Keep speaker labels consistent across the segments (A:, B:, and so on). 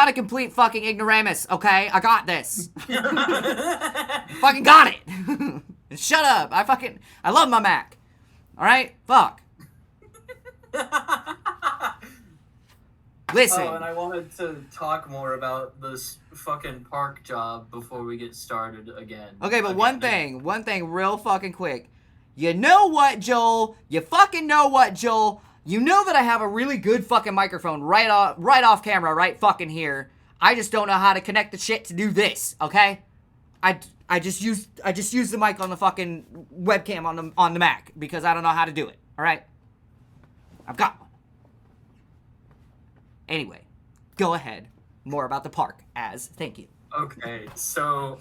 A: not a complete fucking ignoramus, okay? I got this. Fucking got it. Shut up. I love my Mac. Alright? Fuck. Listen.
B: Oh, and I wanted to talk more about this fucking park job before we get started again.
A: Okay, but one thing real fucking quick. You know what, Joel? You fucking know what, Joel? You know that I have a really good fucking microphone right off camera, right fucking here. I just don't know how to connect the shit to do this, okay? I just use the mic on the fucking webcam on the Mac because I don't know how to do it, alright? I've got one. Anyway, go ahead. More about the park, thank you.
B: Okay, so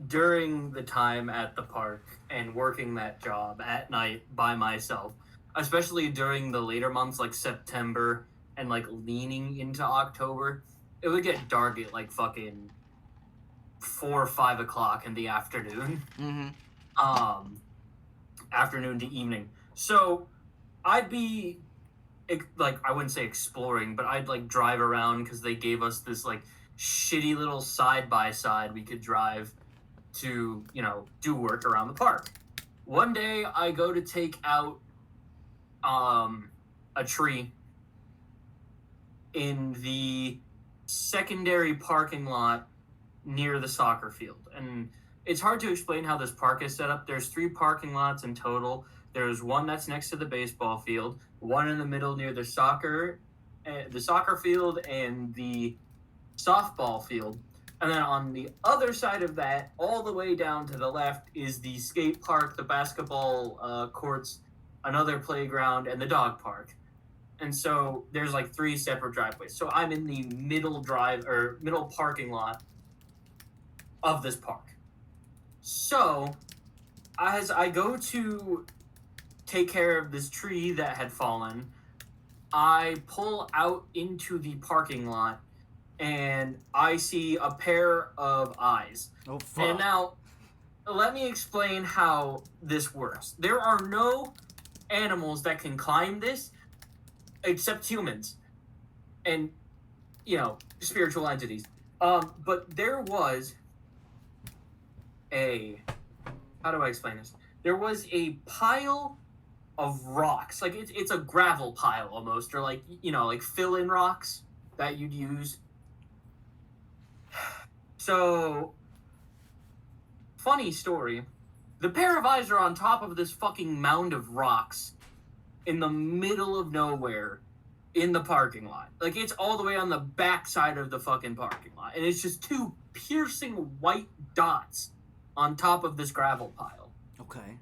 B: during the time at the park and working that job at night by myself, especially during the later months like September and like leaning into October, it would get dark at like fucking 4 or 5 o'clock in the afternoon. Afternoon to evening. So I'd be like, I wouldn't say exploring, but I'd like drive around because they gave us this like shitty little side-by-side we could drive to, do work around the park. One day I go to take out a tree in the secondary parking lot near the soccer field. And it's hard to explain how this park is set up. There's 3 parking lots in total. There's one that's next to the baseball field, one in the middle near the soccer field and the softball field. And then on the other side of that, all the way down to the left, is the skate park, the basketball courts, another playground, and the dog park. And so there's like 3 separate driveways. So I'm in the middle parking lot of this park. So as I go to take care of this tree that had fallen, I pull out into the parking lot and I see a pair of eyes.
A: Oh, fuck.
B: And now, let me explain how this works. There are no animals that can climb this except humans and, spiritual entities. But there was how do I explain this? There was a pile of rocks. Like, it's a gravel pile almost, or like, like fill-in rocks that you'd use. So, funny story. The pair of eyes are on top of this fucking mound of rocks in the middle of nowhere in the parking lot. Like, it's all the way on the back side of the fucking parking lot. And it's just 2 piercing white dots on top of this gravel pile.
A: Okay.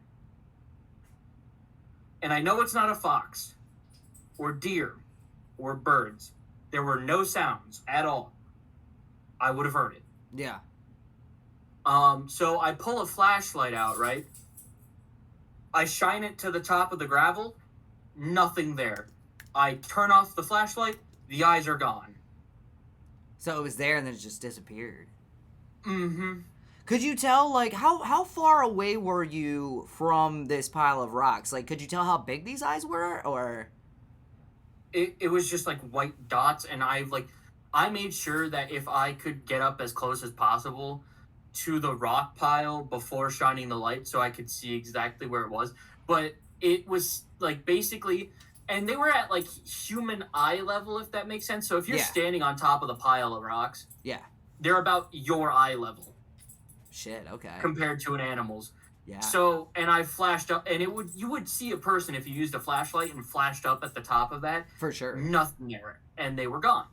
B: And I know it's not a fox or deer or birds. There were no sounds at all. I would have heard it.
A: Yeah.
B: So I pull a flashlight out, right? I shine it to the top of the gravel. Nothing there. I turn off the flashlight. The eyes are gone.
A: So it was there and then it just disappeared.
B: Mm-hmm.
A: Could you tell, like, how far away were you from this pile of rocks? Like, could you tell how big these eyes were, or?
B: It was just, like, white dots, and I made sure that if I could get up as close as possible to the rock pile before shining the light so I could see exactly where it was. But it was, like, basically, and they were at, like, human eye level, if that makes sense. So if you're standing on top of the pile of rocks, they're about your eye level.
A: Shit, okay.
B: Compared to an animal's.
A: Yeah.
B: So, and I flashed up, and you would see a person if you used a flashlight and flashed up at the top of that.
A: For sure.
B: Nothing there, and they were gone.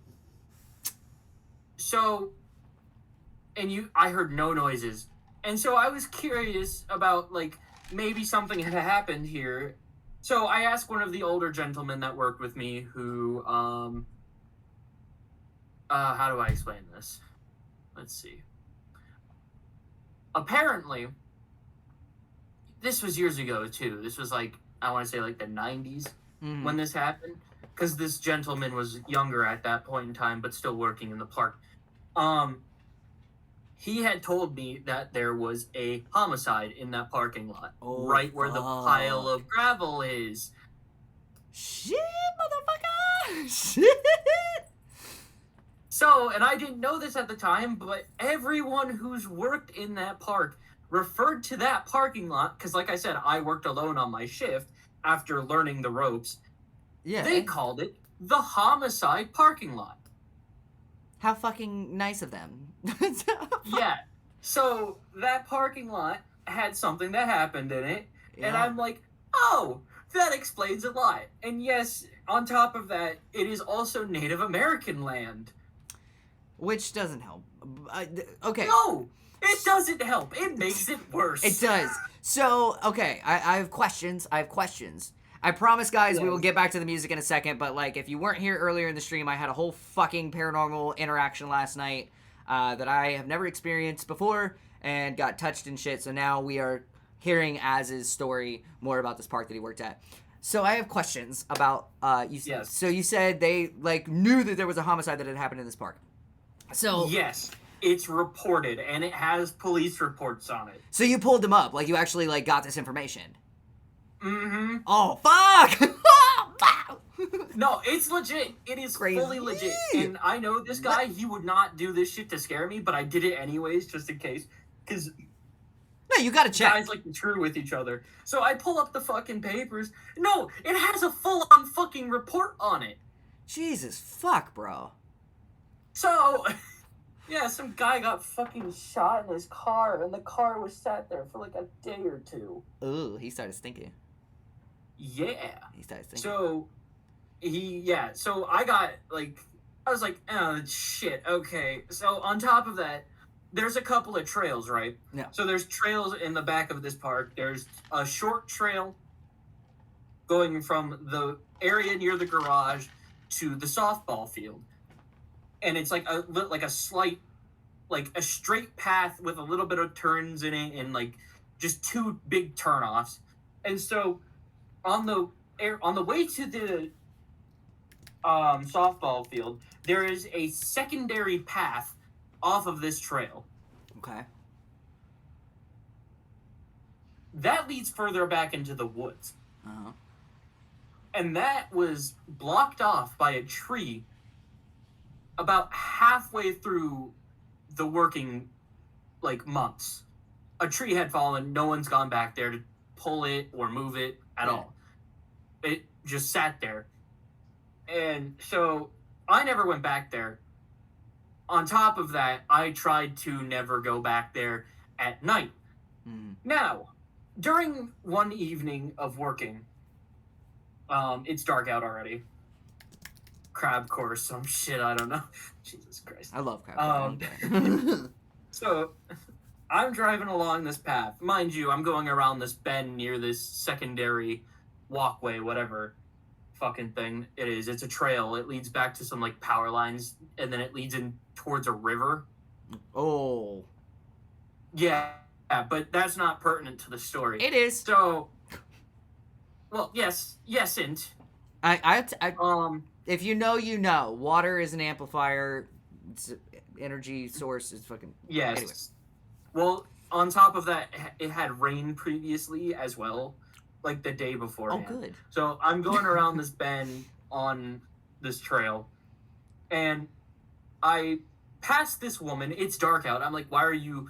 B: So, I heard no noises, and so I was curious about, like, maybe something had happened here. So I asked one of the older gentlemen that worked with me who, how do I explain this? Let's see. Apparently, this was years ago, too. This was, like, I want to say, like, the 90s when this happened. Because this gentleman was younger at that point in time, but still working in the park. He had told me that there was a homicide in that parking lot. Right where the pile of gravel is.
A: Shit, motherfucker! Shit!
B: So, and I didn't know this at the time, but everyone who's worked in that park referred to that parking lot, because like I said, I worked alone on my shift after learning the ropes.
A: Yeah.
B: They called it the homicide parking lot.
A: How fucking nice of them.
B: Yeah. So that parking lot had something that happened in it, and
A: Yeah.
B: I'm like, oh, that explains a lot. And yes, on top of that, it is also Native American land.
A: Which doesn't help. Okay.
B: No, it doesn't help. It makes it worse.
A: It does. So, okay, I have questions. I promise, guys, we will get back to the music in a second, but, like, if you weren't here earlier in the stream, I had a whole fucking paranormal interaction last night that I have never experienced before and got touched and shit, so now we are hearing Az's story more about this park that he worked at. So I have questions about,
B: Yes.
A: So you said they, like, knew that there was a homicide that had happened in this park. So...
B: Yes, it's reported, and it has police reports on it.
A: So you pulled them up, like, you actually, like, got this information.
B: Mm-hmm.
A: Oh, fuck!
B: No, it's legit. It is
A: Crazy.
B: fully legit. And I know this guy, he would not do this shit to scare me, but I did it anyways, just in case. Because
A: No, you gotta check.
B: guys like to true with each other. So I pull up the fucking papers. No, it has a full-on fucking report on it.
A: Jesus, fuck, bro.
B: So, yeah, some guy got fucking shot in his car, and the car was sat there for like a day or two.
A: Ooh, he started stinking.
B: Yeah.
A: He started stinking.
B: So, so I was like, oh, shit, okay. So, on top of that, there's a couple of trails, right?
A: Yeah.
B: So, there's trails in the back of this park. There's a short trail going from the area near the garage to the softball field. And it's like a slight, like a straight path with a little bit of turns in it and like just two big turnoffs. And so on the way to the softball field, there is a secondary path off of this trail.
A: Okay.
B: That leads further back into the woods.
A: Uh-huh.
B: And that was blocked off by a tree about halfway through the working, like, months. A tree had fallen. No one's gone back there to pull it or move it at all. It just sat there. And so I never went back there. On top of that, I tried to never go back there at night.
A: Mm.
B: Now, during one evening of working, it's dark out already. Crab course, some shit, I don't know. Jesus Christ.
A: I love crab.
B: So, I'm driving along this path. Mind you, I'm going around this bend near this secondary walkway, whatever fucking thing it is. It's a trail. It leads back to some, like, power lines, and then it leads in towards a river.
A: Oh.
B: Yeah, but that's not pertinent to the story.
A: It is.
B: So, well, yes, and...
A: If you know, you know. Water is an amplifier. It's an energy source. Is fucking...
B: Yes.
A: Anyway.
B: Well, on top of that, it had rained previously as well, like the day before.
A: Oh, good.
B: So I'm going around this bend on this trail, and I pass this woman. It's dark out. I'm like, what are you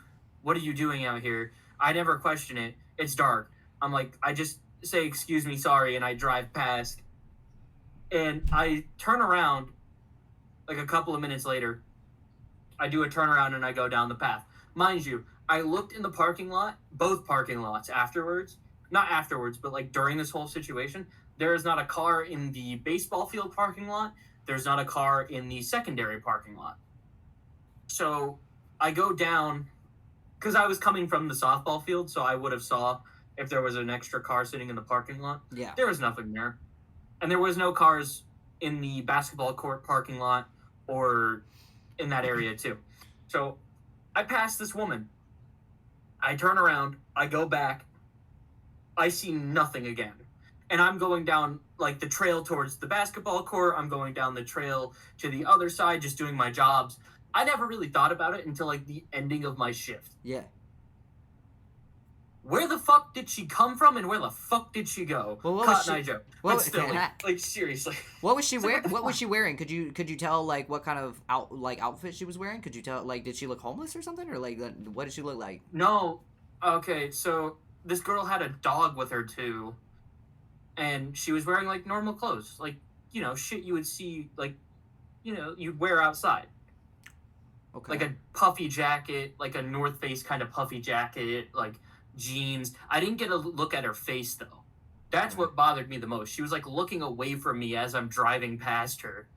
B: doing out here? I never question it. It's dark. I'm like, I just say, excuse me, sorry, and I drive past. And I turn around, like a couple of minutes later, I do a turnaround and I go down the path. Mind you, I looked in the parking lot, both parking lots afterwards. Not afterwards, but like during this whole situation. There is not a car in the baseball field parking lot. There's not a car in the secondary parking lot. So I go down, because I was coming from the softball field, so I would have saw if there was an extra car sitting in the parking lot.
A: Yeah.
B: There was nothing there. And there was no cars in the basketball court parking lot or in that area too. So I pass this woman. I turn around. I go back. I see nothing again. And I'm going down like the trail towards the basketball court. I'm going down the trail to the other side, just doing my jobs. I never really thought about it until like the ending of my shift.
A: Yeah.
B: where the fuck did she come from and where the fuck did she go?
A: Well, what
B: Cotton
A: was
B: Eye Joe.
A: what-
B: But still, like seriously.
A: What was she
B: It's like,
A: wearing?
B: what the
A: What was
B: fuck?
A: she wearing? Could you tell like what kind of outfit she was wearing? Could you tell like did she look homeless or something or like what did she look like?
B: No. Okay, so this girl had a dog with her too, and she was wearing like normal clothes, like shit you would see like you'd wear outside,
A: Okay.
B: like a puffy jacket, like a North Face kind of puffy jacket, like jeans. I didn't get a look at her face though. That's what bothered me the most. She was like looking away from me as I'm driving past her.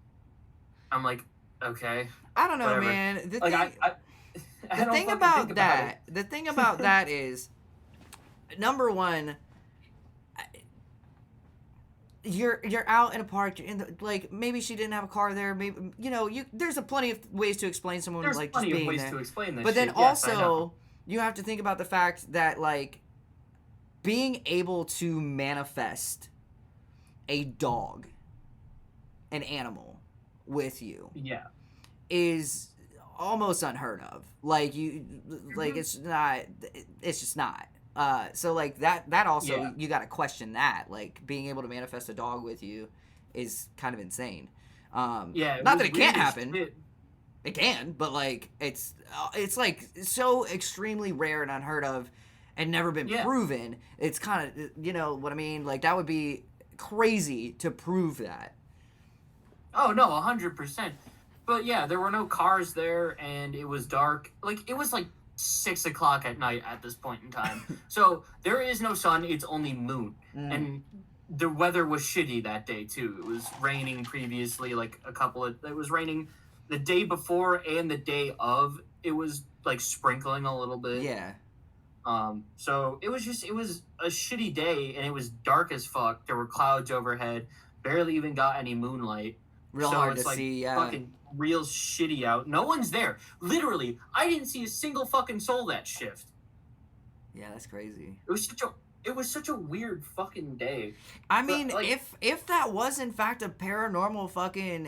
B: I'm like, okay,
A: I don't know,
B: whatever.
A: man.
B: Like I
A: The
B: don't
A: thing
B: fucking
A: about
B: think
A: that, the thing about that is, number one, you're out in a park. You're in the, like maybe she didn't have a car there. Maybe there's a plenty of ways to explain someone
B: There's
A: like
B: plenty
A: just
B: of
A: being
B: ways
A: there.
B: to explain this
A: But then
B: shit. Yes, I know.
A: also you have to think about the fact that like being able to manifest a dog, an animal, with you
B: Yeah.
A: is almost unheard of. Like like it's just not. So like that also
B: Yeah.
A: you got to question that. Like being able to manifest a dog with you is kind of insane.
B: Yeah.
A: Not
B: was
A: that it
B: weird
A: can't
B: as
A: happen.
B: shit.
A: It can, but like it's like so extremely rare and unheard of, and never been
B: Yeah.
A: proven. It's kind of what I mean. Like that would be crazy to prove that.
B: Oh no, 100%. But yeah, there were no cars there, and it was dark. Like it was like 6 o'clock at night at this point in time. So there is no sun; it's only moon, and the weather was shitty that day too. It was raining previously, like it was raining the day before and the day of. It was like sprinkling a little bit.
A: Yeah.
B: So it was a shitty day, and it was dark as fuck. There were clouds overhead, barely even got any moonlight.
A: Real
B: So
A: hard
B: it's
A: to
B: like
A: see.
B: fucking real shitty out. No one's there. Literally, I didn't see a single fucking soul that shift.
A: Yeah, that's crazy.
B: It was such a weird fucking day.
A: I
B: But,
A: mean,
B: like-
A: if that was in fact a paranormal fucking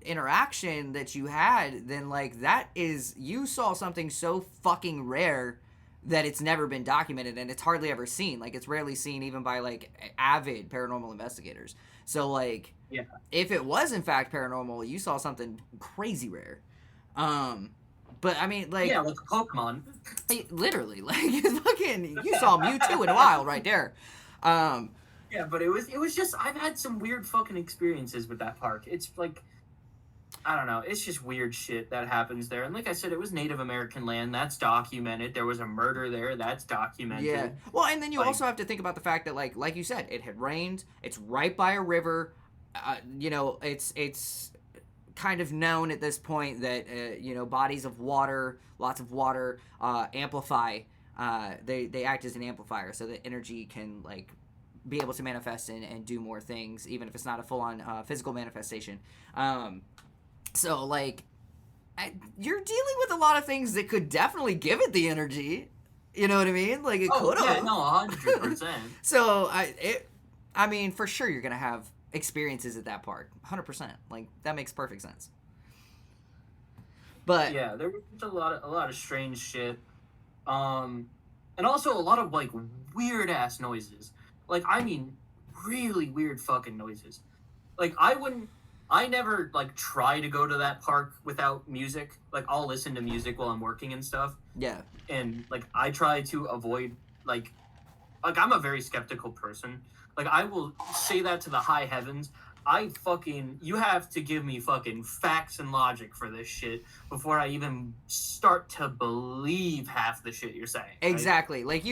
A: interaction that you had, then like that is you saw something so fucking rare that it's never been documented and it's hardly ever seen. Like it's rarely seen even by like avid paranormal investigators. So like
B: Yeah.
A: if it was in fact paranormal, you saw something crazy rare. But I mean, like,
B: Yeah, like a Pokemon.
A: literally, like, you saw Mewtwo in the wild right there.
B: Yeah, but it was just I've had some weird fucking experiences with that park. It's like I don't know, it's just weird shit that happens there. And like I said, it was Native American land. That's documented. There was a murder there. That's documented.
A: Yeah. Well, and then you
B: Like-
A: also have to think about the fact that, like you said, it had rained. It's right by a river. It's kind of known at this point that bodies of water, lots of water, amplify. They act as an amplifier, so that energy can like be able to manifest and do more things, even if it's not a full on physical manifestation. So like, you're dealing with a lot of things that could definitely give it the energy. You know what I mean? Like it could have.
B: Yeah, no, 100%.
A: So I mean, for sure you're gonna have experiences at that park, 100%. Like that makes perfect sense. But
B: Yeah, there was just a lot of strange shit, and also a lot of like weird ass noises. Like I mean, really weird fucking noises. Like I never like try to go to that park without music. Like I'll listen to music while I'm working and stuff,
A: yeah,
B: and like I try to avoid like I'm a very skeptical person. Like I will say that to the high heavens. You have to give me fucking facts and logic for this shit before I even start to believe half the shit you're saying. Right?
A: exactly. Like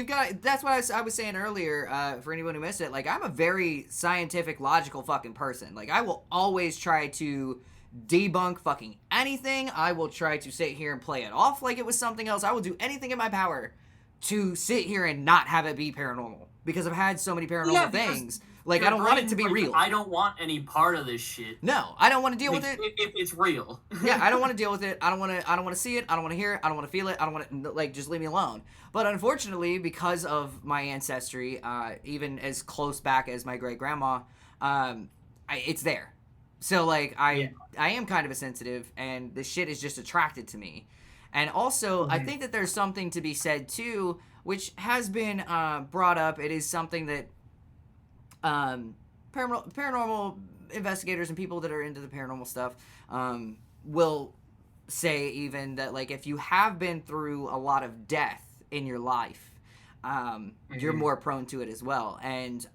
A: that's what I was saying earlier. For anyone who missed it, like I'm a very scientific, logical fucking person. Like I will always try to debunk fucking anything. I will try to sit here and play it off like it was something else. I will do anything in my power to sit here and not have it be paranormal because I've had so many paranormal things. Like I don't want it to be real.
B: I don't want any part of this shit.
A: No, I don't want to deal with it.
B: If it's real.
A: Yeah, I don't want to deal with it. I don't want to see it. I don't want to hear it. I don't want to feel it. I don't want to just leave me alone. But unfortunately, because of my ancestry, even as close back as my great grandma, it's there. So like I am kind of a sensitive, and the shit is just attracted to me. And also, I
B: Mhm.
A: think that there's something to be said too, which has been brought up. It is something that paranormal investigators and people that are into the paranormal stuff will say even that, like, if you have been through a lot of death in your life, you're
B: Mhm.
A: more prone to it as well. And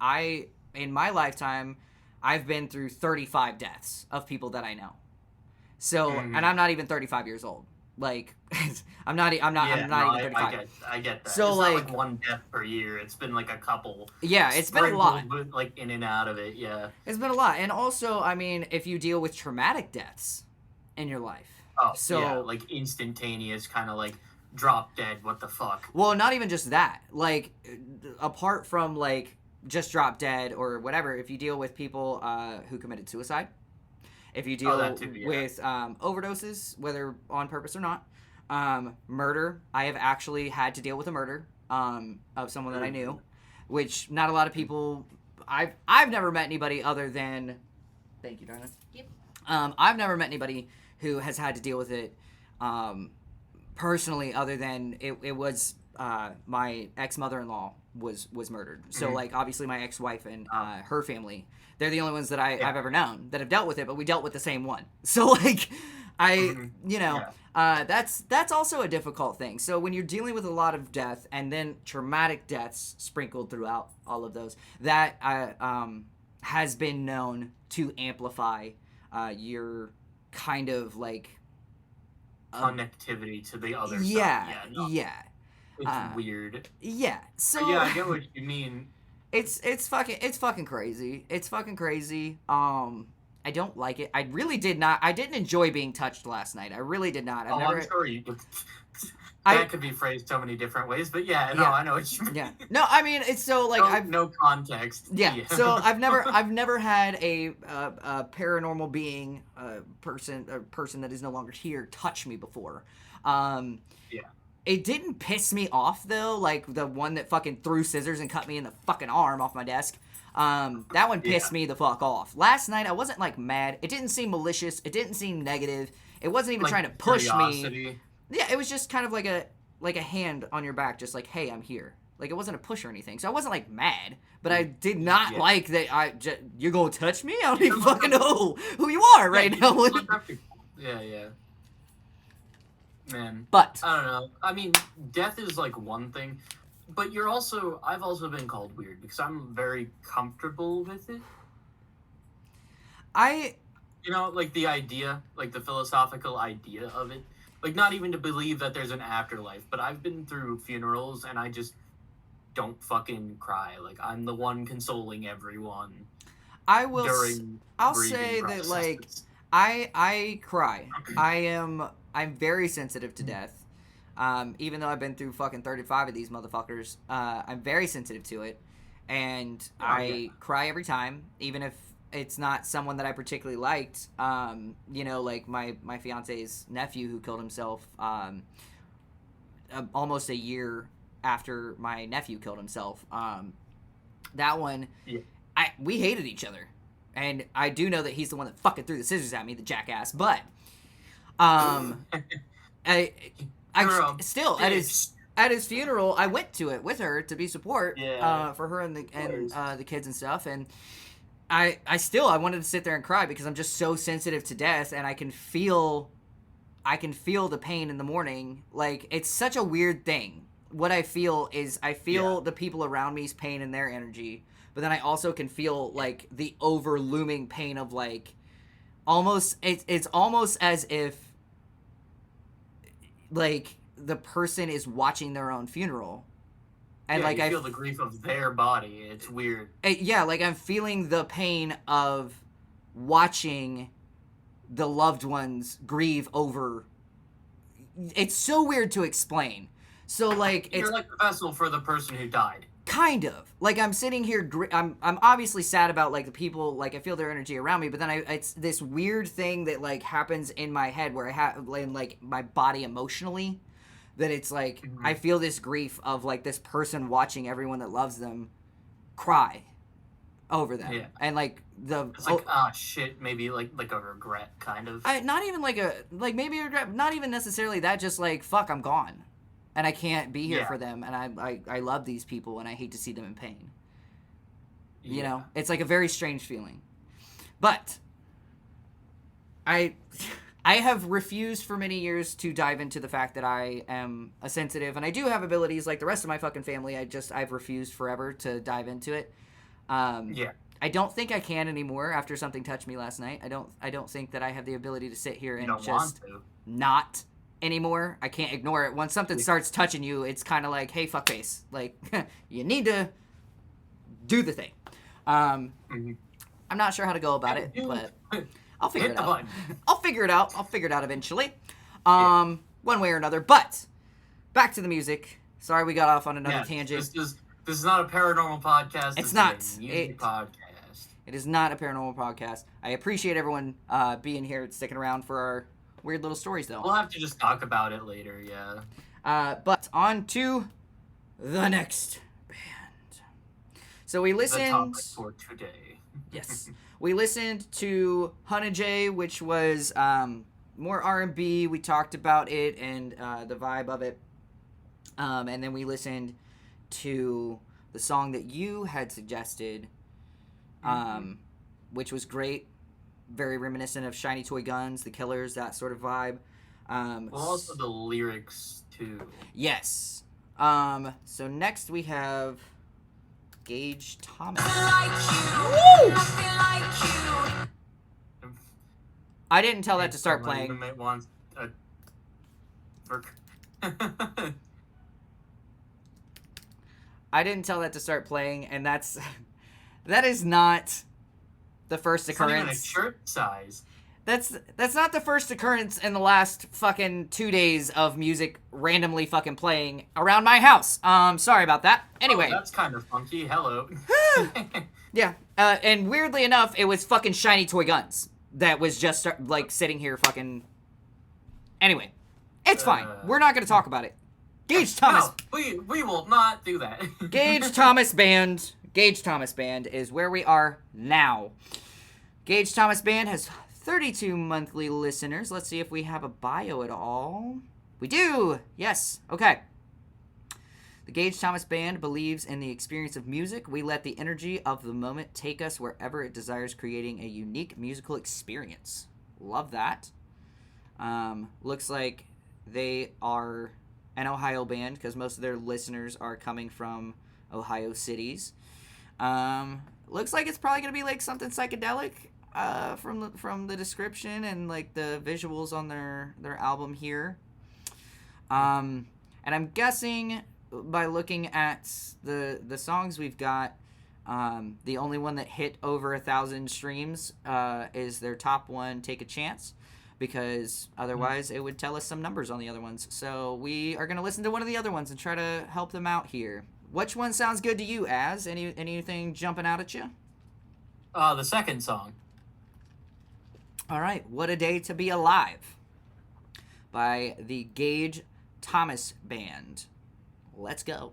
A: in my lifetime, I've been through 35 deaths of people that I know. So, and
B: Mhm.
A: I'm not even 35 years old. Like,
B: Yeah,
A: I'm
B: no,
A: not even
B: I
A: 35.
B: get that.
A: So,
B: It's not like
A: like,
B: one death per year. It's been like a couple
A: yeah, it's been a lot.
B: sprinkled with like in and out of it. Yeah.
A: It's been a lot. And also, I mean, if you deal with traumatic deaths in your life.
B: Oh yeah,
A: So,
B: like instantaneous, kind of like drop dead. What the fuck?
A: well, not even just that. Like, apart from, like, just drop dead or whatever, if you deal with people who committed suicide, if you
B: Oh, that
A: deal
B: too. Yeah.
A: with overdoses, whether on purpose or not, murder, I have actually had to deal with a murder of someone that I knew, which not a lot of people. I've never met anybody other than. Thank you, Darna.
C: Yep.
A: I've never met anybody who has had to deal with it personally, other than it was my ex mother-in-law was murdered. So
B: Mhm.
A: like obviously my ex-wife and
B: Oh.
A: her family, they're the only ones that
B: Yeah.
A: I've ever known that have dealt with it, but we dealt with the same one. So like I
B: Mhm.
A: you know
B: Yeah.
A: that's also a difficult thing. So when you're dealing with a lot of death and then traumatic deaths sprinkled throughout all of those, that has been known to amplify your kind of like
B: Connectivity to the other side.
A: yeah,
B: Yeah. No,
A: yeah,
B: it's weird.
A: yeah.
B: But yeah,
A: So
B: I get what you mean.
A: it's fucking crazy. It's fucking crazy. I don't like it. I really did not. I didn't enjoy being touched last night. I really did not. I've
B: Oh,
A: never.
B: I'm sure you.
A: I
B: That could be phrased so many different ways, but yeah, no,
A: yeah
B: I know what you mean.
A: yeah. No, I mean it's so like
B: No,
A: I've
B: no context.
A: yeah. So I've never had a paranormal being a person that is no longer here touch me before. Um,
B: Yeah.
A: It didn't piss me off though, like the one that fucking threw scissors and cut me in the fucking arm off my desk. That one pissed
B: Yeah.
A: me the fuck off. Last night I wasn't like mad. It didn't seem malicious. It didn't seem negative. It wasn't even
B: Like
A: trying to push me.
B: curiosity.
A: Yeah, it was just kind of like a hand on your back, just like, hey, I'm here. Like it wasn't a push or anything. So I wasn't like mad, but I did not
B: Yeah.
A: like that. You're gonna touch me? I don't even fucking know who you are right
B: Yeah,
A: now.
B: yeah, yeah. Man,
A: But
B: I don't know. I mean, death is like one thing, but I've also been called weird because I'm very comfortable with it.
A: I
B: You know, like the idea, like the philosophical idea of it. Like, not even to believe that there's an afterlife, but I've been through funerals and I just don't fucking cry. Like, I'm the one consoling everyone
A: I will.
B: during
A: I'll
B: grieving
A: say that like
B: processes.
A: I cry. I'm very sensitive to death. Even though I've been through fucking 35 of these motherfuckers, I'm very sensitive to it, and
B: Oh,
A: I
B: yeah.
A: cry every time, even if it's not someone that I particularly liked. Like my fiance's nephew who killed himself almost a year after my nephew killed himself. That one,
B: Yeah.
A: we hated each other, and I do know that he's the one that fucking threw the scissors at me, the jackass. But I
B: You're a
A: still at his funeral, I went to it with her to be support
B: Yeah,
A: for her and
B: course.
A: the kids and stuff, and I wanted to sit there and cry because I'm just so sensitive to death, and I can feel the pain in the morning. Like, it's such a weird thing. What I feel is I feel the people around me's pain and their energy, but then I also can feel like the over looming pain of like almost it's almost as if like the person is watching their own funeral. And
B: yeah,
A: like
B: you
A: I
B: feel the grief of their body. It's weird.
A: yeah, like I'm feeling the pain of watching the loved ones grieve over. It's so weird to explain. So like it's
B: You're like the vessel for the person who died.
A: kind of like I'm sitting here. I'm obviously sad about like the people. Like I feel their energy around me, but then it's this weird thing that like happens in my head where I have like my body emotionally. That it's like
B: Mhm.
A: I feel this grief of like this person watching everyone that loves them cry over them.
B: Yeah.
A: And like
B: It's like, shit, maybe like a regret, kind of.
A: not even like maybe a regret, not even necessarily that, just like, fuck, I'm gone. And I can't be here for them, and I love these people, and I hate to see them in pain. You know? It's like a very strange feeling. But I have refused for many years to dive into the fact that I am a sensitive, and I do have abilities like the rest of my fucking family. I've refused forever to dive into it. I don't think I can anymore after something touched me last night. I don't think that I have the ability to sit here and just not anymore. I can't ignore it. Once something starts touching you, it's kind of like, hey, fuckface. Like, you need to do the thing. I'm not sure how to go about it, but I'll figure it out. I'll figure it out. I'll figure it out eventually. One way or another. But back to the music. Sorry we got off on another tangent.
B: This is not a paranormal podcast.
A: It's not.
B: A music podcast.
A: It is not a paranormal podcast. I appreciate everyone being here, sticking around for our weird little stories, though.
B: We'll have to just talk about it later, yeah.
A: But on to the next band. So we listened...
B: The topic for today.
A: Yes. We listened to Hunna J, which was more R&B. We talked about it and the vibe of it. And then we listened to the song that you had suggested, which was great. Very reminiscent of Shiny Toy Guns, The Killers, that sort of vibe.
B: Well, also the lyrics, too.
A: Yes. So next we have Gage Thomas. I didn't tell that to start playing. I didn't tell that to start playing, and that is not the first occurrence.
B: It's not even a shirt size.
A: That's not the first occurrence in the last fucking 2 days of music randomly fucking playing around my house. Sorry about that. Anyway.
B: Oh, that's kind of funky. Hello.
A: Yeah. And weirdly enough, it was fucking Shiny Toy Guns that was just like sitting here fucking... Anyway. It's fine. We're not going to talk about it. Gage Thomas.
B: No, we will not do that.
A: Gage Thomas Band. Gage Thomas Band is where we are now. Gage Thomas Band has 32 monthly listeners. Let's see if we have a bio at all. We do! Yes. Okay. The Gage Thomas Band believes in the experience of music. We let the energy of the moment take us wherever it desires, creating a unique musical experience. Love that. Looks like they are an Ohio band because most of their listeners are coming from Ohio cities. Looks like it's probably going to be like something psychedelic. From the description and like the visuals on their album here, and I'm guessing by looking at the songs we've got, the only one that hit over 1,000 streams is their top one, "Take a Chance," because otherwise it would tell us some numbers on the other ones. So we are gonna listen to one of the other ones and try to help them out here. Which one sounds good to you, Az? Anything jumping out at you?
B: The second song.
A: All right, What a Day to Be Alive by the Gage Thomas Band. Let's go.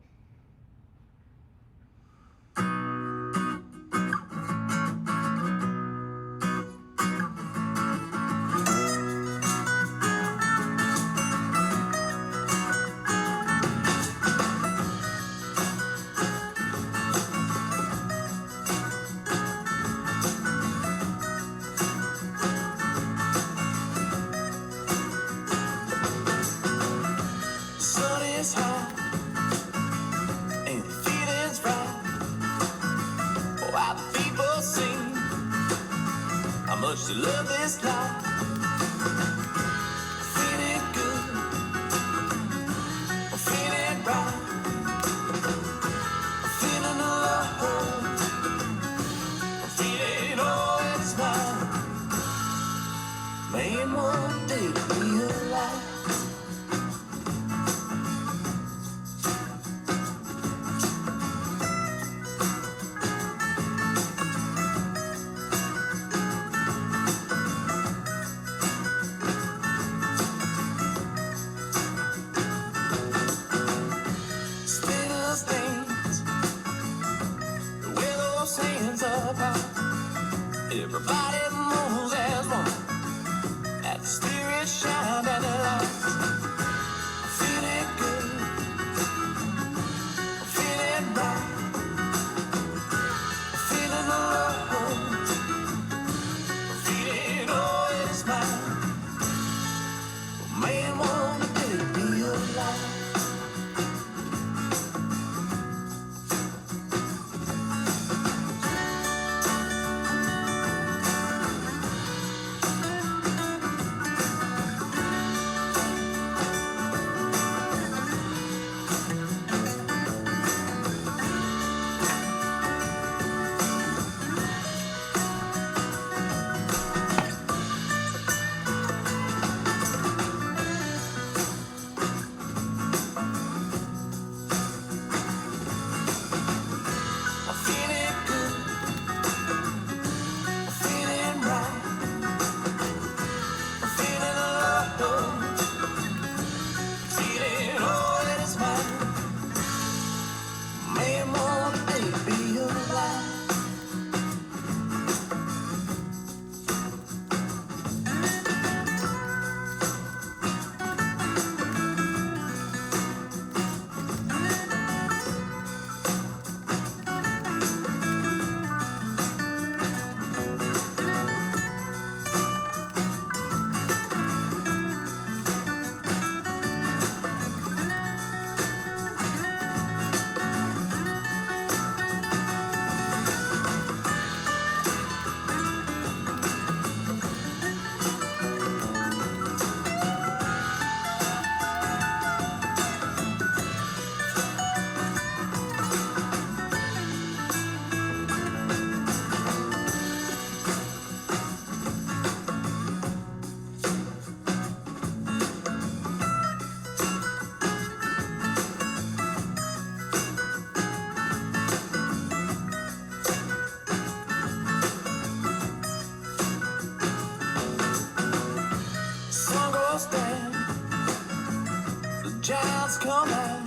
C: child's come out.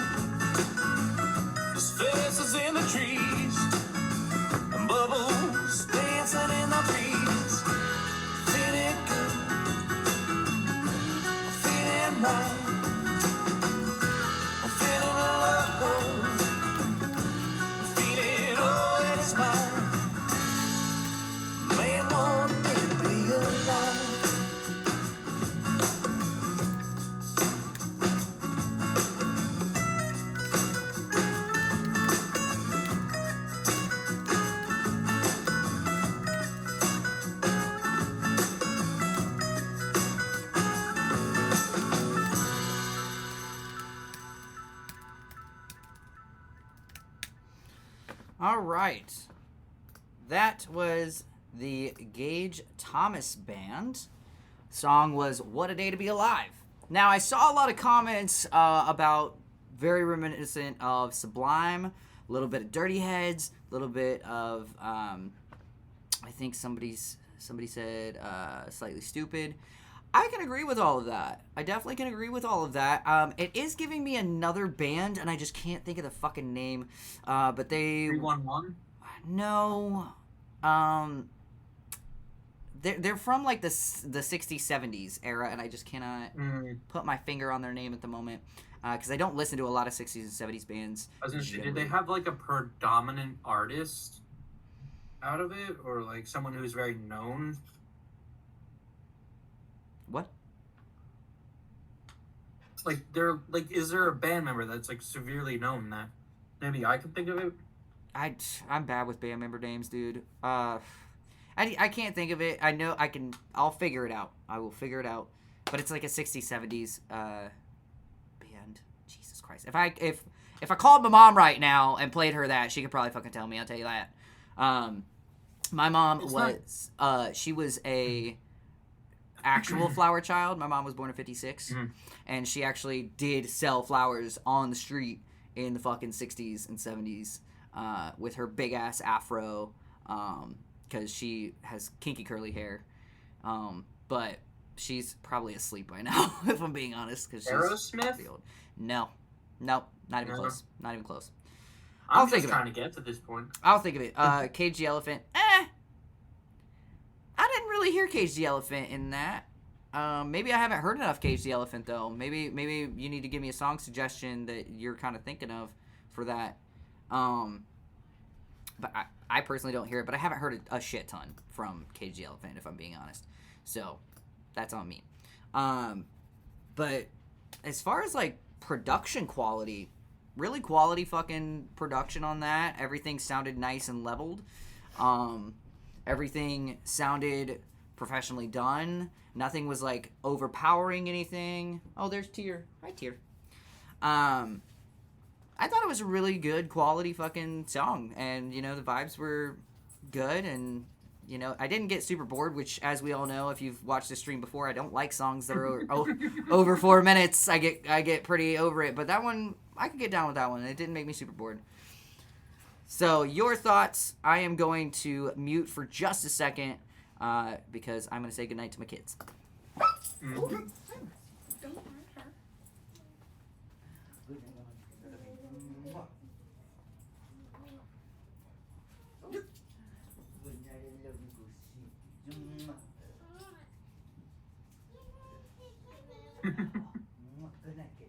C: There's faces in the trees and bubbles dancing in the breeze. Feeling good, feeling right. I'm feeling love, feeling all that is mine. Man wanted me to be alive.
A: All right. That was the Gage Thomas Band. Song was What a Day to Be Alive. Now, I saw a lot of comments about very reminiscent of Sublime, a little bit of Dirty Heads, a little bit of, I think somebody said Slightly Stupid. I can agree with all of that. I definitely can agree with all of that. It is giving me another band, and I just can't think of the fucking name. But they...
B: 311?
A: No. They're from, like, the 60s, 70s era, and I just cannot put my finger on their name at the moment. Because I don't listen to a lot of 60s and 70s bands.
B: I was gonna say, did they have, like, a predominant artist out of it? Or, like, someone who's very known?
A: What?
B: Like, is there a band member that's, like, severely known that maybe I can think of it?
A: I'm bad with band member names, dude. I can't think of it. I know I'll figure it out. I will figure it out. But it's like a 60s, 70s band. Jesus Christ. If I called my mom right now and played her that, she could probably fucking tell me, I'll tell you that. My mom she was a actual flower child. My mom was born in 56, and she actually did sell flowers on the street in the fucking 60s and 70s with her big ass afro, because she has kinky curly hair, but she's probably asleep by now if I'm being honest, because she's
B: Aerosmith?
A: pretty old. No, not even close. Not even close.
B: I'm just trying to get to this point.
A: I'll think of it. Cage the Elephant. I didn't really hear Cage the Elephant in that. Maybe I haven't heard enough Cage the Elephant, though. Maybe you need to give me a song suggestion that you're kind of thinking of for that. But I personally don't hear it, but I haven't heard a shit ton from Cage the Elephant, if I'm being honest. So, that's on me. But as far as, like, production quality, really quality fucking production on that. Everything sounded nice and leveled. Everything sounded professionally done. Nothing was, like, overpowering anything. Oh, there's Tear. Hi, Tear. I thought it was a really good quality fucking song. And, you know, the vibes were good. And, you know, I didn't get super bored, which, as we all know, if you've watched the stream before, I don't like songs that are over 4 minutes. I get pretty over it. But that one, I could get down with that one. It didn't make me super bored. So, your thoughts. I am going to mute for just a second because I'm going to say goodnight to my kids.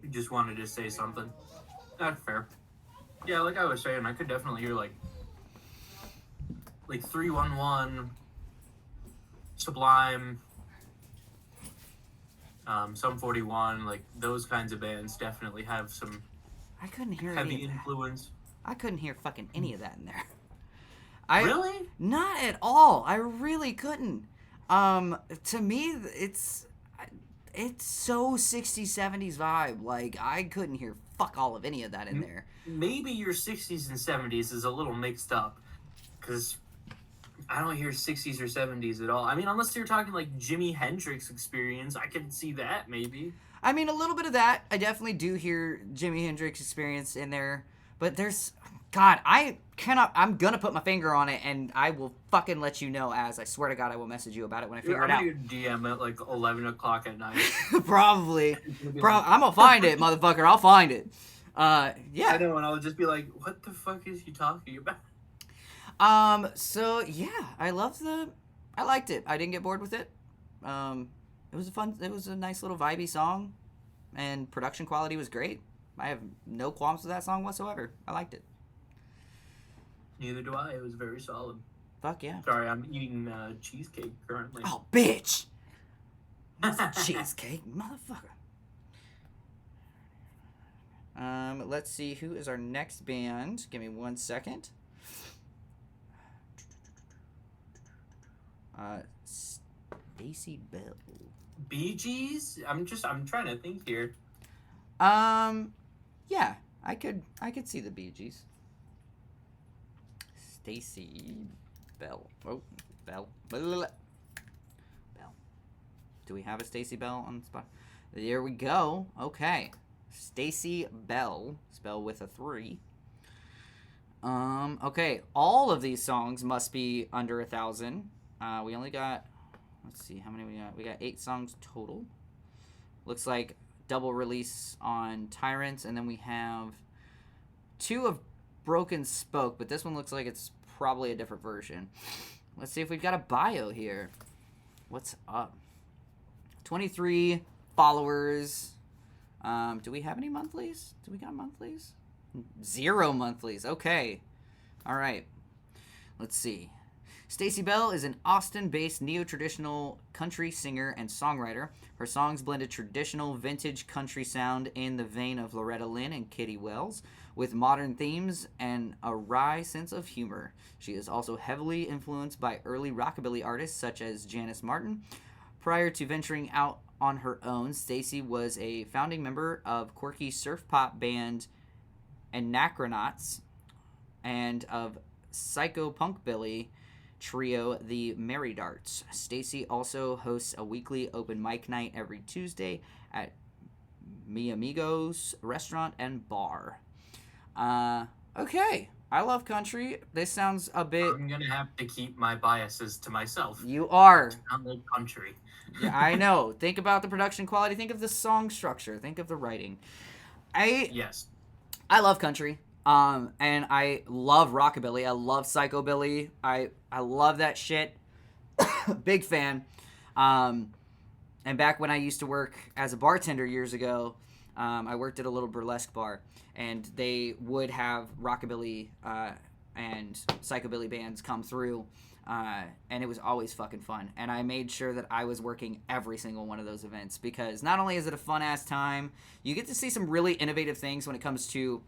B: You just wanted to say something. That's fair. Yeah, like I was saying, I could definitely hear like 311, Sublime, Sum 41, like those kinds of bands definitely have some
A: I couldn't hear
B: heavy
A: any of that.
B: influence.
A: I couldn't hear fucking any of that in there.
B: Really?
A: Not at all. I really couldn't. To me, it's so 60s, 70s vibe. Like, I couldn't hear fuck all of any of that in there.
B: Maybe your 60s and 70s is a little mixed up, because I don't hear 60s or 70s at all. I mean, unless you're talking like Jimi Hendrix experience, I can see that maybe.
A: I mean, a little bit of that. I definitely do hear Jimi Hendrix experience in there. But there's... God, I'm gonna put my finger on it, and I will fucking let you know. As I swear to God, I will message you about it when I figure it out.
B: I'm gonna DM at like 11 o'clock at night.
A: Probably.
B: Like,
A: I'm gonna find it, motherfucker. I'll find it. Yeah.
B: I know, and I'll just be like, "What the fuck is he talking about?"
A: So yeah, I liked it. I didn't get bored with it. It was a nice little vibey song, and production quality was great. I have no qualms with that song whatsoever. I liked it.
B: Neither do I. It was very solid.
A: Fuck yeah.
B: Sorry, I'm eating cheesecake currently.
A: Oh, bitch! Cheesecake, motherfucker. Let's see, who is our next band? Give me 1 second. Stacy Bell.
B: Bee Gees? I'm trying to think here.
A: Yeah, I could see the Bee Gees. Stacy Bell. Oh, Bell. Bell. Do we have a Stacy Bell on the spot? There we go. Okay. Stacy Bell. Spell with a 3. Okay. All of these songs must be under 1,000. We only got, let's see, how many we got? We got 8 songs total. Looks like double release on Tyrants, and then we have 2 of Broken Spoke, but this one looks like it's probably a different version. Let's see if we've got a bio here. What's up? 23 followers. Do we have any monthlies? Do we got monthlies? 0 monthlies. Okay. All right. Let's see. Stacy Bell is an Austin-based neo-traditional country singer and songwriter. Her songs blended traditional vintage country sound in the vein of Loretta Lynn and Kitty Wells, with modern themes and a wry sense of humor. She is also heavily influenced by early rockabilly artists such as Janice Martin. Prior to venturing out on her own, Stacy was a founding member of quirky surf pop band Anachronauts and of psycho-punk-billy trio the Merry Darts. Stacy also hosts a weekly open mic night every Tuesday at Mi Amigos restaurant and bar. Okay. I love country. This sounds a bit...
B: I'm gonna have to keep my biases to myself.
A: You are.
B: I like country.
A: Yeah, I know. Think about the production quality. Think of the song structure. Think of the writing.
B: Yes.
A: I love country. And I love rockabilly. I love psychobilly. I love that shit. Big fan. And back when I used to work as a bartender years ago, I worked at a little burlesque bar, and they would have rockabilly and psychobilly bands come through, and it was always fucking fun. And I made sure that I was working every single one of those events, because not only is it a fun-ass time, you get to see some really innovative things when it comes to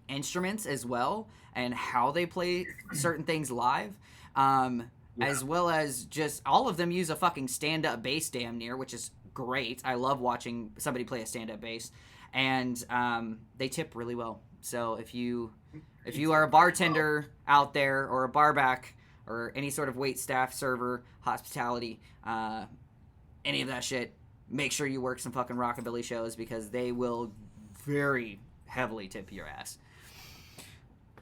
A: instruments as well, and how they play certain things live, as well as just all of them use a fucking stand-up bass damn near, which is great. I love watching somebody play a stand-up bass, and they tip really well. So if you are a bartender out there, or a barback, or any sort of wait staff, server, hospitality, any of that shit, make sure you work some fucking rockabilly shows, because they will very heavily tip your ass.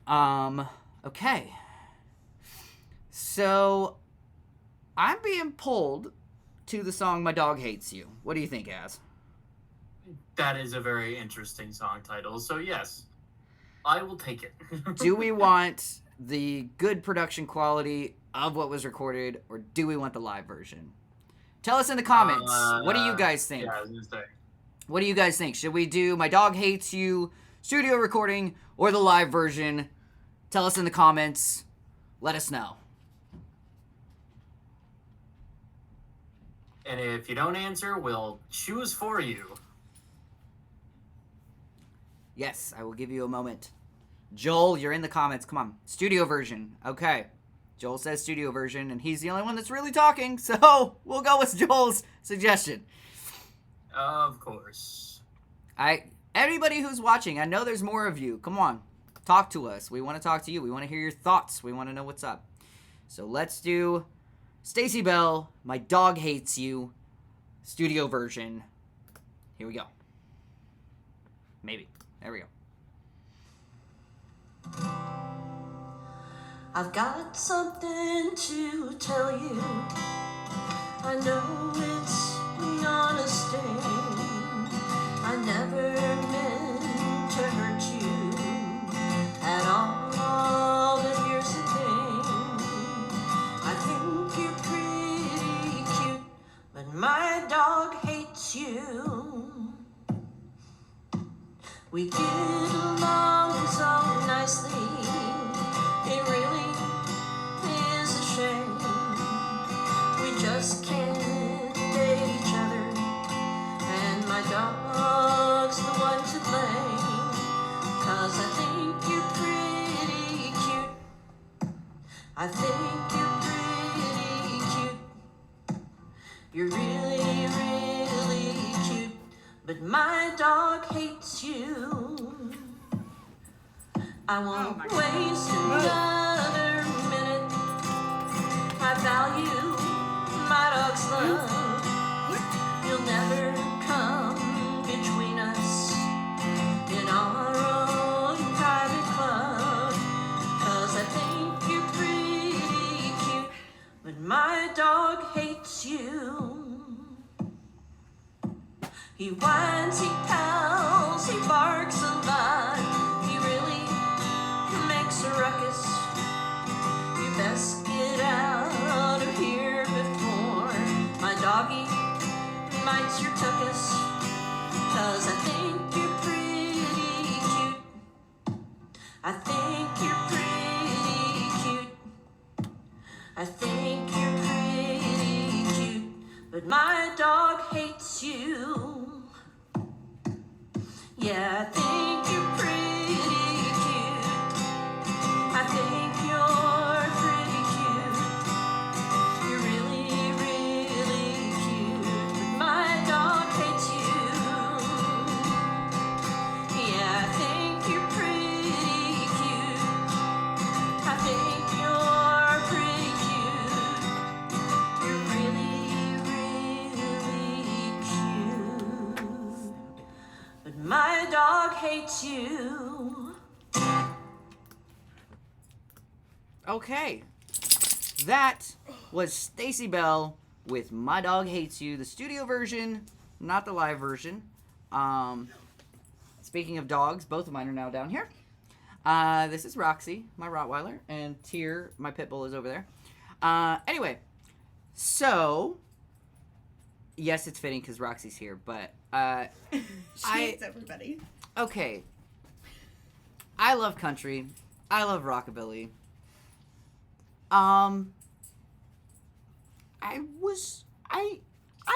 A: Okay. So, I'm being pulled to the song My Dog Hates You. What do you think, Az?
B: That is a very interesting song title. So, yes, I will take it.
A: Do we want the good production quality of what was recorded, or do we want the live version? Tell us in the comments. What do you guys think?
B: Yeah, I was gonna say.
A: What do you guys think? Should we do My Dog Hates You, studio recording, or the live version? Tell us in the comments. Let us know.
B: And if you don't answer, we'll choose for you.
A: Yes, I will give you a moment. Joel, you're in the comments. Come on. Studio version. Okay. Joel says studio version, and he's the only one that's really talking, so we'll go with Joel's suggestion.
B: Of course.
A: Everybody who's watching, I know there's more of you. Come on. Talk to us. We want to talk to you. We want to hear your thoughts. We want to know what's up. So let's do Stacy Bell, My Dog Hates You, studio version. Here we go. Maybe. There we go.
D: I've got something to tell you. I know it's gonna sting. I never meant to hurt you at all, but here's the thing. I think you're pretty cute, but my dog hates you. We get along so nicely. It really is a shame. We just can't date each other, and my dog's the one to blame. 'Cause I think you're pretty cute. I think you're pretty cute. You're really, really cute, but my dog hates you. I won't waste another minute. I value my dog's love. You'll never come between us in our own private club. 'Cause I think you're pretty cute, but my dog hates you. He whines, he pals, he barks a lot. He really makes a ruckus. You best get out of here before my doggy bites your tuchus. 'Cause I think you're pretty cute. I think you're pretty cute. I think you're pretty cute, but my dog hates you. Yeah, I think you're pretty cute. I think you're pretty cute. You're really, really cute, but my dog hates you. Yeah, I think you're pretty cute. I think you're pretty cute. You're really, really cute, but my dog hates you.
A: Okay. That was Stacy Bell with My Dog Hates You, the studio version, not the live version. Speaking of dogs, both of mine are now down here. This is Roxy, my Rottweiler, and Tyr, my pit bull, is over there. Anyway, so yes, it's fitting because Roxy's here, but
E: She hates everybody.
A: okay. I love country. I love rockabilly. I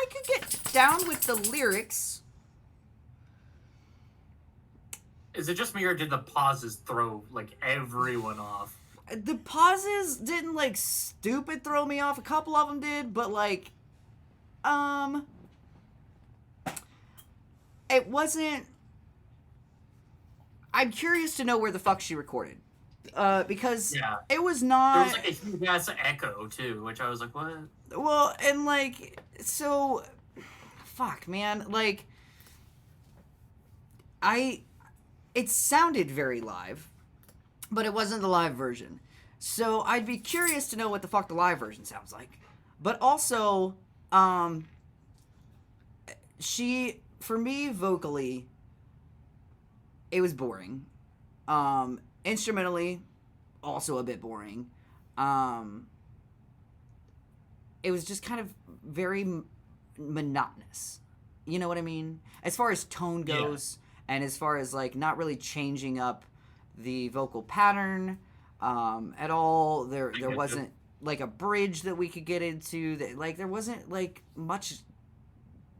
A: could get down with the lyrics.
B: Is it just me, or did the pauses throw like everyone off?
A: The pauses didn't like stupid throw me off. A couple of them did, but like, it wasn't. I'm curious to know where the fuck she recorded. Because
B: Yeah.
A: it was
B: There
A: not.
B: was like a huge ass echo too, which I was like, what?
A: Well, and like, so, fuck, man. Like, it sounded very live, but it wasn't the live version. So I'd be curious to know what the fuck the live version sounds like. But also, for me, vocally, it was boring. Instrumentally, also a bit boring. It was just kind of very monotonous. You know what I mean? As far as tone goes, and as far as like not really changing up the vocal pattern at all. There wasn't like a bridge that we could get into. That like there wasn't like much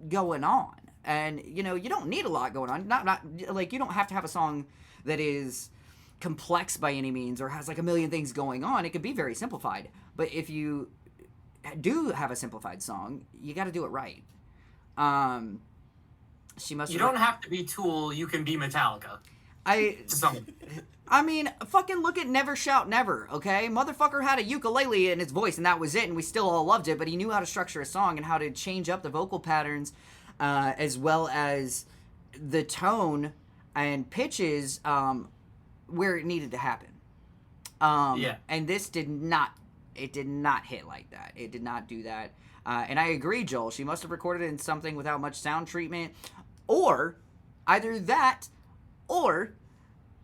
A: going on. And you know, you don't need a lot going on. Not like you don't have to have a song that is complex by any means or has like a million things going on. It could be very simplified. But if you do have a simplified song, you got to do it right. She must.
B: You don't have to be Tool. You can be Metallica.
A: I mean, fucking look at Never Shout Never, okay? Motherfucker had a ukulele in his voice, and that was it, and we still all loved it, but he knew how to structure a song and how to change up the vocal patterns, as well as the tone and pitches, where it needed to happen. And this did not hit like that. It did not do that. And I agree, Joel. She must have recorded it in something without much sound treatment, or either that, or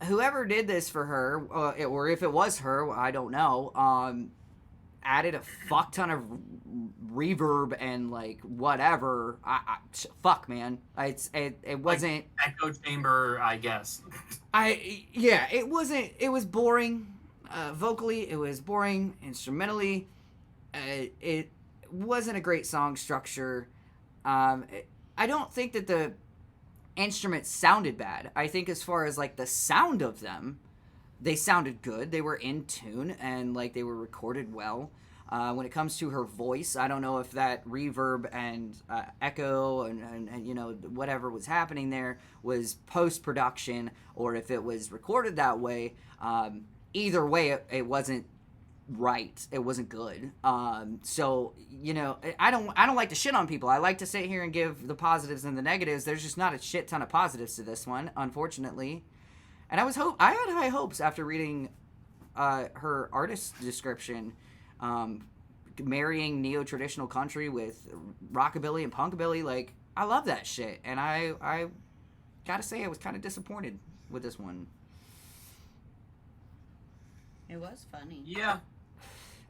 A: whoever did this for her, or if it was her, I don't know, added a fuck ton of reverb and like whatever. Fuck, man. It wasn't
B: like echo chamber, I guess.
A: It wasn't. It was boring. Vocally, it was boring. Instrumentally, it wasn't a great song structure. I don't think that the instruments sounded bad. I think as far as like the sound of them, they sounded good. They were in tune and like they were recorded well. When it comes to her voice, I don't know if that reverb and echo and you know whatever was happening there was post-production or if it was recorded that way. Either way, it wasn't right. It wasn't good. So you know, I don't like to shit on people. I like to sit here and give the positives and the negatives. There's just not a shit ton of positives to this one, unfortunately. And I had high hopes after reading her artist description. Marrying neo-traditional country with rockabilly and punkabilly, like, I love that shit. And I gotta say, I was kind of disappointed with this one.
E: It was funny.
B: Yeah.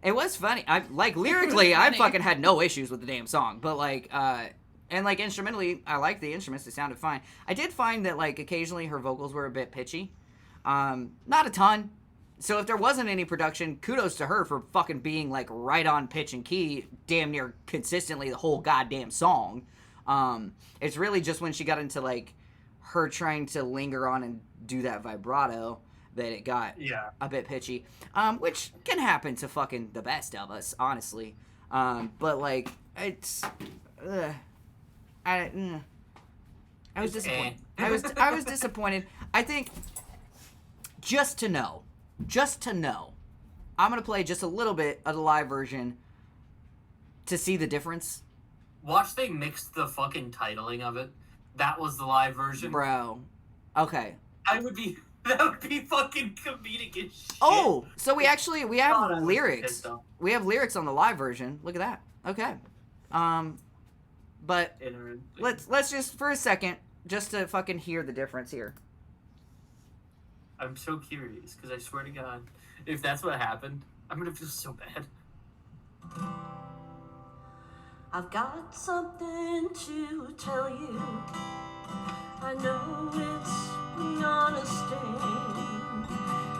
A: It was funny. Lyrically, I fucking had no issues with the damn song. But, like, and, like, instrumentally, I liked the instruments. They sounded fine. I did find that, like, occasionally her vocals were a bit pitchy. Not a ton. So if there wasn't any production, kudos to her for fucking being, like, right on pitch and key damn near consistently the whole goddamn song. It's really just when she got into, like, her trying to linger on and do that vibrato that it got a bit pitchy. Which can happen to fucking the best of us, honestly. But, like, it's... I was disappointed. I was disappointed. I think just to know, I'm going to play just a little bit of the live version to see the difference.
B: Watch they mixed the fucking titling of it. That was the live version.
A: Bro. Okay.
B: That would be fucking comedic as shit.
A: Oh, so we have
B: God,
A: lyrics. We have lyrics on the live version. Look at that. Okay. But let's just for a second just to fucking hear the difference here.
B: I'm so curious because I swear to God, if that's what happened, I'm gonna feel so bad.
D: I've got something to tell you. I know it's gonna sting.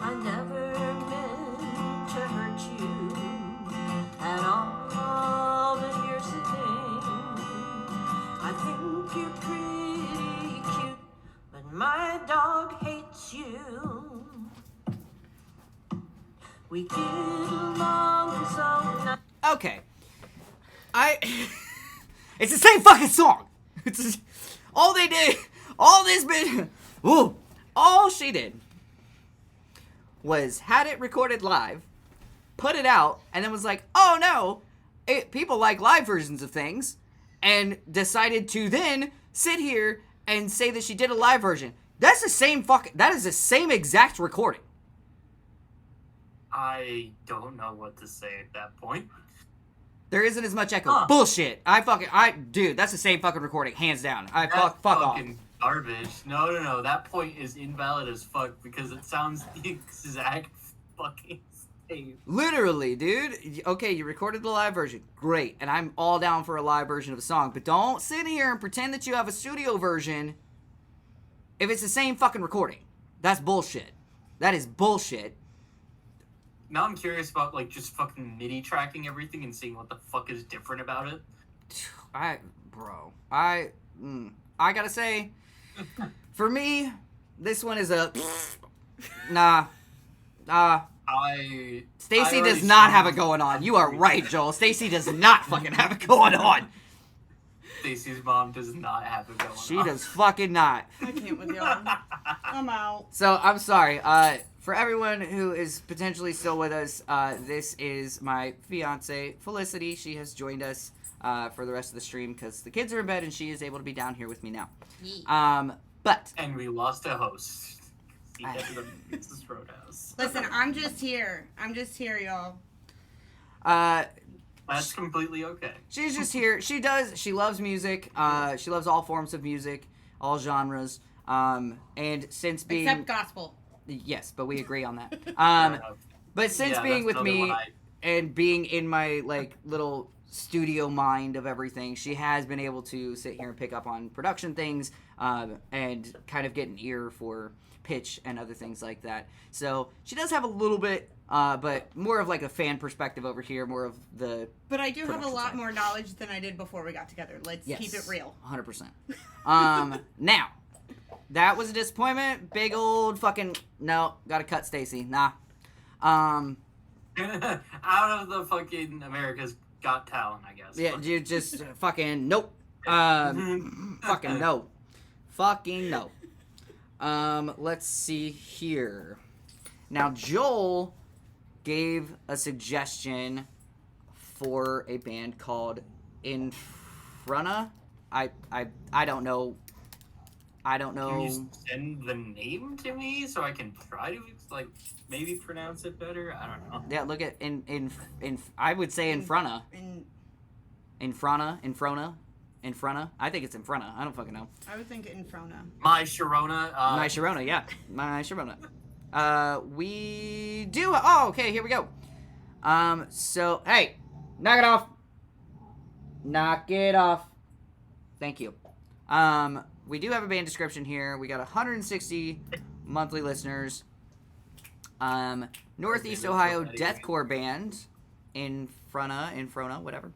D: I never meant to hurt you at all, but here's the thing. I think you're pretty cute, but my dog hates you. We get along so nice.
A: Okay. It's the same fucking song. All they did, all she did was had it recorded live, put it out, and then was like, oh no, people like live versions of things, and decided to then sit here and say that she did a live version. That is the same exact recording.
B: I don't know what to say at that point.
A: There isn't as much echo. Bullshit. Dude, that's the same fucking recording, hands down. Fuck off.
B: Garbage. No. That point is invalid as fuck because it sounds the exact fucking same.
A: Literally, dude. Okay, you recorded the live version. Great. And I'm all down for a live version of a song. But don't sit here and pretend that you have a studio version if it's the same fucking recording. That's bullshit. That is bullshit.
B: Now I'm curious about, like, just fucking MIDI tracking everything and seeing what the fuck is different about it.
A: I gotta say, for me, this one is a nah. Stacy does not have it going on. You are right, Joel. Stacy does not fucking have it going on.
B: Stacy's mom does not have it going on.
A: She does fucking not.
E: I can't with y'all. I'm out.
A: So, I'm sorry. For everyone who is potentially still with us, this is my fiance, Felicity. She has joined us for the rest of the stream because the kids are in bed and she is able to be down here with me now.
E: Yeah.
A: But
B: and we lost a host. the end of Texas Roadhouse.
E: Listen, I'm just here, y'all.
B: That's completely okay.
A: She's just here. She loves music. She loves all forms of music, all genres. And since being...
E: Except gospel.
A: Yes, but we agree on that.
B: Fair enough.
A: But since
B: Yeah,
A: being
B: that's
A: with
B: another
A: me
B: one
A: and being in my, like, little studio mind of everything, she has been able to sit here and pick up on production things and kind of get an ear for pitch and other things like that. So she does have a little bit, but more of like a fan perspective over here, more of the...
E: But I do have a
A: production
E: lot
A: side.
E: more knowledge than I did before we got together. Let's
A: Yes,
E: keep it real.
A: 100%. Now, that was a disappointment. Big old fucking... No, gotta cut Stacy. Nah.
B: Out of the fucking America's Got Talent, I guess.
A: Yeah, you just fucking... Nope. Fucking no. Fucking no. Let's see here. Now, Joel gave a suggestion for a band called Infruna. I don't know. I don't know.
B: Can you send the name to me so I can try to like maybe pronounce it better? I don't know.
A: Yeah, look at in I would say Infruna. Infruna. I think it's Infruna. I don't fucking know.
E: I would think Infrona.
B: My Sharona.
A: My Sharona, yeah. My Sharona. We do... Oh, okay, here we go. So, hey, knock it off. Knock it off. Thank you. We do have a band description here. We got 160 monthly listeners. Northeast Ohio deathcore band, Infrona, whatever.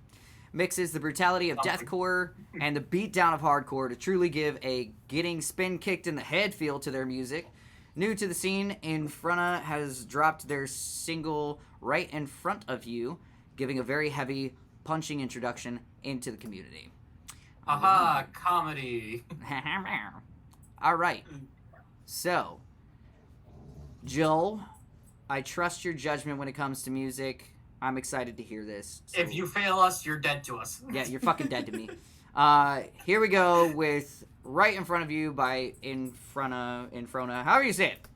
A: Mixes the brutality of deathcore and the beatdown of hardcore to truly give a getting spin kicked in the head feel to their music. New to the scene, Infruna has dropped their single Right in Front of You, giving a very heavy, punching introduction into the community.
B: Aha, comedy.
A: All right. So, Joel, I trust your judgment when it comes to music. I'm excited to hear this. So,
B: If you fail us, you're dead to us.
A: yeah, you're fucking dead to me. Here we go with Right in Front of You by Infruna, however you say it.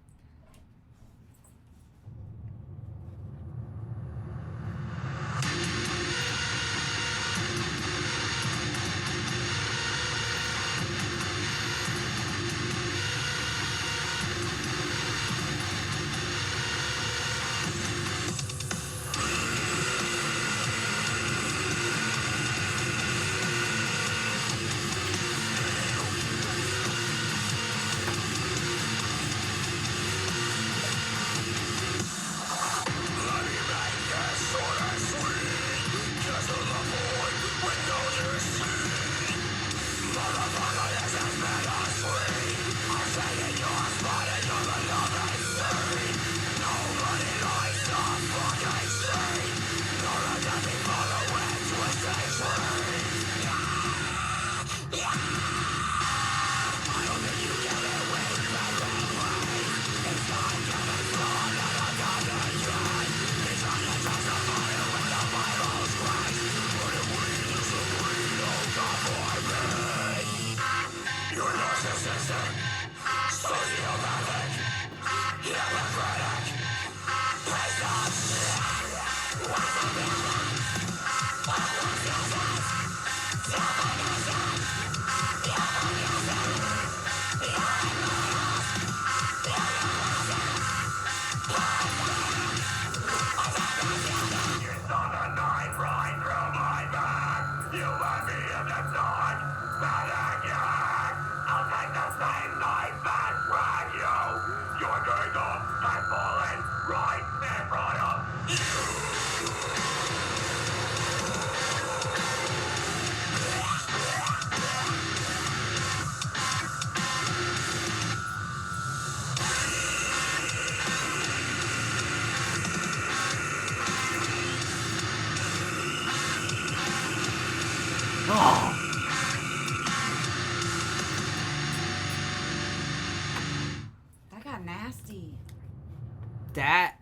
E: That got nasty.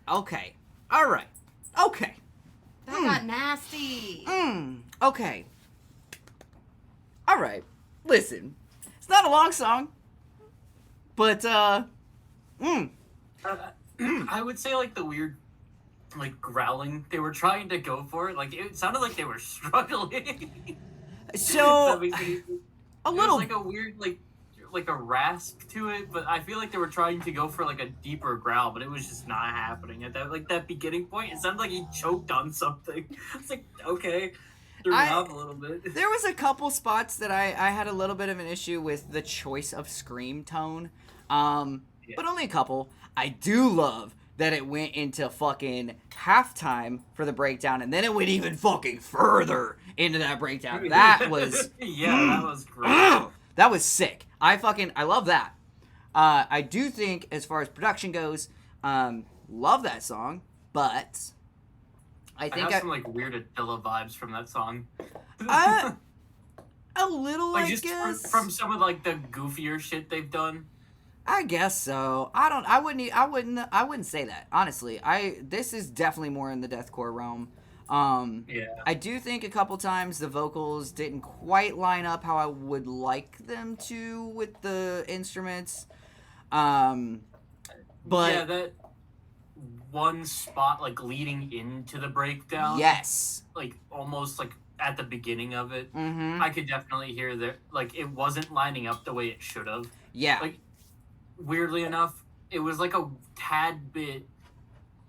A: Okay. All right. Okay.
E: That got nasty.
A: Okay. All right. Listen, it's not a long song, but
B: I would say like the weird, like growling they were trying to go for. Like it sounded like they were struggling.
A: So
B: That makes me-
A: a
B: it
A: little
B: was like a weird like a rasp to it, but I feel like they were trying to go for like a deeper growl, but it was just not happening at that beginning point. It sounded like he choked on something. It's like okay, threw me off a little bit.
A: There was a couple spots that I had a little bit of an issue with the choice of scream tone, but only a couple. I do love that it went into fucking halftime for the breakdown, and then it went even fucking further into that breakdown. That was
B: that was great.
A: that was sick. I love that. I do think as far as production goes, love that song, but I think
B: I have some like weird Attila vibes from that song.
A: a little,
B: Like
A: I
B: just
A: guess.
B: from some of like the goofier shit they've done.
A: I guess so. I wouldn't say that. Honestly. This is definitely more in the deathcore realm.
B: Yeah.
A: I do think a couple times the vocals didn't quite line up how I would like them to with the instruments. But
B: yeah, that one spot like leading into the breakdown.
A: yes.
B: Like almost like at the beginning of it.
A: Mhm.
B: I could definitely hear that like it wasn't lining up the way it should have.
A: Yeah.
B: Like weirdly enough, it was like a tad bit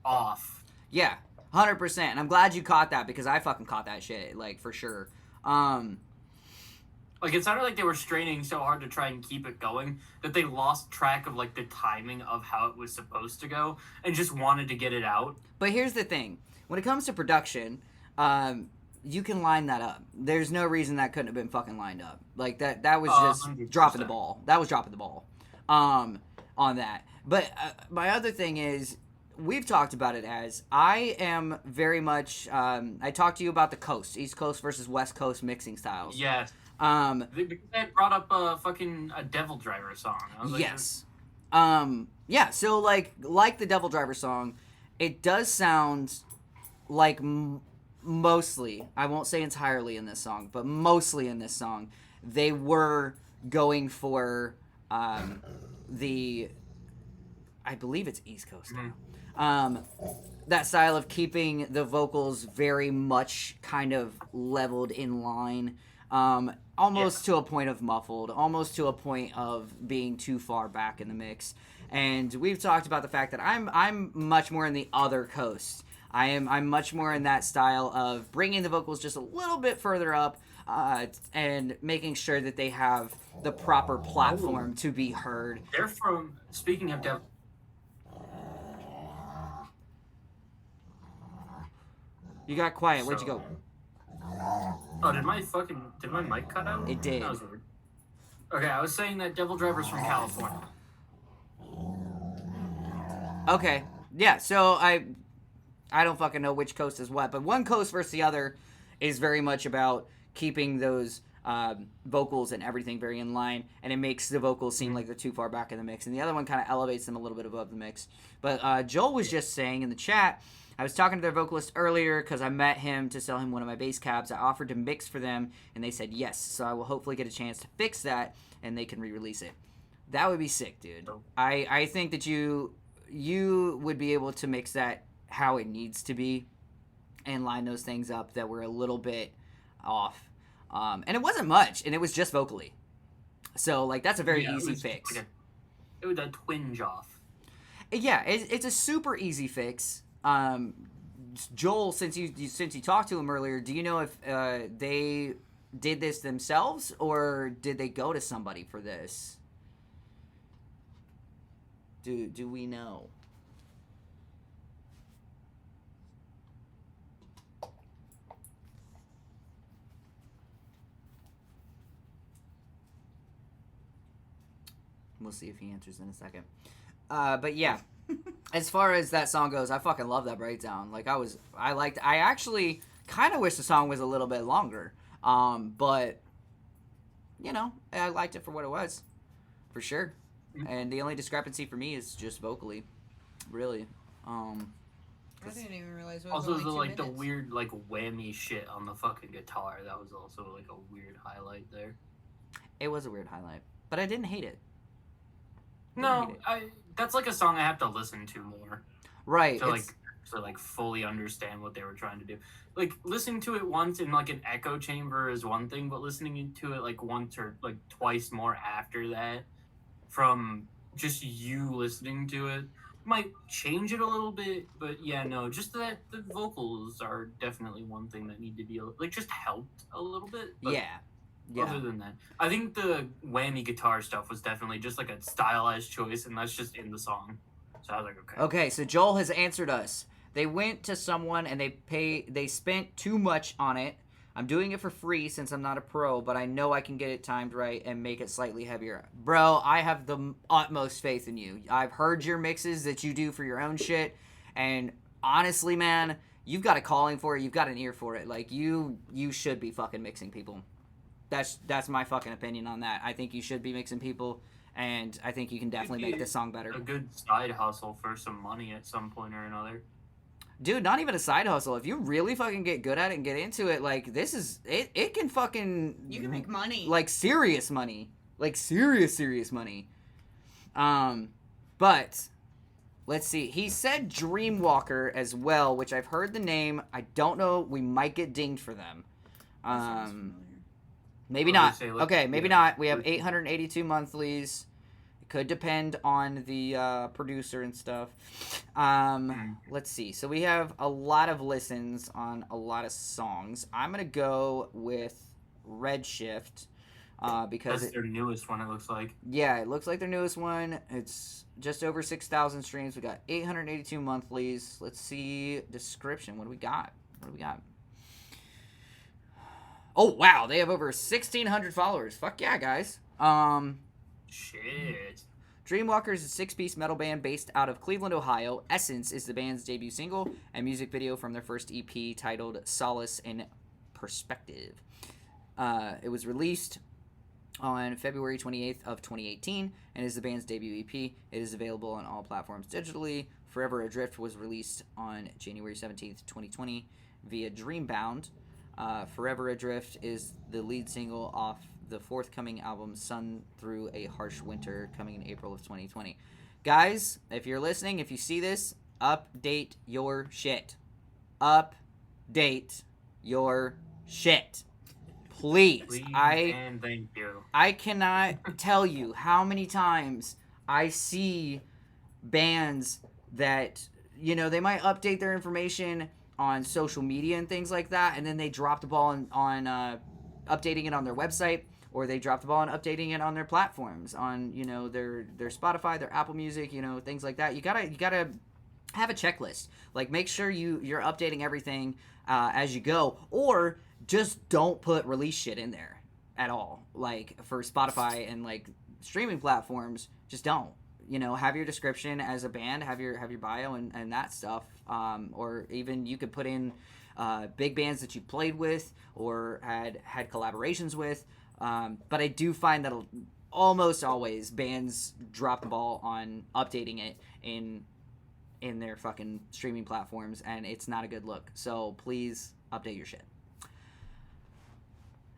B: off.
A: Yeah. 100%. And I'm glad you caught that because I fucking caught that shit, like for sure.
B: Like it sounded like they were straining so hard to try and keep it going that they lost track of like the timing of how it was supposed to go and just wanted to get it out.
A: But here's the thing. When it comes to production, you can line that up. There's no reason that couldn't have been fucking lined up. Like that was just
B: 100%.
A: dropping the ball. That was dropping the ball on that. But my other thing is, we've talked about it as I am very much I talked to you about the coast, East Coast versus West Coast mixing styles.
B: Yes.
A: Um
B: Because they brought up a Devil Driver song. I was like,
A: yes. Yeah, so like the Devil Driver song, it does sound like mostly, I won't say entirely in this song, but mostly in this song, they were going for the, I believe it's East Coast now. That style of keeping the vocals very much kind of leveled in line, almost to a point of muffled, almost to a point of being too far back in the mix. And we've talked about the fact that I'm much more in the other coast. I'm much more in that style of bringing the vocals just a little bit further up, and making sure that they have the proper platform to be heard.
B: They're from, speaking of Devil.
A: You got quiet. Where'd you go?
B: Oh, did my mic cut out?
A: It did.
B: That was weird. Okay, I was saying that Devil Driver's from California.
A: Okay. Yeah, so I don't fucking know which coast is what, but one coast versus the other is very much about keeping those vocals and everything very in line, and it makes the vocals seem like they're too far back in the mix, and the other one kind of elevates them a little bit above the mix. But Joel was just saying in the chat, I was talking to their vocalist earlier because I met him to sell him one of my bass cabs. I offered to mix for them, and they said yes, so I will hopefully get a chance to fix that, and they can re-release it. That would be sick, dude. I think that you would be able to mix that how it needs to be and line those things up that were a little bit off. And it wasn't much, and it was just vocally. So, like, that's a very easy fix.
B: It was a twinge off.
A: Yeah, it's a super easy fix. Joel, since you talked to him earlier, do you know if they did this themselves or did they go to somebody for this? Do we know? We'll see if he answers in a second. But yeah, as far as that song goes, I fucking love that breakdown. Like I actually kind of wish the song was a little bit longer. But you know, I liked it for what it was, for sure. And the only discrepancy for me is just vocally, really.
E: I didn't even realize it was
B: Also,
E: only 2
B: the
E: minutes.
B: weird like whammy shit on the fucking guitar. That was also like a weird highlight there.
A: It was a weird highlight, but I didn't hate it.
B: No, that's like a song I have to listen to more
A: Right.
B: to like fully understand what they were trying to do. Like listening to it once in like an echo chamber is one thing, but listening to it like once or like twice more after that from just you listening to it might change it a little bit. But yeah, no, just that the vocals are definitely one thing that need to be like just helped a little bit. But
A: yeah. Yeah.
B: other than that, I think the whammy guitar stuff was definitely just like a stylized choice, and that's just in the song. So I was like, okay.
A: Okay, so Joel has answered us. They went to someone and they spent too much on it. I'm doing it for free since I'm not a pro, but I know I can get it timed right and make it slightly heavier. Bro, I have the utmost faith in you. I've heard your mixes that you do for your own shit, and honestly, man, you've got a calling for it. You've got an ear for it. Like, you should be fucking mixing people. That's my fucking opinion on that. I think you should be mixing people, and I think you can definitely make this song better.
B: A good side hustle for some money at some point or another.
A: Dude, not even a side hustle. If you really fucking get good at it and get into it, like, this is... It can fucking...
E: You can make money.
A: Like, serious money. Like, serious money. But... Let's see. He said Dreamwalker as well, which I've heard the name. I don't know. We might get dinged for them. Maybe not. Okay, maybe not. We have 882 monthlies. It could depend on the producer and stuff. Let's see. So we have a lot of listens on a lot of songs. I'm going to go with Redshift because...
B: That's their newest one, it looks like.
A: Yeah, it looks like their newest one. It's just over 6,000 streams. We got 882 monthlies. Let's see. Description. What do we got? Oh, wow. They have over 1,600 followers. Fuck yeah, guys.
B: Shit.
A: Dreamwalker is a 6-piece metal band based out of Cleveland, Ohio. Essence is the band's debut single and music video from their first EP titled Solace in Perspective. It was released on February 28th of 2018 and is the band's debut EP. It is available on all platforms digitally. Forever Adrift was released on January 17th, 2020 via Dreambound. Forever Adrift is the lead single off the forthcoming album Sun Through a Harsh Winter, coming in April of 2020. Guys, if you're listening, if you see this, update your shit. Update your shit. Please.
B: And thank you.
A: I cannot tell you how many times I see bands that, you know, they might update their information on social media and things like that, and then they drop the ball on updating it on their website, or they drop the ball on updating it on their platforms, on, you know, their Spotify, their Apple Music, you know, things like that. You gotta have a checklist. Like, make sure you're updating everything as you go, or just don't put release shit in there at all. Like, for Spotify and like streaming platforms, just don't. You know, have your description as a band, have your bio and that stuff. Or even you could put in big bands that you played with or had collaborations with. But I do find that almost always bands drop the ball on updating it in their fucking streaming platforms, and it's not a good look. So please update your shit.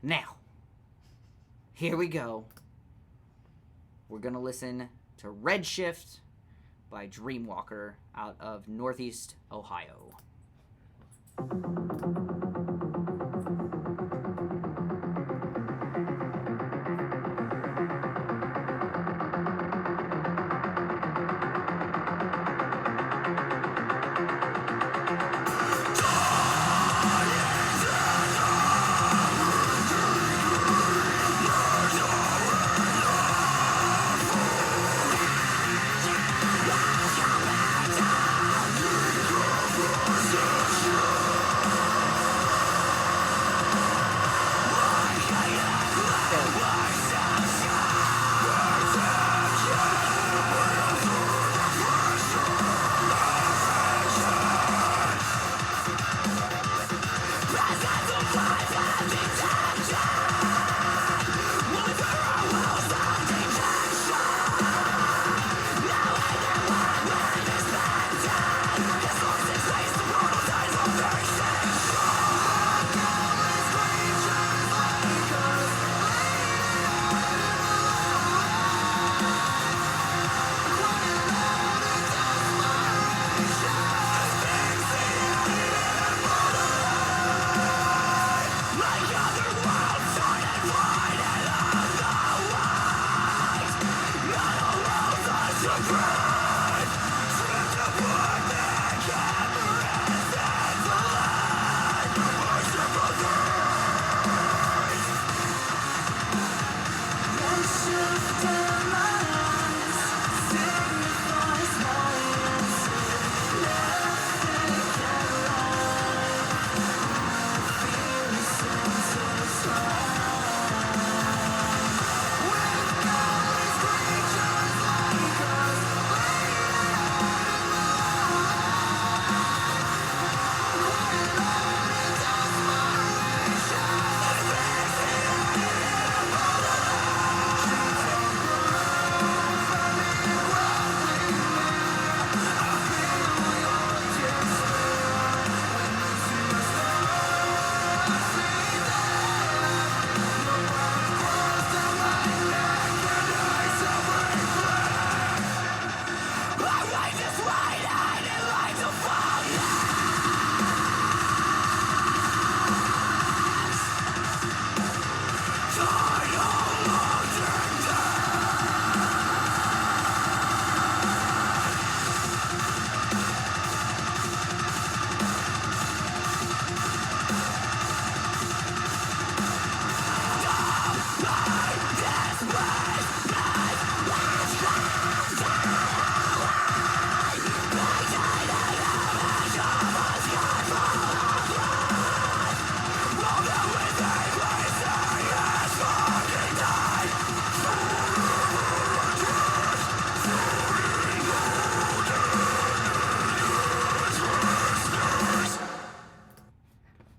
A: Now, here we go. We're gonna listen to Redshift by Dreamwalker out of Northeast Ohio.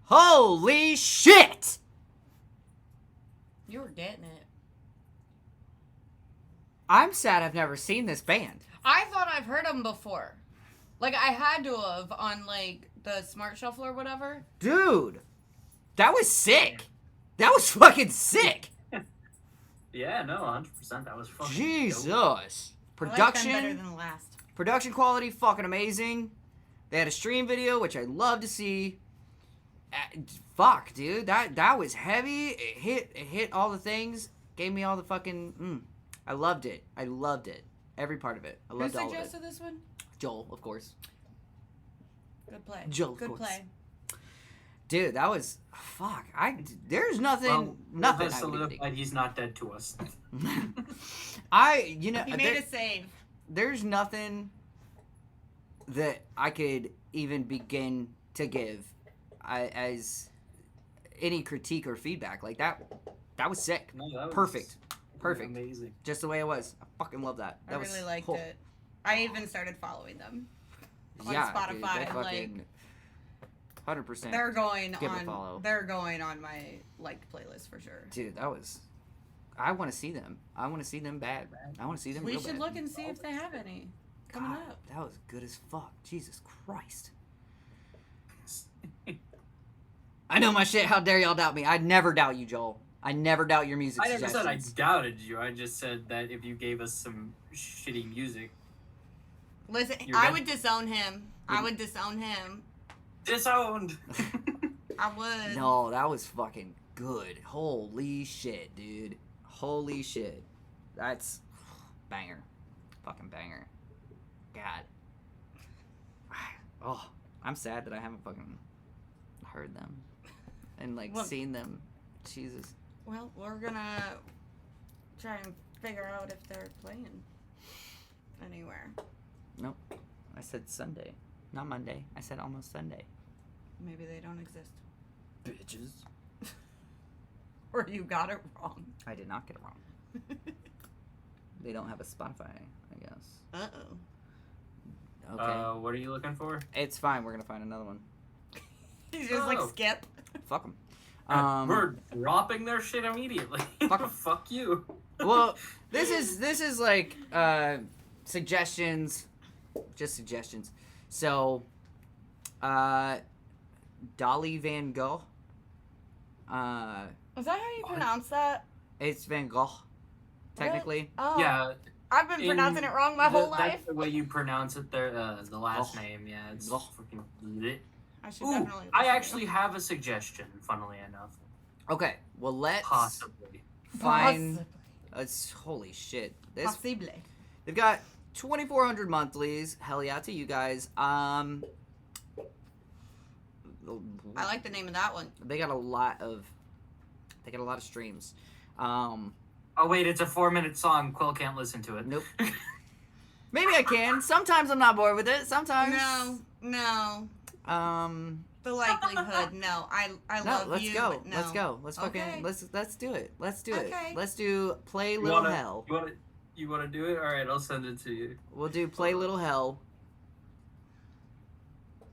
A: Holy shit!
E: You were getting it.
A: I'm sad I've never seen this band.
E: I thought I've heard them before. Like, I had to have on, like, the Smart Shuffle or whatever.
A: Dude, that was sick. That was fucking sick.
B: Yeah, no, 100%. That was fucking
A: Jesus.
B: dope.
E: I like them
A: Production.
E: better than the last.
A: Production quality, fucking amazing. They had a stream video, which I love to see. Fuck, dude, that was heavy. It hit all the things. Gave me all the fucking. I loved it. I loved it. Every part of it. I
E: Who
A: loved all of it.
E: suggested this one?
A: Joel, of course.
E: Good play.
A: Joel, of
E: Good
A: course.
E: play.
A: Dude, that was fuck. There's nothing.
B: Well,
A: nothing.
B: That
A: I would even
B: solidified he's not dead to us.
A: you know,
E: He made a save.
A: there's nothing that I could even begin to give as any critique or feedback like that. That was sick.
B: No, that was
A: Perfect. Perfect.
B: Amazing.
A: Just the way it was. I fucking love that. That
E: I
A: was
E: really liked
A: cool.
E: it. I even started following them on
A: Yeah,
E: Spotify.
A: dude, they
E: and,
A: fucking 100%.
E: they're going
A: Give it a
E: on.
A: follow.
E: They're going on my liked playlist for sure.
A: Dude, that was. I want to see them. I want to see them bad. I want to see them
E: We
A: real
E: should
A: bad.
E: look and see if they have any coming
A: God,
E: up.
A: That was good as fuck. Jesus Christ. I know my shit. How dare y'all doubt me? I'd never doubt you, Joel. I never doubt your music
B: I never said I
A: suggestions.
B: doubted you. I just said that if you gave us some shitty music,
E: Listen,
B: You're
E: I
B: good?
E: would disown him. I would disown him.
B: disowned.
E: I would.
A: No, that was fucking good. Holy shit, dude. Holy shit. That's banger. Fucking banger. God. Oh, I'm sad that I haven't fucking heard them and like
E: Well-
A: seen them. Jesus.
E: Well, we're gonna try and figure out if they're playing anywhere.
A: Nope. I said Sunday, not Monday. I said almost Sunday.
E: Maybe they don't exist.
A: Bitches.
E: Or you got it wrong.
A: I did not get it wrong. They don't have a Spotify, I guess.
E: Uh-oh.
A: Okay.
B: What are you looking for?
A: It's fine. We're gonna find another one.
E: He's just like,
B: Oh.
E: skip.
A: Fuck them.
B: We're dropping their shit immediately.
A: Fuck 'em.
B: Fuck you.
A: Well, this is like suggestions, just suggestions. So, Dolly Van Gogh.
E: Is that how you pronounce that?
A: It's Van Gogh, technically.
E: Oh.
B: Yeah.
E: I've been pronouncing it wrong my whole life.
B: That's the way you pronounce it. There, the last
A: Oh.
B: name. Yeah, it's
A: Oh.
B: fucking lit.
E: I should
B: Ooh,
E: definitely.
B: I
E: listen to
B: actually have a suggestion. Funnily enough,
A: Okay, well let's
B: possibly.
E: it.
A: find. Holy shit! This
E: Possible.
A: they've got 2,400 monthlies. Hell yeah to you guys.
E: I like the name of that one.
A: They got a lot of streams.
B: Oh wait, it's a 4-minute song. Quill can't listen to it.
A: Nope. Maybe I can. Sometimes I'm not bored with it. Sometimes.
E: No.
A: Um.
E: The likelihood, no. I love
A: let's
E: you.
A: go.
E: But no.
A: Let's go. Let's fucking
E: Okay.
A: let's do it. Let's do it.
E: Okay.
A: Let's do Play Little Hell.
B: You wanna do it? All right, I'll send it to you.
A: We'll do Play Little Hell.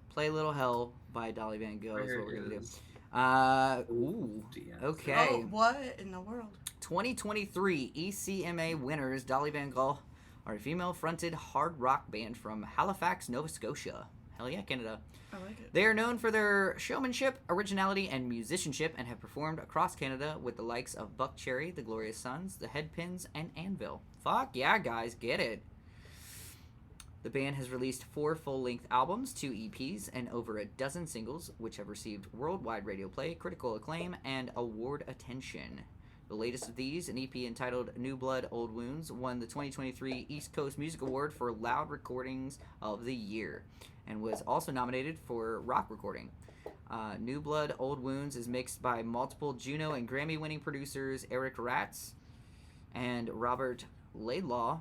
A: Play Little Hell by Dolly Van Gogh is what we're gonna do. Ooh. Okay.
E: Oh, what in the world?
A: 2023 ECMA winners, Dolly Van Gogh, are a female-fronted hard rock band from Halifax, Nova Scotia. Hell yeah, Canada.
E: I like it.
A: They are known for their showmanship, originality, and musicianship, and have performed across Canada with the likes of Buck Cherry, the Glorious Sons, the Headpins, and Anvil. Fuck yeah, guys, get it. The band has released 4 full-length albums, 2 EPs, and over a dozen singles, which have received worldwide radio play, critical acclaim, and award attention. The latest of these, an EP entitled New Blood, Old Wounds, won the 2023 East Coast Music Award for Loud Recordings of the Year, and was also nominated for Rock Recording. New Blood, Old Wounds is mixed by multiple Juno and Grammy-winning producers Eric Ratz and Robert Laidlaw.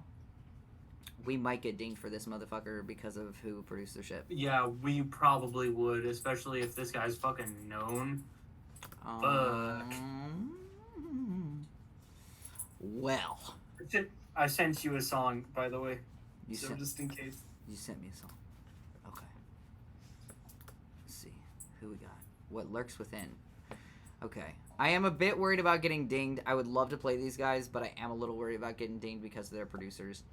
A: We might get dinged for this motherfucker because of who produced their shit.
B: Yeah, we probably would, especially if this guy's fucking known.
A: Well,
B: I sent you a song, by the way.
A: You
B: So
A: sent-
B: just in case.
A: you sent me a song. Okay. Let's see who we got. What lurks within? Okay. I am a bit worried about getting dinged. I would love to play these guys, but I am a little worried about getting dinged because of their producers.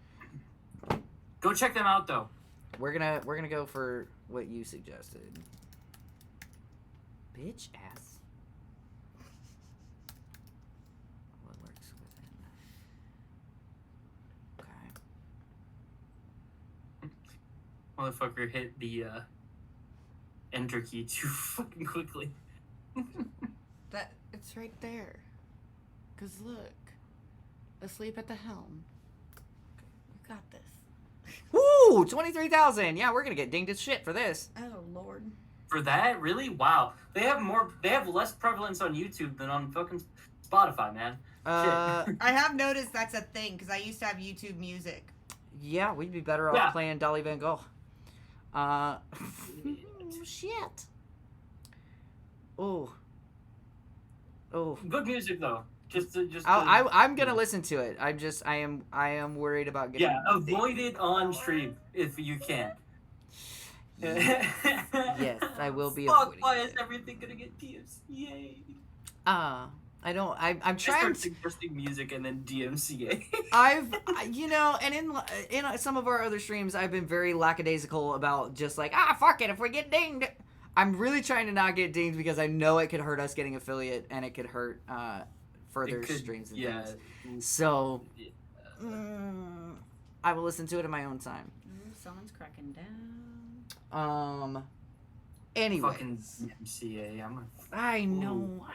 B: Go check them out, though.
A: We're gonna go for what you suggested. Bitch ass. What lurks within? Okay.
B: Motherfucker hit the enter key too fucking quickly.
E: That it's right there. 'Cause look, asleep at the helm. You got this.
A: Woo! 23,000. Yeah, we're gonna get dinged as shit for this.
E: Oh Lord.
B: For that, really? Wow. They have less prevalence on YouTube than on fucking Spotify, man.
A: Uh,
E: I have noticed that's a thing because I used to have YouTube Music.
A: yeah, we'd be better off
B: Yeah.
A: playing Dolly Van Gogh. Shit. Oh.
B: Good music though.
A: I'm gonna listen to it. I am worried about getting.
B: Yeah, avoid it on stream if you can.
A: Yes, I will be
B: Fuck,
A: avoiding
B: why
A: it.
B: is everything gonna get DMCA? Yay.
A: I don't. I'm
B: I
A: trying.
B: start suggesting music and then DMCA.
A: And in some of our other streams, I've been very lackadaisical about just like, fuck it, if we get dinged. I'm really trying to not get dinged because I know it could hurt us getting affiliate and it could hurt further streams and things. So, I will listen to it in my own time.
E: Someone's cracking down.
A: Anyway.
B: Fucking DMCA.
A: I know.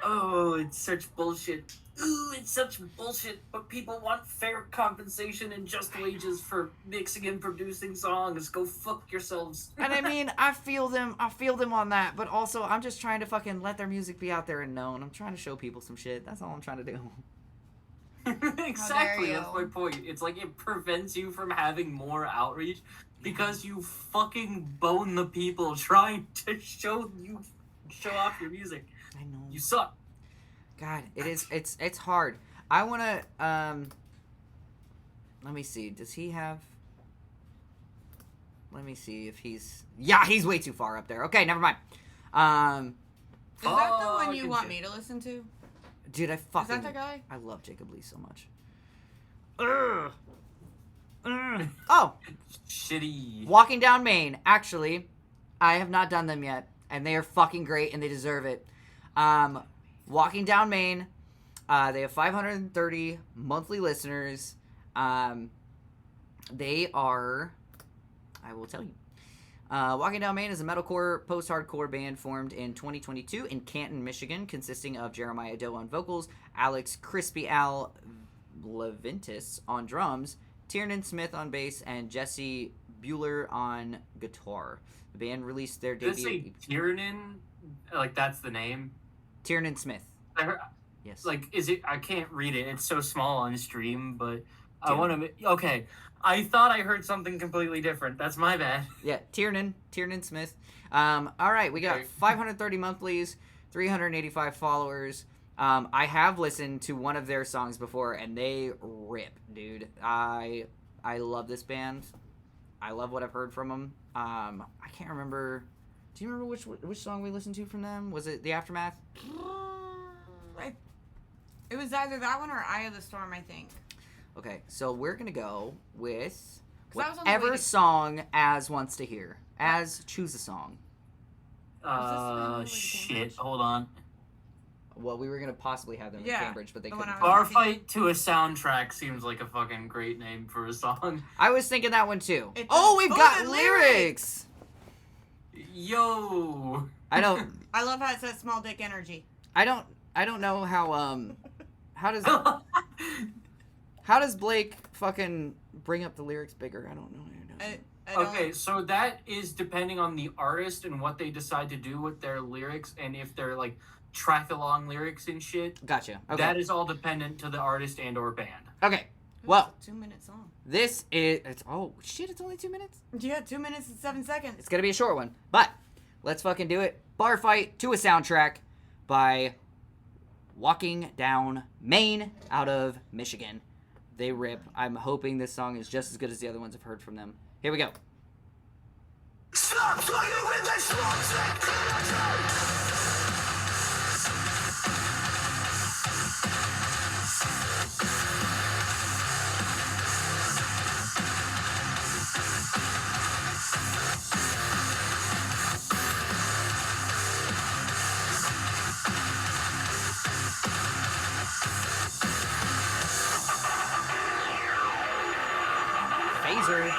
B: Oh, it's such bullshit. Ooh, it's such bullshit. But people want fair compensation and just wages for mixing and producing songs. Go fuck yourselves.
A: And I mean, I feel them on that, but also I'm just trying to fucking let their music be out there and known. I'm trying to show people some shit. That's all I'm trying to do.
B: Exactly,
E: How dare
B: that's my point. It's like it prevents you from having more outreach because you fucking bone the people trying to show off your music.
A: I know.
B: You suck.
A: God, it's hard. I wanna let me see. Does he have Let me see if he's he's way too far up there. Okay, never mind.
E: Is that the one you
B: Fucking
E: want
B: shit.
E: me to listen to?
A: Dude, I fucking
E: Is that the guy?
A: I love Jacob Lee so much. Oh,
B: Shitty.
A: Walking Down Maine. Actually, I have not done them yet, and they are fucking great, and they deserve it. Walking Down Maine. They have 530 monthly listeners. They are, I will tell you. Walking Down Maine is a metalcore post-hardcore band formed in 2022 in Canton, Michigan, consisting of Jeremiah Doe on vocals, Alex Crispy Al Leventis on drums, Tiernan Smith on bass, and Jesse Bueller on guitar. The band released their
B: Did it say
A: debut.
B: Tiernan? Like, that's the name?
A: Tiernan Smith.
B: I heard,
A: Yes.
B: like, is it? I can't read it. It's so small on stream, but I
A: Tiernan.
B: want to. Okay. I thought I heard something completely different. That's my bad.
A: Yeah, Tiernan Smith. All right, we got
B: Okay.
A: 530 monthlies, 385 followers. I have listened to one of their songs before, and they rip, dude. I love this band. I love what I've heard from them. I can't remember. Do you remember which song we listened to from them? Was it The Aftermath?
E: It was either that one or Eye of the Storm, I think.
A: Okay, so we're gonna go with
E: I was on the way
A: whatever
E: to-
A: song Az wants to hear. Az, choose a song.
B: Shit.
E: Cambridge?
B: Hold on.
A: Well, we were gonna possibly have them in
E: Yeah,
A: Cambridge, but they
E: the
A: couldn't.
E: one I
A: come.
E: was-
B: Bar Fight to a Soundtrack seems like a fucking great name for a song.
A: I was thinking that one too.
E: It
A: Oh,
E: does.
A: we've
E: Oh,
A: got
E: the
A: lyrics.
B: Yo.
A: I don't.
E: I love how it says small dick energy.
A: I don't know how. How does Blake fucking bring up the lyrics bigger? I don't know.
E: I don't,
B: Okay, so that is depending on the artist and what they decide to do with their lyrics, and if they're like track along lyrics and shit.
A: Gotcha. Okay.
B: That is all dependent to the artist and or band.
A: Okay. Well,
E: It's a 2-minute song.
A: this is. It's oh shit! It's only 2 minutes.
E: Yeah, 2 minutes and 7 seconds.
A: It's gonna be a short one, but let's fucking do it. Bar Fight to a Soundtrack by Walking Down Maine out of Michigan. They rip. I'm hoping this song is just as good as the other ones I've heard from them. Here we go.
C: Stop playing with the small
A: Phaser.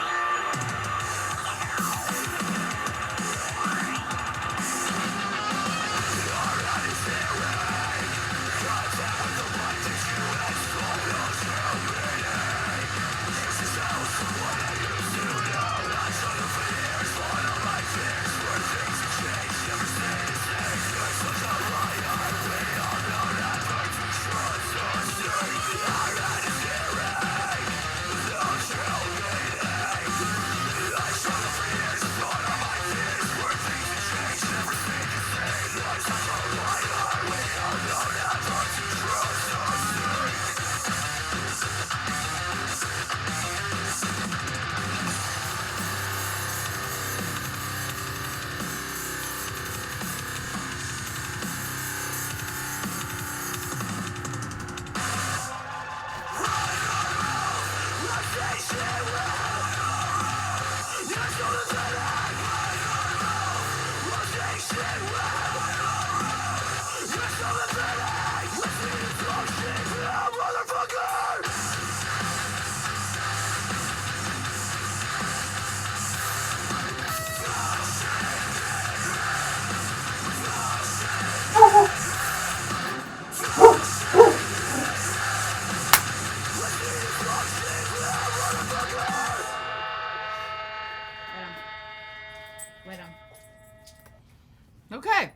E: Wait on.
A: Okay.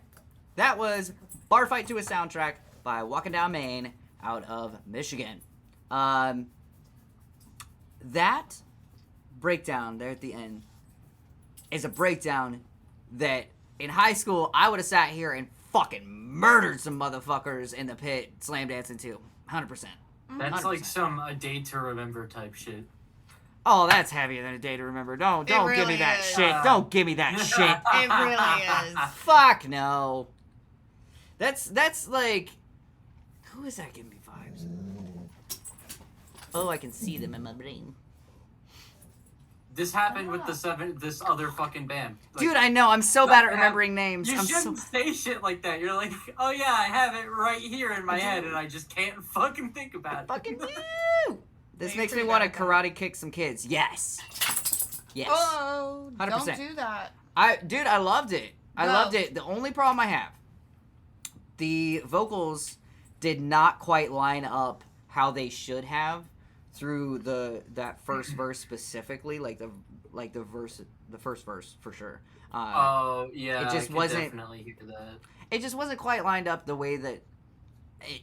A: That was Bar Fight to a Soundtrack by Walking Down Maine out of Michigan. That breakdown there at the end is a breakdown that in high school I would have sat here and fucking murdered some motherfuckers in the pit slam dancing to. 100%.
B: That's
A: 100%.
B: like some a day to remember type shit.
A: Oh, that's heavier than a day to remember. Don't give me
E: really
A: that
E: is.
A: shit. Don't give me that shit.
E: It really is.
A: Fuck no. That's like, who is that giving me vibes? Oh, I can see them in my brain.
B: This happened with this other fucking band. Like,
A: Dude, I know. I'm so bad at remembering names.
B: You
A: I'm
B: shouldn't say shit like that. You're like, oh yeah, I have it right here in my head, and I just can't fucking think about it.
A: fucking do. This
E: You're
A: makes me
E: pretty
A: want to
E: bad at that.
A: karate kick some kids. Yes. Yes.
E: Oh,
A: 100%.
E: don't do that.
A: Dude, I loved it. I
E: No.
A: loved it. The only problem I have, the vocals did not quite line up how they should have through that first verse specifically, like the first verse for sure.
B: Oh yeah,
A: it just
B: I could
A: wasn't.
B: definitely hear that.
A: It just wasn't quite lined up the way that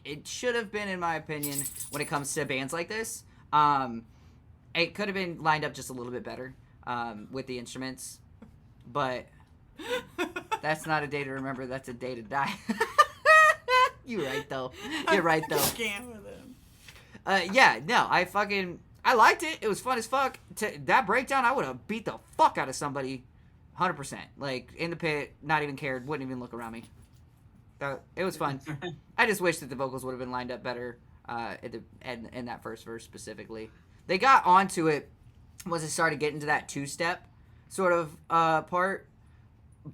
A: it should have been, in my opinion, when it comes to bands like this. It could have been lined up just a little bit better with the instruments, but that's not a day to remember. That's a day to die. You're right, though. You're right, though.
E: Can't with him.
A: Yeah, no, I liked it. It was fun as fuck. That breakdown, I would have beat the fuck out of somebody, 100%. Like, in the pit, not even cared, wouldn't even look around me. It was fun. I just wish that the vocals would have been lined up better in that first verse specifically. They got onto it once it started getting to that two-step sort of part,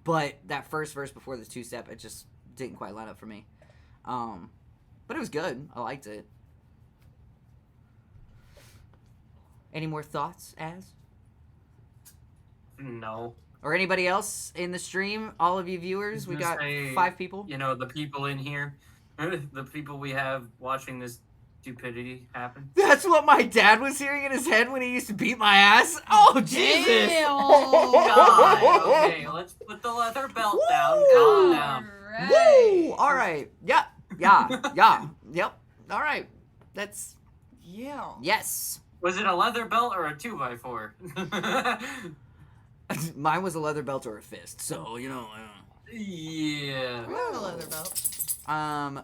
A: but that first verse before the two-step, it just didn't quite line up for me. But it was good. I liked it. Any more thoughts, Az?
B: No.
A: Or anybody else in the stream? All of you viewers? We got 5 people.
B: You know, the people in here, the people we have watching this stupidity happen.
A: That's what my dad was hearing in his head when he used to beat my ass. Oh, Jesus.
B: God. Okay, let's put the leather belt down. Calm down.
A: Woo! All right. Yeah. Yep. All right. That's...
E: Yeah.
A: Yes.
B: Was it a leather belt or a 2x4?
A: Mine was a leather belt or a fist, so, you know.
B: Yeah.
E: I have a leather belt.
A: I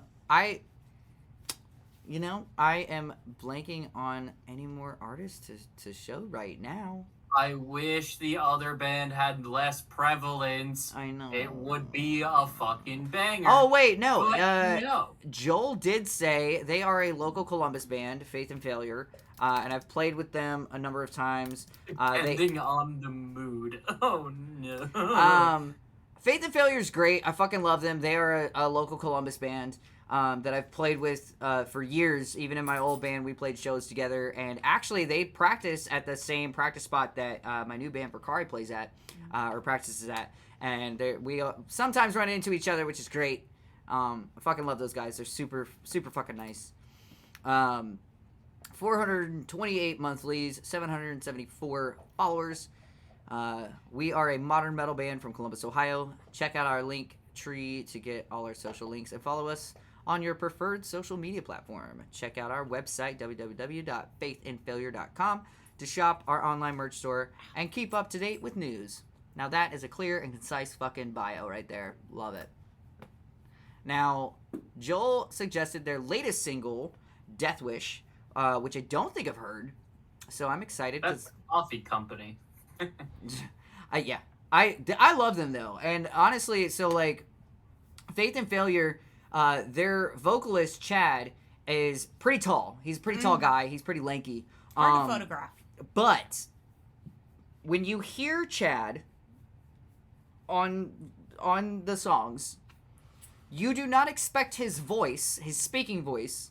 A: am blanking on any more artists to show right now.
B: I wish the other band had less prevalence.
A: I know.
B: It would be a fucking banger.
A: Oh, wait, no.
B: But no.
A: Joel did say they are a local Columbus band, Faith and Failure, and I've played with them a number of times.
B: Depending on the mood. Oh, no.
A: Faith and Failure is great. I fucking love them. They are a local Columbus band that I've played with for years. Even in my old band, we played shows together. And actually, they practice at the same practice spot that my new band, Prakari, plays at, or practices at. And we sometimes run into each other, which is great. I fucking love those guys. They're super, super fucking nice. 428 monthlies, 774 followers. We are a modern metal band from Columbus, Ohio. Check out our link tree to get all our social links and follow us on your preferred social media platform. Check out our website, www.faithandfailure.com, to shop our online merch store and keep up to date with news. Now that is a clear and concise fucking bio right there. Love it. Now, Joel suggested their latest single, Death Wish, which I don't think I've heard. So I'm excited.
B: That's Coffee Company.
A: Yeah. I love them, though. And honestly, so, like, Faith and Failure, their vocalist, Chad, is pretty tall. He's a pretty tall guy. He's pretty lanky.
E: Hard to photograph.
A: But when you hear Chad on the songs, you do not expect his voice, his speaking voice,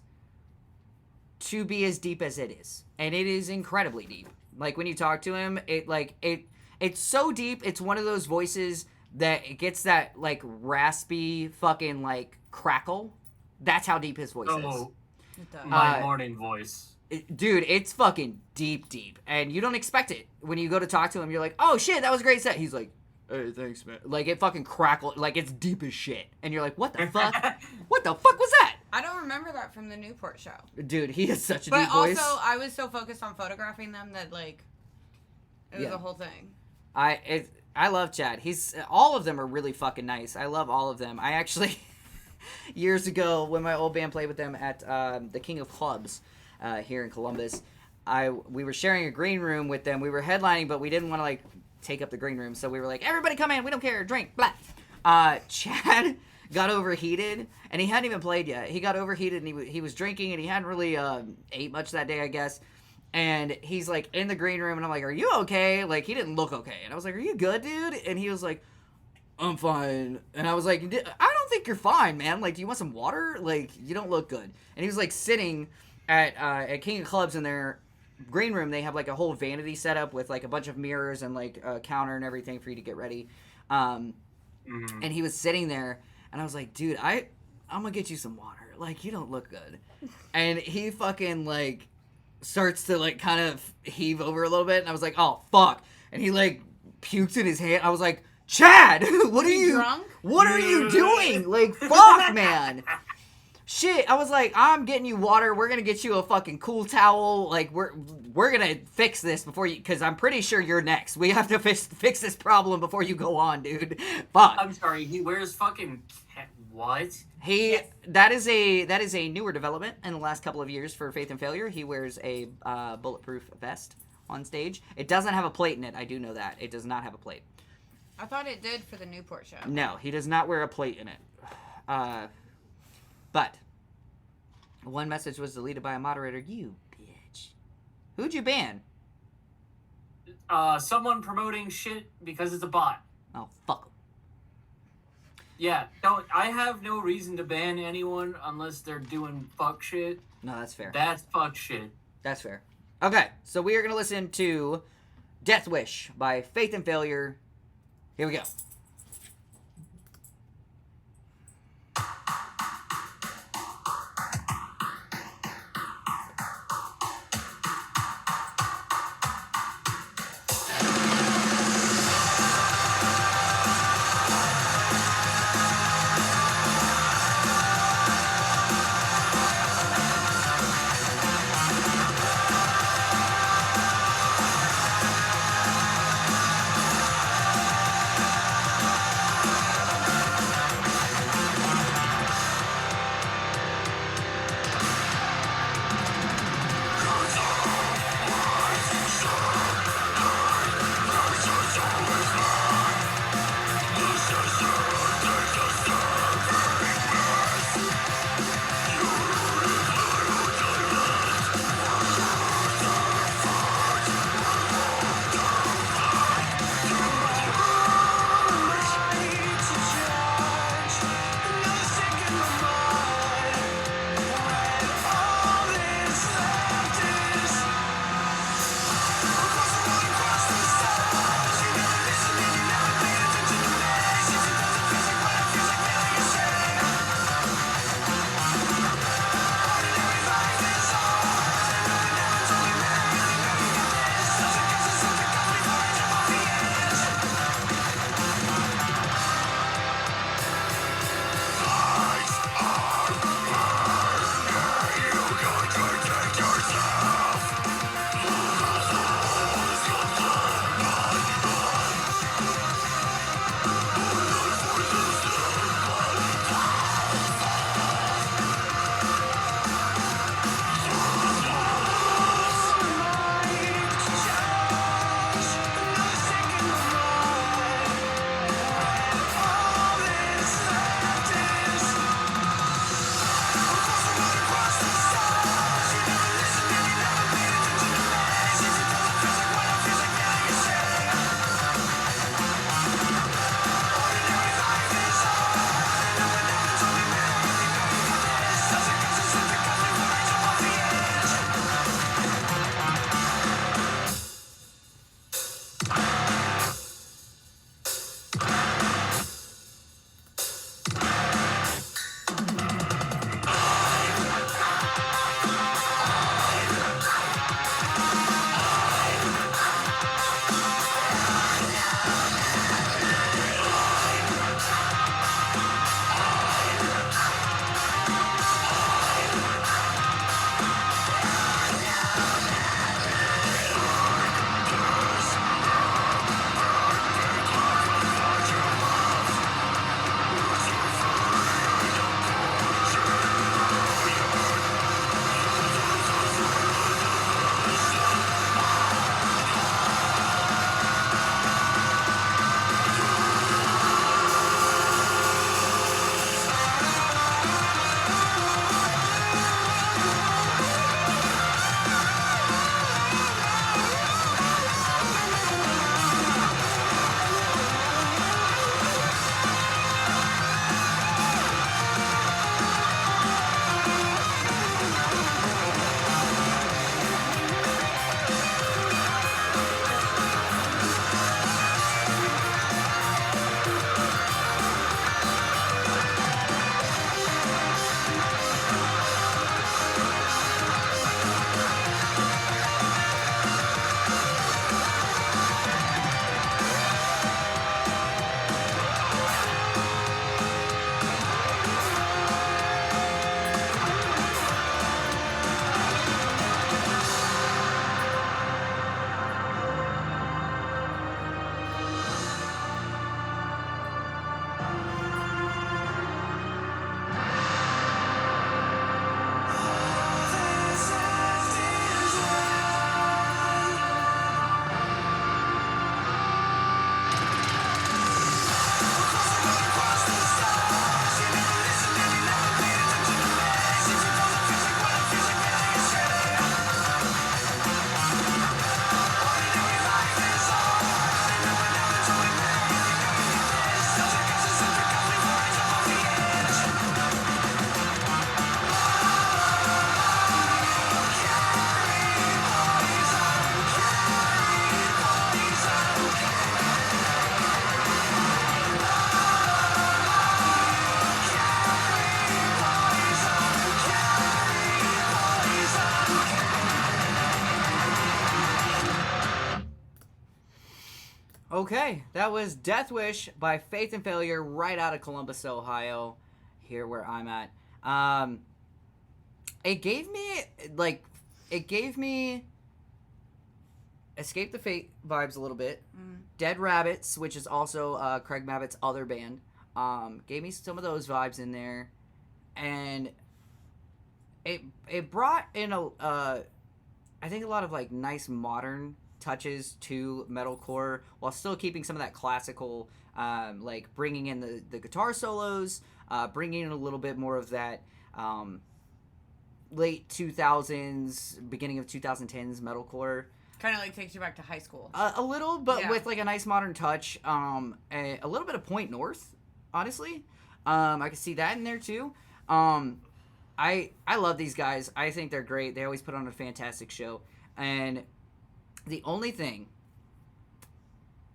A: to be as deep as it is. And it is incredibly deep. Like, when you talk to him, it's so deep. It's one of those voices that it gets that, like, raspy fucking, like, crackle. That's how deep his voice is.
E: It does.
B: My morning voice.
A: Dude, it's fucking deep. And you don't expect it. When you go to talk to him, you're like, oh, shit, that was a great set. He's like, hey, thanks, man. Like, it fucking crackles. Like, it's deep as shit. And you're like, what the fuck? What the fuck was that?
E: I don't remember that from the Newport show.
A: Dude, he has such a
E: But
A: deep voice.
E: also, I was so focused on photographing them that, like, it was a whole thing.
A: I love Chad. All of them are really fucking nice. I love all of them. I actually, years ago, when my old band played with them at the King of Clubs here in Columbus, we were sharing a green room with them. We were headlining, but we didn't want to, like, take up the green room. So we were like, everybody come in. We don't care. Drink. Blah. Chad got overheated, and he hadn't even played yet. He got overheated, and he was drinking, and he hadn't really ate much that day, I guess. And he's, like, in the green room, and I'm like, are you okay? Like, he didn't look okay. And I was like, are you good, dude? And he was like, I'm fine. And I was like, I don't think you're fine, man. Like, do you want some water? Like, you don't look good. And he was, like, sitting at King of Clubs in their green room. They have, like, a whole vanity set up with, like, a bunch of mirrors and, like, a counter and everything for you to get ready. And he was sitting there, and I was like, dude, I'm gonna get you some water. Like, you don't look good. And he fucking, like, starts to like kind of heave over a little bit, and I was like, oh fuck, and he like pukes in his hand. I was like, Chad, what are
E: you
A: you
E: drunk?
A: What are you doing? Like, fuck, man. Shit, I was like, I'm getting you water. We're gonna get you a fucking cool towel. Like, we're gonna fix this before you, because I'm pretty sure you're next. We have to fix this problem before you go on, dude. Fuck.
B: I'm sorry. He wears fucking what?
A: That is a newer development in the last couple of years for Faith and Failure. He wears a bulletproof vest on stage. It doesn't have a plate in it. I do know that. It does not have a plate.
E: I thought it did for the Newport show.
A: No, he does not wear a plate in it. But one message was deleted by a moderator. You bitch. Who'd you ban?
B: Someone promoting shit because it's a bot.
A: Oh, fuck 'em.
B: Yeah, don't. I have no reason to ban anyone unless they're doing fuck shit.
A: No, that's fair.
B: That's fuck shit.
A: That's fair. Okay, so we are going to listen to Death Wish by Faith and Failure. Here we go. Okay, that was Death Wish by Faith and Failure right out of Columbus, Ohio, here where I'm at. It gave me Escape the Fate vibes a little bit. Dead Rabbits, which is also Craig Mabbitt's other band, gave me some of those vibes in there, and it brought in I think a lot of like nice modern touches to metalcore while still keeping some of that classical, like bringing in the guitar solos, bringing in a little bit more of that late 2000s, beginning of 2010s metalcore.
E: Kind of like takes you back to high school.
A: A little, but
E: Yeah.
A: with like a nice modern touch. A little bit of Point North, honestly. I can see that in there too. I love these guys. I think they're great. They always put on a fantastic show. And the only thing,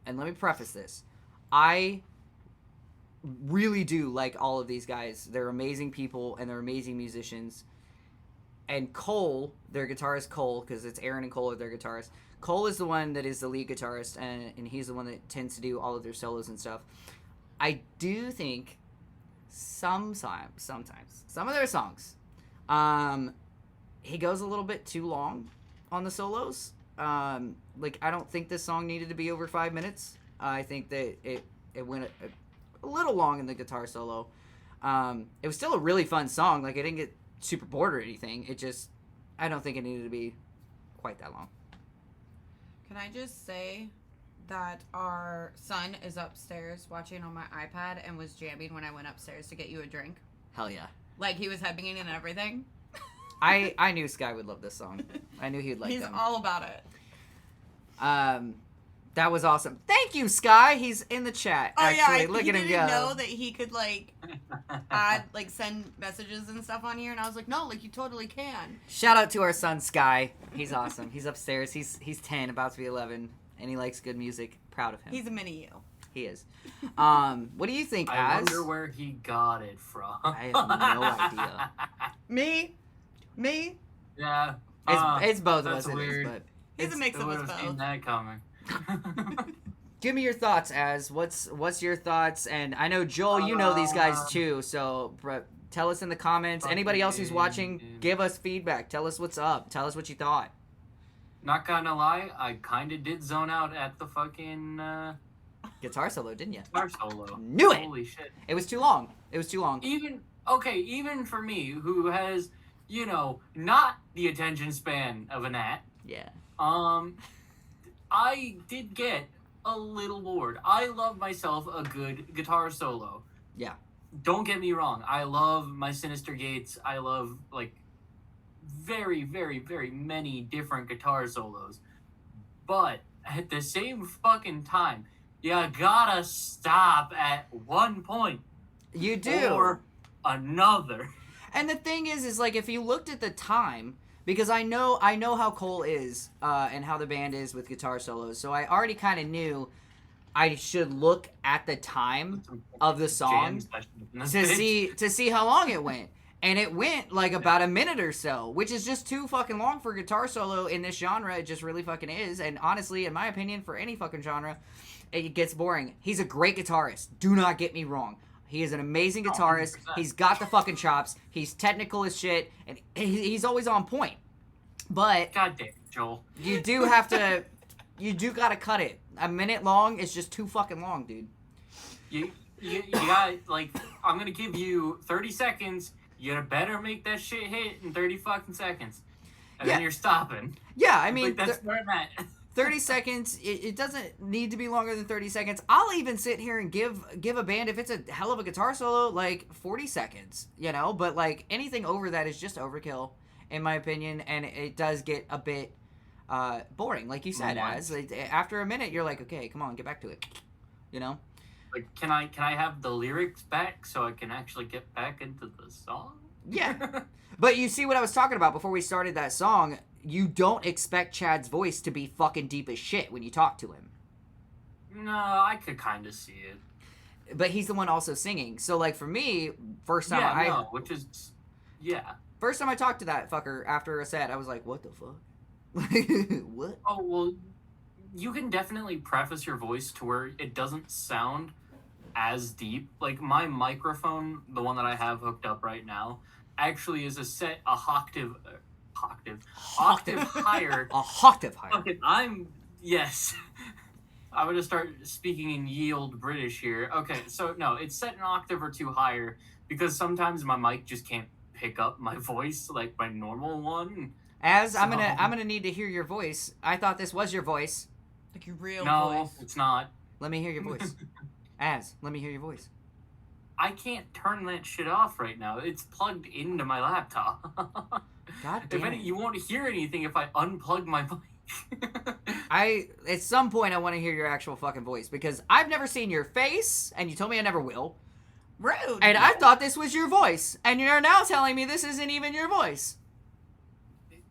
A: and let me preface this, I really do like all of these guys. They're amazing people and they're amazing musicians. And Cole, their guitarist Cole, because it's Aaron and Cole are their guitarists. Cole is the one that is the lead guitarist, and he's the one that tends to do all of their solos and stuff. I do think sometimes some of their songs, he goes a little bit too long on the solos. Like, I don't think this song needed to be over 5 minutes. I think that it went a little long in the guitar solo. It was still a really fun song. Like, I didn't get super bored or anything. It just, I don't think it needed to be quite that long.
E: Can I just say that our son is upstairs watching on my iPad and was jamming when I went upstairs to get you a drink?
A: Hell yeah.
E: Like, he was headbanging and everything.
A: I knew Sky would love this song. I knew he'd like
E: He's
A: them.
E: all about it.
A: That was awesome. Thank you, Sky. He's in the chat.
E: Oh,
A: Actually,
E: yeah.
A: look
E: He
A: at him
E: didn't
A: go.
E: know that he could, like, add, like, send messages and stuff on here. And I was like, no, like, you totally can.
A: Shout out to our son Sky. He's awesome. He's upstairs. He's 10, about to be 11, and he likes good music. Proud of him.
E: He's a mini you.
A: He is. What do you think,
B: I
A: Az?
B: wonder where he got it from.
A: I have no idea.
E: Me?
B: Yeah.
A: It's both of
B: that's
A: us.
B: weird.
A: It is, but
E: He's a mix
B: Who
E: of
B: would
E: us
B: have seen
E: both.
B: that coming?
A: give me your thoughts, Az. What's your thoughts? And I know Joel, you know these guys too. So tell us in the comments. Anybody else who's watching, give us feedback. Tell us what's up. Tell us what you thought.
B: Not gonna lie, I kind of did zone out at the fucking
A: Guitar solo, didn't you?
B: guitar solo.
A: Knew it.
B: Holy shit.
A: It was too long. It was too long.
B: Even for me, who has, not the attention span of a gnat,
A: Yeah.
B: I did get a little bored. I love myself a good guitar solo.
A: Yeah.
B: Don't get me wrong. I love my Sinister Gates. I love, like, very, very, very many different guitar solos. But at the same fucking time, you gotta stop at one point
A: You do.
B: or another.
A: And the thing is like if you looked at the time, because I know how Cole is and how the band is with guitar solos, so I already kind of knew I should look at the time of the song to see how long it went. And it went like about a minute or so, which is just too fucking long for a guitar solo in this genre. It just really fucking is. And honestly, in my opinion, for any fucking genre, it gets boring. He's a great guitarist. Do not get me wrong. He is an amazing guitarist.
B: 100%.
A: He's got the fucking chops. He's technical as shit, and he's always on point. But
B: God damn it, Joel.
A: you do have to, you do gotta cut it. A minute long is just too fucking long, dude.
B: You got, like, I'm gonna give you 30 seconds. You better make that shit hit in 30 fucking seconds. And
A: Yeah.
B: then you're stopping.
A: Yeah, I mean,
B: Like, that's where I'm at.
A: 30 seconds, it doesn't need to be longer than 30 seconds. I'll even sit here and give a band, if it's a hell of a guitar solo, like 40 seconds, But, like, anything over that is just overkill, in my opinion, and it does get a bit boring, like you said, Az. After a minute, you're like, okay, come on, get back to it,
B: Like, can I have the lyrics back so I can actually get back into the song?
A: Yeah. But you see what I was talking about before we started that song? You don't expect Chad's voice to be fucking deep as shit when you talk to him.
B: No, I could kind of see it.
A: But he's the one also singing. So, like, for me, first time first time I talked to that fucker after a set, I was like, what the fuck? Like, what?
B: Oh, well, you can definitely preface your voice to where it doesn't sound as deep. Like my microphone, the one that I have hooked up right now, actually is octave higher.
A: A octave higher.
B: Okay, yes. I'm gonna start speaking in yield British here. Okay, so no, it's set an octave or two higher because sometimes my mic just can't pick up my voice like my normal one.
A: I'm gonna need to hear your voice. I thought this was your voice.
E: Like your real
B: No,
E: voice.
B: it's not.
A: Let me hear your voice. Let me hear your voice.
B: I can't turn that shit off right now. It's plugged into my laptop.
A: God damn it.
B: You won't hear anything if I unplug my mic.
A: At some point I want to hear your actual fucking voice because I've never seen your face and you told me I never will.
E: Rude.
A: And I thought this was your voice and you're now telling me this isn't even your voice.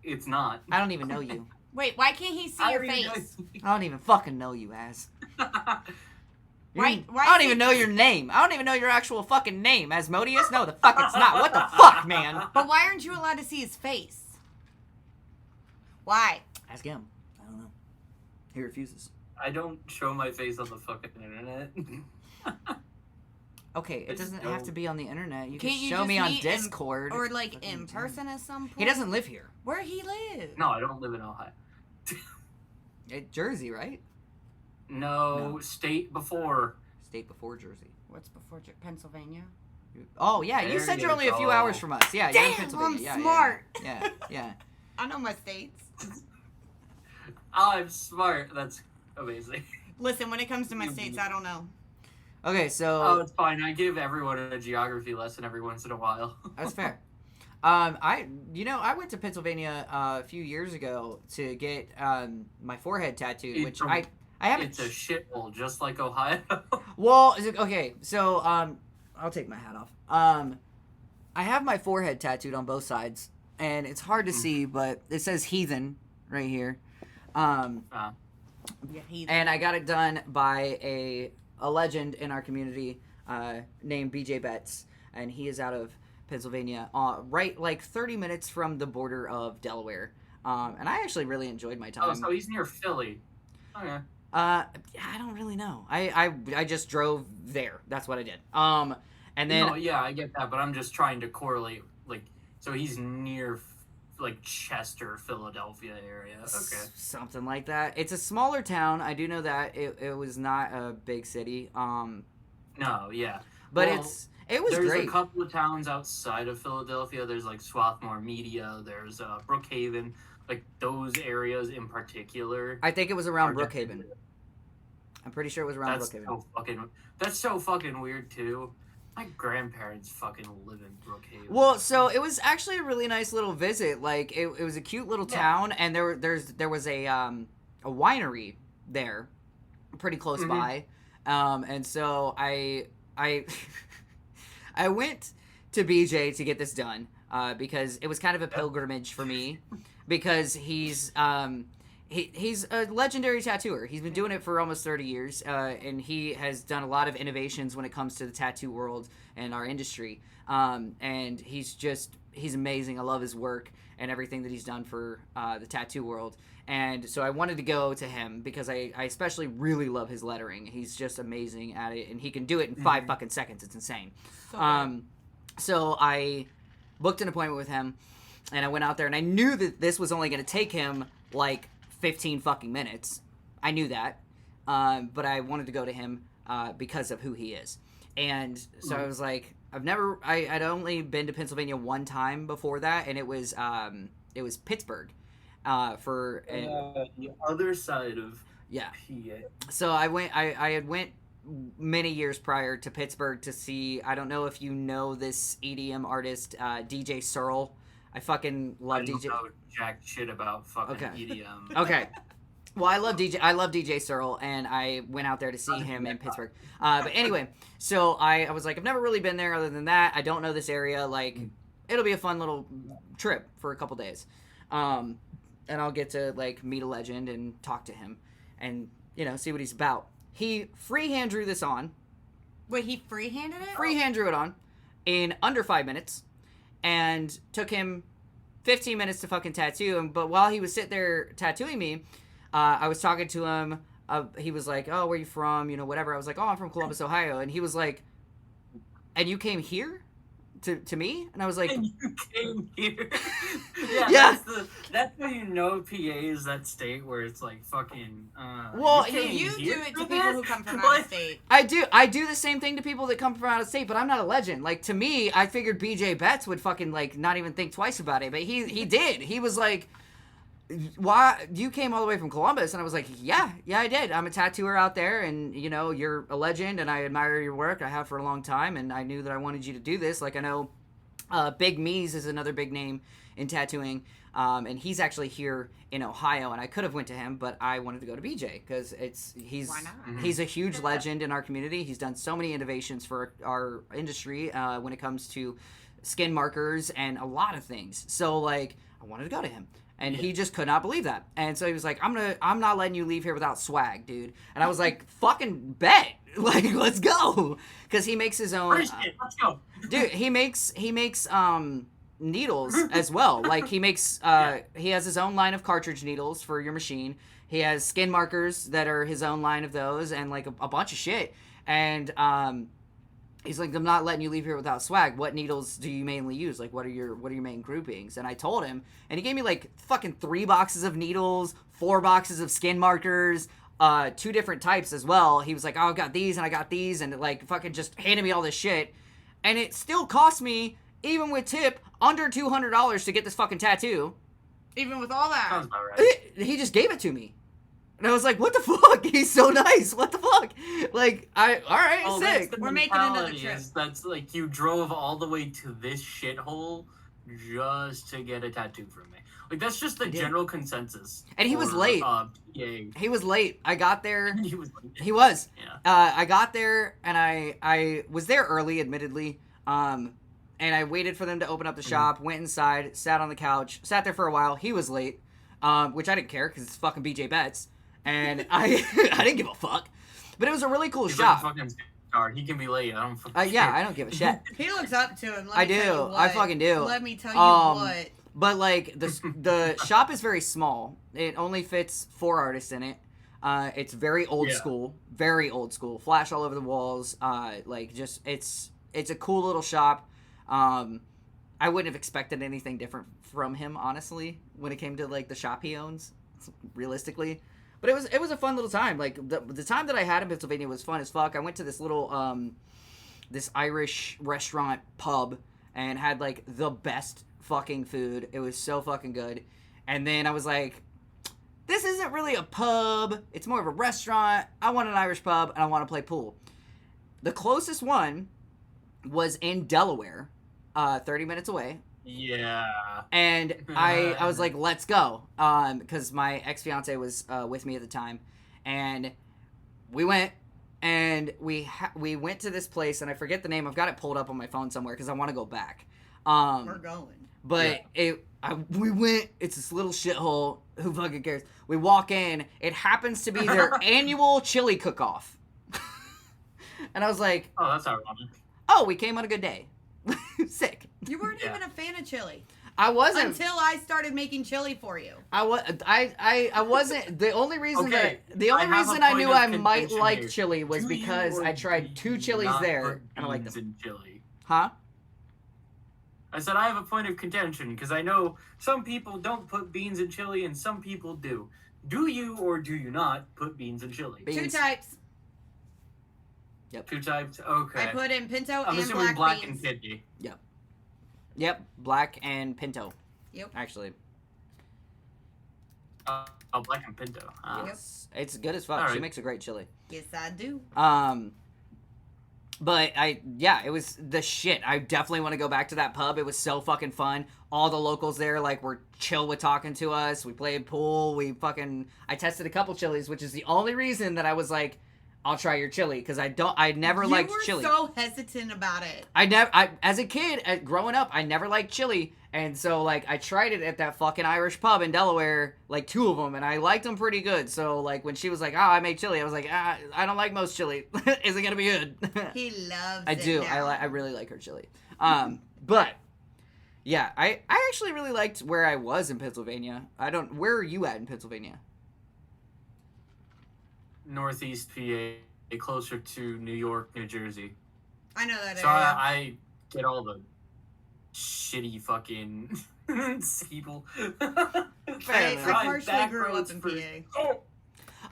B: It's not.
A: I don't even know you.
E: Wait, why can't he see
B: I
E: your
B: don't even
E: face?
A: I don't even fucking know you, Az.
E: Why
A: I don't
E: is
A: even
E: he-
A: know your name. I don't even know your actual fucking name. Asmodeus? No, the fuck it's not. What the fuck, man?
E: But why aren't you allowed to see his face? Why?
A: Ask him. I don't know. He refuses.
B: I don't show my face on the fucking internet.
A: Okay, it
B: I just
A: doesn't have to
B: don't.
A: be on the internet. You
E: Can't
A: can
E: you
A: show
E: just
A: me on
E: meet in-
A: Discord.
E: Or like
A: Fucking
E: in person at some point?
A: He doesn't live here.
E: Where he live?
B: No, I don't live in Ohio.
A: Jersey, right?
B: No,
A: No.
B: state before.
A: State before Jersey.
E: What's before Pennsylvania?
A: Oh, yeah, you
B: There
A: said
B: you
A: you're only a few
B: go.
A: hours from us. Yeah, you're in
E: Damn,
A: Pennsylvania.
E: I'm
A: Yeah, yeah,
E: smart.
A: Yeah, yeah.
E: I know my states.
B: I'm smart. That's amazing.
E: Listen, when it comes to my states, I don't know.
A: Okay, so
B: Oh, it's fine. I give everyone a geography lesson every once in a while.
A: that's fair. I went to Pennsylvania a few years ago to get my forehead tattooed, which I haven't.
B: It's a shithole, just like Ohio.
A: Well, okay, so I'll take my hat off. I have my forehead tattooed on both sides, and it's hard to see, but it says heathen right here.
E: Yeah,
A: And I got it done by a legend in our community named BJ Betts, and he is out of Pennsylvania, right like 30 minutes from the border of Delaware. And I actually really enjoyed my time.
B: Oh, so he's near Philly. Okay.
A: I don't really know. I just drove there. That's what I did. And then
B: No, yeah, I get that, but I'm just trying to correlate. Like, so he's near, like, Chester, Philadelphia area. Okay.
A: something like that. It's a smaller town. I do know that it was not a big city.
B: No, yeah.
A: But
B: Well,
A: it was
B: There's
A: great.
B: a couple of towns outside of Philadelphia. There's like Swarthmore Media. There's Brookhaven. Like those areas in particular.
A: I think it was
B: are
A: around
B: definitely-
A: Brookhaven. I'm pretty sure it was around
B: That's
A: Brookhaven.
B: that's so fucking weird too. My grandparents fucking live in Brookhaven.
A: Well, so it was actually a really nice little visit. Like it was a cute little
B: Yeah.
A: town, and there was a winery there, pretty close
B: Mhm.
A: by, and so I I went to BJ to get this done because it was kind of a pilgrimage for me because he's a legendary tattooer. He's been doing it for almost 30 years, and he has done a lot of innovations when it comes to the tattoo world and our industry. And he's amazing. I love his work and everything that he's done for the tattoo world. And so I wanted to go to him because I especially really love his lettering. He's just amazing at it, and he can do it in 5 fucking seconds. It's insane. So I booked an appointment with him, and I went out there, and I knew that this was only going to take him like 15 fucking minutes. I knew that, but I wanted to go to him because of who he is. And so I was like, I'd only been to Pennsylvania one time before that, and it was Pittsburgh for
B: the other side of
A: yeah.
B: PA.
A: So I had went many years prior to Pittsburgh to see, I don't know if you know this EDM artist, DJ Searle. I fucking love
B: I don't
A: DJ.
B: know jack shit about fucking
A: Okay.
B: EDM.
A: Okay. Well, I love DJ Searle, and I went out there to see him in Pittsburgh. But anyway, so I was like, I've never really been there other than that. I don't know this area. Like, it'll be a fun little trip for a couple days. And I'll get to, like, meet a legend and talk to him and, see what he's about. He freehand drew this on.
E: Wait, he freehanded it?
A: Freehand drew it on in under 5 minutes, and took him 15 minutes to fucking tattoo him. But while he was sitting there tattooing me, I was talking to him. He was like, "Oh, where you from?" You know, whatever. I was like, "Oh, I'm from Columbus, Ohio." And he was like, "And you came here to me?" And I was like,
B: And you came here. Yeah,
A: Yeah.
B: that's how you know PA is that state where it's like fucking.
A: Well,
B: came
E: You do
B: here
E: it
B: for
E: to people who
B: this?
E: come from out
B: Like,
E: of state.
A: I do the same thing to people that come from out of state, but I'm not a legend. Like, to me, I figured BJ Betts would fucking, like, not even think twice about it, but he did. He was like, "Why, you came all the way from Columbus?" And I was like, yeah, I did. I'm a tattooer out there, and, you know, you're a legend, and I admire your work. I have for a long time, and I knew that I wanted you to do this. Like, I know Big Mees is another big name in tattooing, and he's actually here in Ohio, and I could have went to him, but I wanted to go to BJ because
E: Why not?
A: he's a huge legend in our community. He's done so many innovations for our industry when it comes to skin markers and a lot of things. So, like, I wanted to go to him. And he just could not believe that. And so he was like, I'm not letting you leave here without swag, dude. And I was like, fucking bet. Like, let's go. Because he makes his own.
B: Let's go.
A: Dude, he makes needles as well. Like, he makes he has his own line of cartridge needles for your machine. He has skin markers that are his own line of those, and like a bunch of shit. And he's like, I'm not letting you leave here without swag. What needles do you mainly use? Like, what are your main groupings? And I told him, and he gave me like fucking 3 boxes of needles, 4 boxes of skin markers, 2 different types as well. He was like, oh, I got these and I got these, and like fucking just handed me all this shit. And it still cost me, even with tip, under $200 to get this fucking tattoo.
E: Even with all that.
B: Sounds about right.
A: He just gave it to me. And I was like, what the fuck? He's so nice. What the fuck? Like, all right,
B: Oh,
A: sick.
B: that's the
E: We're making another
B: mentality
E: trip.
B: is that's like you drove all the way to this shithole just to get a tattoo from me. Like, that's just the
A: did.
B: general consensus.
A: And he was
B: for,
A: late.
B: PA.
A: He was late. I got there.
B: He was late.
A: He was.
B: Yeah.
A: I got there, and I was there early, admittedly. And I waited for them to open up the shop, went inside, sat on the couch, sat there for a while. He was late, which I didn't care because it's fucking BJ Betts. And I didn't give a fuck. But it was a really cool
B: He's
A: shop.
B: like a fucking star. He can be late. I don't fucking
A: Yeah,
B: care.
A: I don't give a shit.
E: He looks up to him. Let
A: I
E: me tell
A: do.
E: you
A: I
E: what.
A: fucking do.
E: Let me tell you what.
A: But like the shop is very small. It only fits 4 artists in it. It's very old school, flash all over the walls. Like just it's a cool little shop. I wouldn't have expected anything different from him, honestly, when it came to like the shop he owns, realistically. But it was a fun little time. Like the time that I had in Pennsylvania was fun as fuck. I went to this little this Irish restaurant pub and had like the best fucking food. It was so fucking good. And then I was like, this isn't really a pub. It's more of a restaurant. I want an Irish pub and I want to play pool. The closest one was in Delaware, 30 minutes away.
B: Yeah.
A: And I was like, let's go. Because my ex-fiance was with me at the time. And we went. And we went to this place. And I forget the name. I've got it pulled up on my phone somewhere because I want to go back.
E: We're going.
A: But we went. It's this little shithole. Who fucking cares? We walk in. It happens to be their annual chili cook-off. And I was like,
B: Oh, that's ironic.
A: oh, we came on a good day. Sick.
E: You weren't even a fan of chili
A: I wasn't.
E: until I started making chili for you.
A: I wasn't. The only reason
B: Okay,
A: the only
B: I have
A: reason
B: a
A: I
B: point
A: knew
B: of
A: I might
B: contention
A: like
B: here.
A: chili was
B: Do you
A: because
B: or
A: I
B: do
A: tried
B: you
A: 2 chilies
B: not
A: there
B: put
A: and I liked
B: beans
A: them.
B: in chili?
A: Huh?
B: I said I have a point of contention because I know some people don't put beans in chili and some people do. Do you or do you not put beans in chili?
A: Beans.
E: 2 types.
B: 2 types? Okay.
E: I put in pinto
B: I'm
E: and
B: assuming
E: black
B: and
E: beans.
B: kidney.
A: Yep, black and pinto.
E: Yep.
A: Actually,
B: Oh, black and pinto.
A: yes, it's good as fuck.
B: All
A: She
B: right.
A: makes a great chili.
E: Yes, I do.
A: But it was the shit. I definitely want to go back to that pub. It was so fucking fun. All the locals there, like, were chill with talking to us. We played pool. I tested a couple chilies, which is the only reason that I was like, I'll try your chili. Because I never liked chili.
E: You were so hesitant about it.
A: As a kid, growing up, I never liked chili. And so, like, I tried it at that fucking Irish pub in Delaware, like 2 of them, and I liked them pretty good. So, like, when she was like, oh, I made chili, I was like, I don't like most chili. Is it going to be good?
E: He loves
A: I
E: it
A: do.
E: now.
A: I really like her chili. But, yeah, I actually really liked where I was in Pennsylvania. Where are you at in Pennsylvania?
B: Northeast PA, closer to New York, New Jersey.
E: I know that
B: So
E: area.
B: I get all the shitty fucking people.
E: I partially grew up in PA.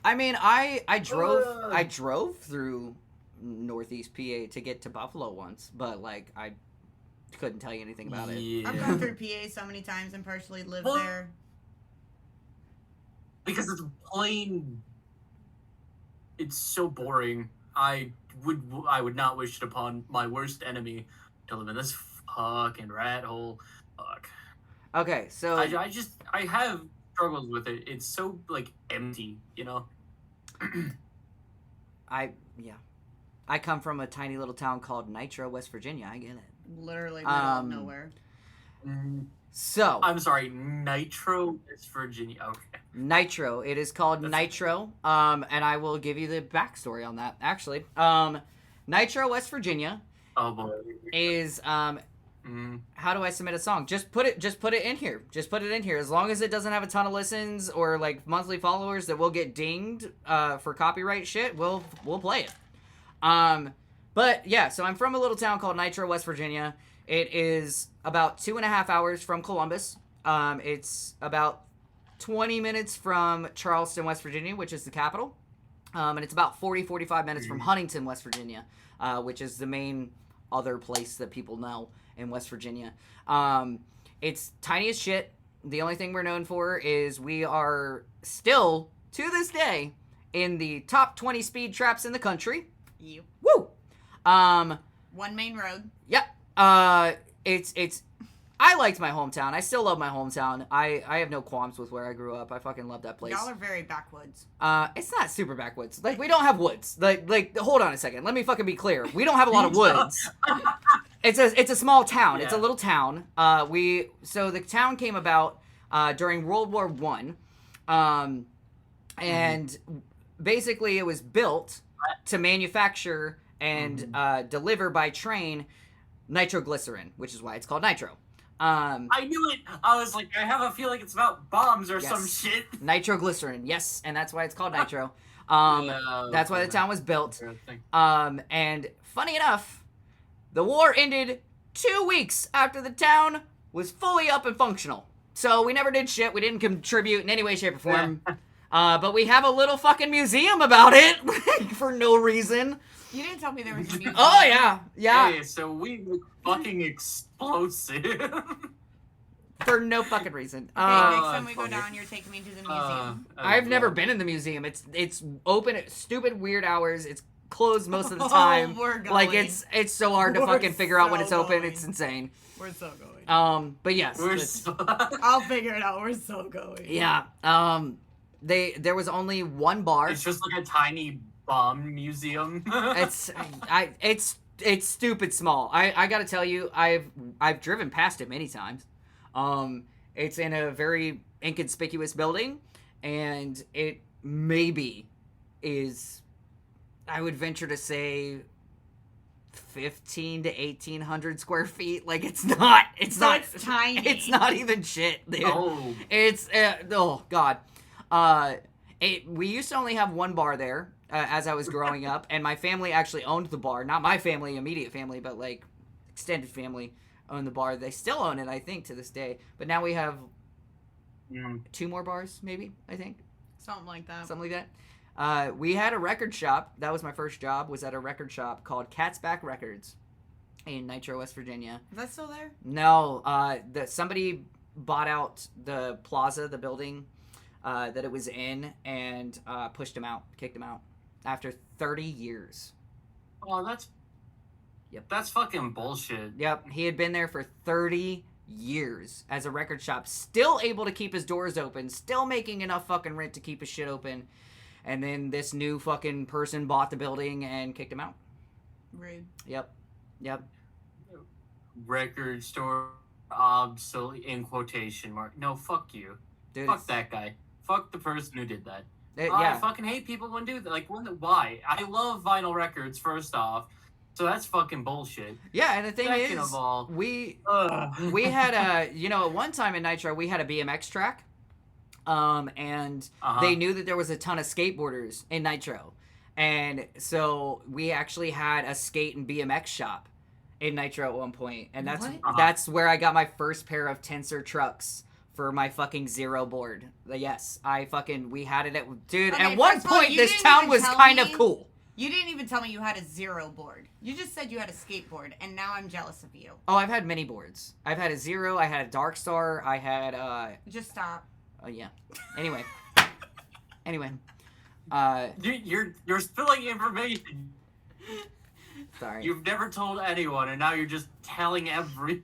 A: I mean, I drove through Northeast PA to get to Buffalo once, but like I couldn't tell you anything about it.
B: Yeah.
E: I've gone through PA so many times and partially lived
B: Well,
E: there.
B: Because it's plain. It's so boring. I would not wish it upon my worst enemy to live in this fucking rat hole. Fuck.
A: Okay, so
B: I have struggles with it. It's so like empty, you know.
A: I come from a tiny little town called Nitro, West Virginia. I get it.
E: Literally middle of nowhere.
A: So
B: I'm sorry, Nitro, West Virginia. Okay.
A: Nitro. It is called Nitro. And I will give you the backstory on that. Actually, Nitro, West Virginia.
B: Oh boy.
A: Is how do I submit a song? Just put it in here. Just put it in here. As long as it doesn't have a ton of listens or like monthly followers that will get dinged for copyright shit, we'll play it. But yeah, so I'm from a little town called Nitro, West Virginia. It is about 2.5 hours from Columbus. It's about 20 minutes from Charleston, West Virginia, which is the capital. And it's about 45 minutes from Huntington, West Virginia, which is the main other place that people know in West Virginia. It's tiny as shit. The only thing we're known for is we are still, to this day, in the top 20 speed traps in the country.
E: You.
A: Woo!
E: One main road.
A: Yep. It's I liked my hometown. I still love my hometown. I have no qualms with where I grew up. I fucking love that place.
E: Y'all are very backwoods.
A: It's not super backwoods. Like, we don't have woods. Like hold on a second. Let me fucking be clear. We don't have a lot of woods. It's a small town.
B: Yeah.
A: It's a little town. So the town came about during World War I. And basically it was built to manufacture and deliver by train nitroglycerin, which is why it's called Nitro.
B: I knew it. I was like, I have a feeling it's about bombs or some shit.
A: Nitroglycerin, yes, and that's why it's called Nitro.
B: Yeah,
A: That's why the town was built.
B: Interesting.
A: And funny enough, the war ended 2 weeks after the town was fully up and functional. So we never did shit. We didn't contribute in any way, shape, or form. But we have a little fucking museum about it for no reason.
E: You didn't tell me there was a museum.
A: Oh, yeah. Yeah.
B: Hey, so we look fucking explosive.
A: For no fucking reason.
E: Okay, next time we
B: fuck
E: go
B: it.
E: down, you're taking me to the museum.
A: I've never been in the museum. It's open at stupid weird hours. It's closed most of the time.
E: We're going.
A: Like it's so hard to
E: We're
A: fucking figure out when
E: so
A: it's open.
E: going.
A: It's insane.
E: We're so going.
A: But yes.
B: We're
A: it's-
B: so...
E: I'll figure it out. We're so going.
A: yeah. There was only one bar.
B: It's just like a tiny bomb museum.
A: It's stupid small. I gotta tell you, I've driven past it many times. It's in a very inconspicuous building, and it maybe is, I would venture to say, 1,500 to 1,800 square feet. Like, it's not. It's
E: So
A: not.
E: it's tiny.
A: It's not even shit, dude.
B: Oh.
A: It's oh god. We used to only have one bar there as I was growing up, and my family actually owned the bar. Not my family, immediate family, but like extended family owned the bar. They still own it, I think, to this day. But now we have 2 more bars, maybe. I think
E: Something like that.
A: something like that. We had a record shop. That was my first job. Was at a record shop called Cat's Back Records in Nitro, West Virginia.
E: Is that still there?
A: No, somebody bought out the plaza, the building that it was in, and pushed him out, kicked him out after 30 years.
B: Oh, that's...
A: Yep.
B: That's fucking bullshit.
A: Yep, he had been there for 30 years as a record shop, still able to keep his doors open, still making enough fucking rent to keep his shit open, and then this new fucking person bought the building and kicked him out.
E: Rude.
A: Yep.
B: Record store obsolete in quotation mark. No, fuck you.
A: Dude,
B: Fuck that guy. Fuck the person who did that. I
A: yeah.
B: fucking hate people when do that. Like, why? I love vinyl records, first off. So that's fucking bullshit.
A: Yeah, and the thing
B: Second
A: is,
B: of all,
A: we
B: ugh.
A: had a, at one time in Nitro, we had a BMX track. And they knew that there was a ton of skateboarders in Nitro. And so we actually had a skate and BMX shop in Nitro at one point. And that's where I got my first pair of Tensor trucks for my fucking Zero board. Yes, we had it at... Dude,
E: Okay,
A: at one
E: first of all,
A: point,
E: you
A: this
E: didn't
A: town
E: even
A: was
E: tell
A: kind of
E: me-
A: cool.
E: You didn't even tell me you had a Zero board. You just said you had a skateboard, and now I'm jealous of you.
A: Oh, I've had many boards. I've had a Zero, I had a Dark Star, I had,
E: Just stop.
A: oh, yeah. Anyway.
B: You're spilling information.
A: Sorry.
B: You've never told anyone, and now you're just telling everyone.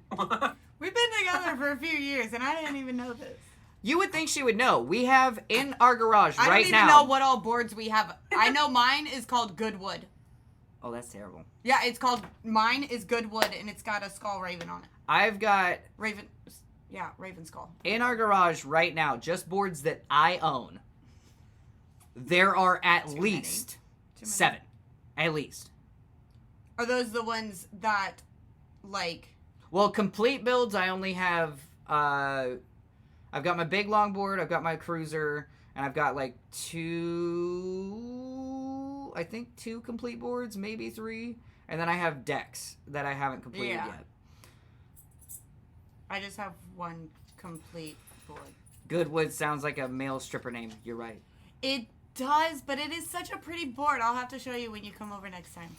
E: We've been together for a few years, and I didn't even know this.
A: You would think she would know. We have in our garage
E: I
A: right
E: don't even
A: now.
E: know what all boards we have. I know mine is called Goodwood.
A: Oh, that's terrible.
E: Yeah, mine is Goodwood, and it's got a skull raven on it.
A: I've got
E: Raven skull.
A: in our garage right now just boards that I own. There are at least
E: Too many.
A: 7. At least.
E: Are those the ones that, like...
A: Well, complete builds, I only have, I've got my big longboard, I've got my cruiser, and I've got like 2 complete boards, maybe 3. And then I have decks that I haven't completed yet.
E: I just have 1 complete board.
A: Goodwood sounds like a male stripper name. You're right.
E: It does, but it is such a pretty board. I'll have to show you when you come over next time.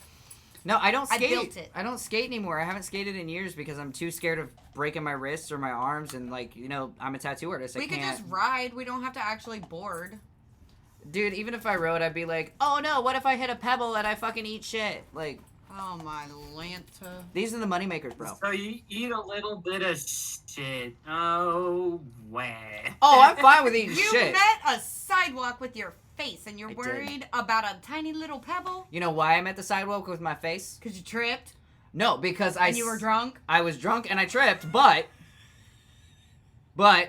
A: No, I don't skate.
E: I built it.
A: I don't skate anymore. I haven't skated in years because I'm too scared of breaking my wrists or my arms, and I'm a tattoo artist.
E: We could just ride. We don't have to actually board.
A: Dude, even if I rode, I'd be like, oh no, what if I hit a pebble and I fucking eat shit? Like,
E: oh my Lanta.
A: these are the moneymakers, bro.
B: So you eat a little bit of shit. Oh, wow.
A: Oh, I'm fine with eating
E: You
A: shit.
E: met a sidewalk with your face, and you're
A: I did.
E: worried about a tiny little pebble?
A: You know why I'm at the sidewalk with my face?
E: Because you tripped?
A: No, because
E: And you were drunk?
A: I was drunk and I tripped, but I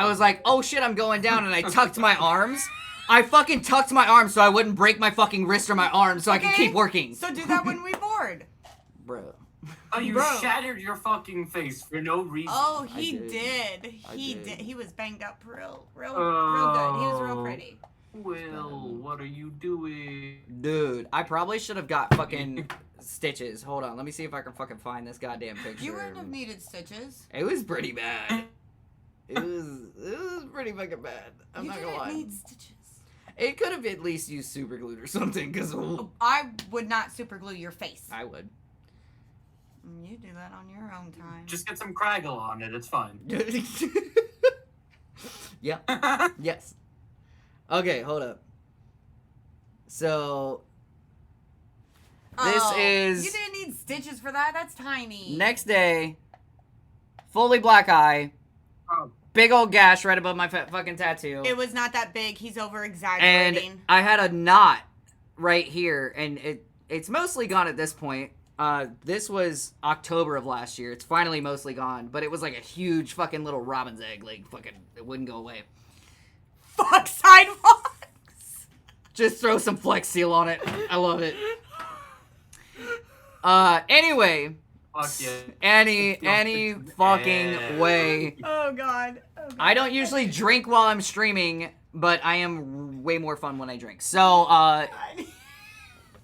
A: was like, oh shit, I'm going down, and I tucked my arms. I fucking tucked my arms so I wouldn't break my fucking wrist or my arm so I could keep working.
E: So do that when we board.
A: Bro.
B: Oh, you
E: Bro.
B: shattered your fucking face for no reason.
E: Oh,
A: I
E: he
A: did.
E: did.
A: I
E: He
A: did.
E: did. He was banged up real good. He was real pretty.
B: Will, what are you doing?
A: Dude, I probably should have got fucking stitches. Hold on, let me see if I can fucking find this goddamn picture.
E: You wouldn't have needed stitches.
A: It was pretty bad. It was pretty fucking bad. I'm
E: you
A: not
E: didn't
A: gonna lie.
E: need stitches.
A: It could have at least used super glue or something, because
E: I would not super glue your face.
A: I would.
E: You do that on your own time.
B: Just get some Craggle on it, it's fine.
A: Yeah. Yes. Okay, hold up. So this is
E: You didn't need stitches for that. That's tiny.
A: next day. Fully black eye.
B: Oh.
A: Big old gash right above my fucking tattoo.
E: It was not that big. He's over
A: And
E: exaggerating.
A: I had a knot right here, and it's mostly gone at this point. This was October of last year. It's finally mostly gone, but it was like a huge fucking little robin's egg. Like, fucking, it wouldn't go away.
E: Fuck sidewalks.
A: Just throw some Flex Seal on it. I love it. Anyway,
B: Fuck yeah.
A: any fucking way.
E: Oh god.
A: I don't usually drink while I'm streaming, but I am way more fun when I drink. So,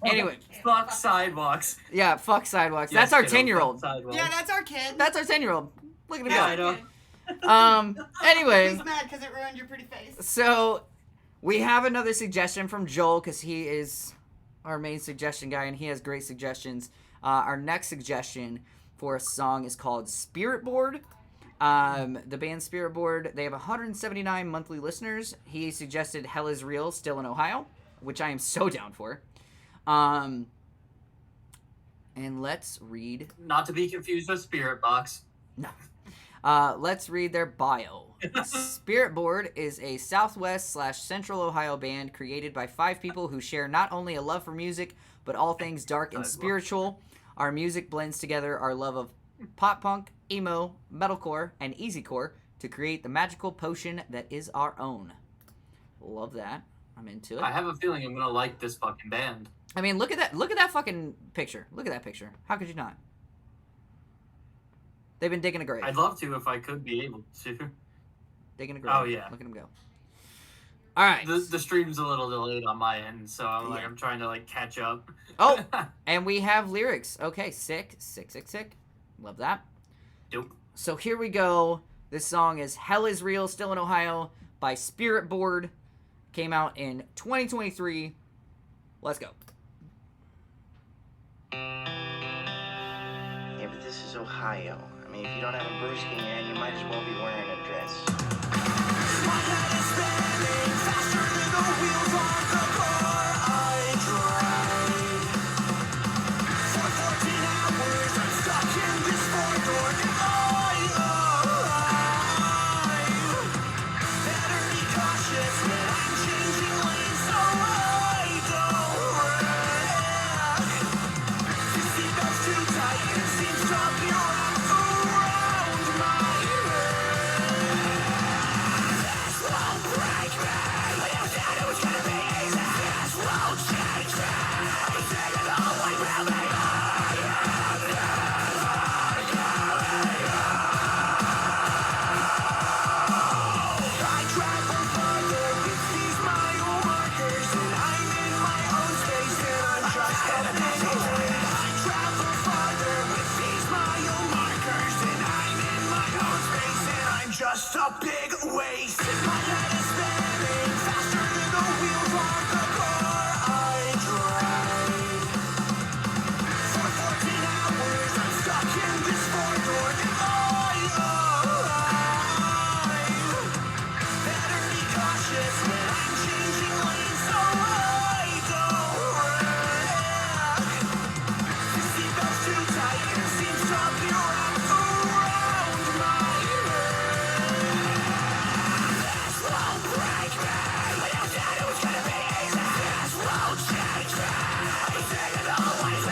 A: anyway.
B: Fuck sidewalks.
A: Yeah, fuck sidewalks.
B: Yes,
A: That's our
B: kiddo,
A: 10-year-old.
B: fuck sidewalks.
E: Yeah, that's our kid.
A: That's our 10-year-old. Look at him
B: Yeah,
A: go.
B: I know.
A: Anyway,
E: He's mad because it ruined your pretty face.
A: so we have another suggestion from Joel, because he is our main suggestion guy, and he has great suggestions. Our next suggestion for a song is called Spirit Board. The band Spirit Board, they have 179 monthly listeners. He suggested Hell is Real, Still in Ohio, which I am so down for. And let's read...
B: Not to be confused with Spirit Box.
A: No. Let's read their bio. Spirit Board is a Southwest/Central Ohio band created by 5 people who share not only a love for music, but all things dark and spiritual. Our music blends together our love of pop punk, emo, metalcore, and easycore to create the magical potion that is our own. Love that. I'm into it.
B: I have a feeling I'm gonna like this fucking band.
A: I mean, look at that fucking picture. Look at that picture. How could you not? They've been digging a grave.
B: I'd love to if I could be able to.
A: Digging a grave.
B: Oh, yeah.
A: Look at him go. All right.
B: The stream's a little delayed on my end, so I'm trying to catch up.
A: Oh, and we have lyrics. Okay, sick. Love that.
B: Dope.
A: So here we go. This song is Hell is Real, Still in Ohio by Spirit Board. Came out in 2023. Let's go.
F: Yeah, but this is Ohio. I mean, if you don't have a brewski in your hand, you might as well be wearing a dress.
C: My head is spinning faster than the wheels on the car I drive. For 14 hours, I'm stuck in this four-door drive. Better be cautious when I'm changing lanes so I don't wreck. Your seatbelt's too tight and it seems to be wrapped around my head. This won't break me. You said it was gonna be easy. This won't change me. I'm taking the whole way with me. I travel farther with these mile markers, and I'm in my own space, and I'm just a big waste. I travel farther with these mile markers, and I'm in my own space, and I'm just a big waste. My head is spinning faster than the wheels on the car I drive. For 14 hours, I'm stuck in this four-door drive. Better be cautious when I'm changing lanes so I don't wreck. Your seatbelt's too tight and it seems to be wrapped around my head. This won't break me. You said it was gonna be easy. This won't change me. I'm taking the whole way with me.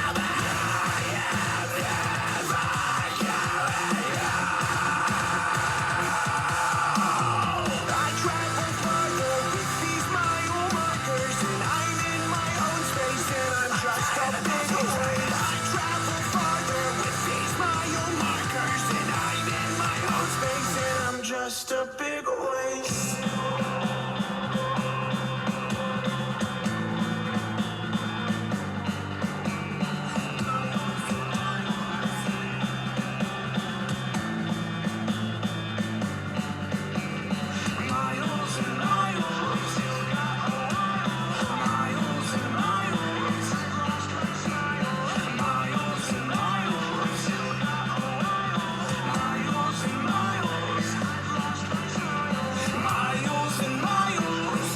C: I travel farther with these mile markers, and I'm in my own space, and I'm just a big waste. I travel farther with these mile markers, and I'm in my own space, and I'm just a big waste. Miles and miles, miles and miles, miles and miles, miles and miles, miles and miles,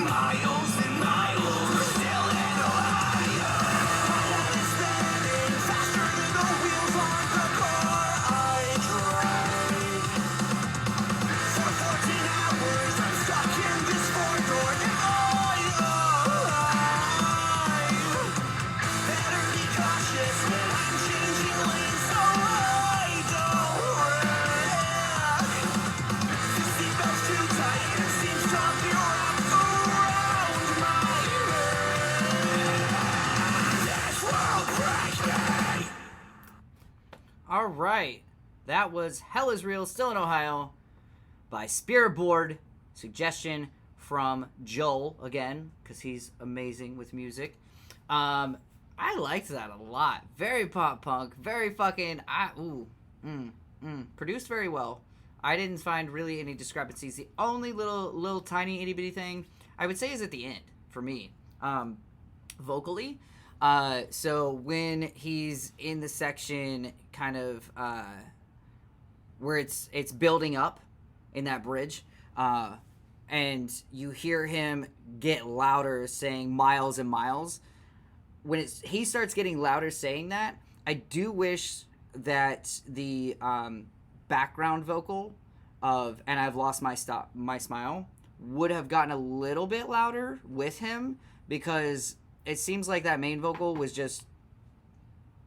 C: miles and miles, still in Ohio. My head is spinning faster than the wheels on the car I drive. For 14 hours, I'm stuck in this four-door drive. Better be cautious when I'm changing lanes so I don't wreck. Your seatbelt's too tight and it seems to be wrapped around my head. This won't break me.
A: All right. That was Hell is Real, Still in Ohio by Spirit Board. Suggestion from Joel, again, because he's amazing with music. I liked that a lot. Very pop punk. Very fucking... produced very well. I didn't find really any discrepancies. The only little tiny itty bitty thing I would say is at the end, for me. Vocally. So when he's in the section kind of where it's building up in that bridge, and you hear him get louder saying miles and miles. When he starts getting louder saying that, I do wish that the background vocal of "And I've Lost My Smile" would have gotten a little bit louder with him, because it seems like that main vocal was just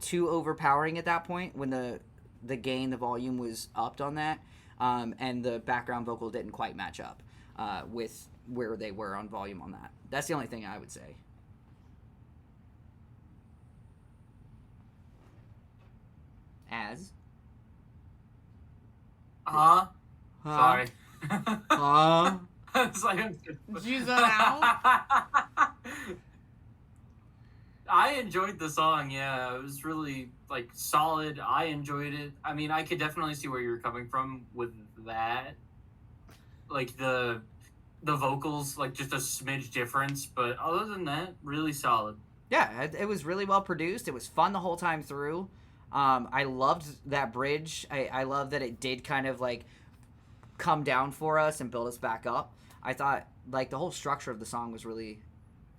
A: too overpowering at that point when the gain, the volume was upped on that, and the background vocal didn't quite match up with where they were on volume on that. That's the only thing I would say. As?
B: Sorry. It's like,
E: Did you zone out?
B: I enjoyed the song, yeah. It was really, like, solid. I enjoyed it. I mean, I could definitely see where you're coming from with that. Like, the vocals, like, just a smidge difference. But other than that, really solid.
A: Yeah, it was really well produced. It was fun the whole time through. I loved that bridge. I love that it did kind of, like, come down for us and build us back up. I thought, like, the whole structure of the song was really,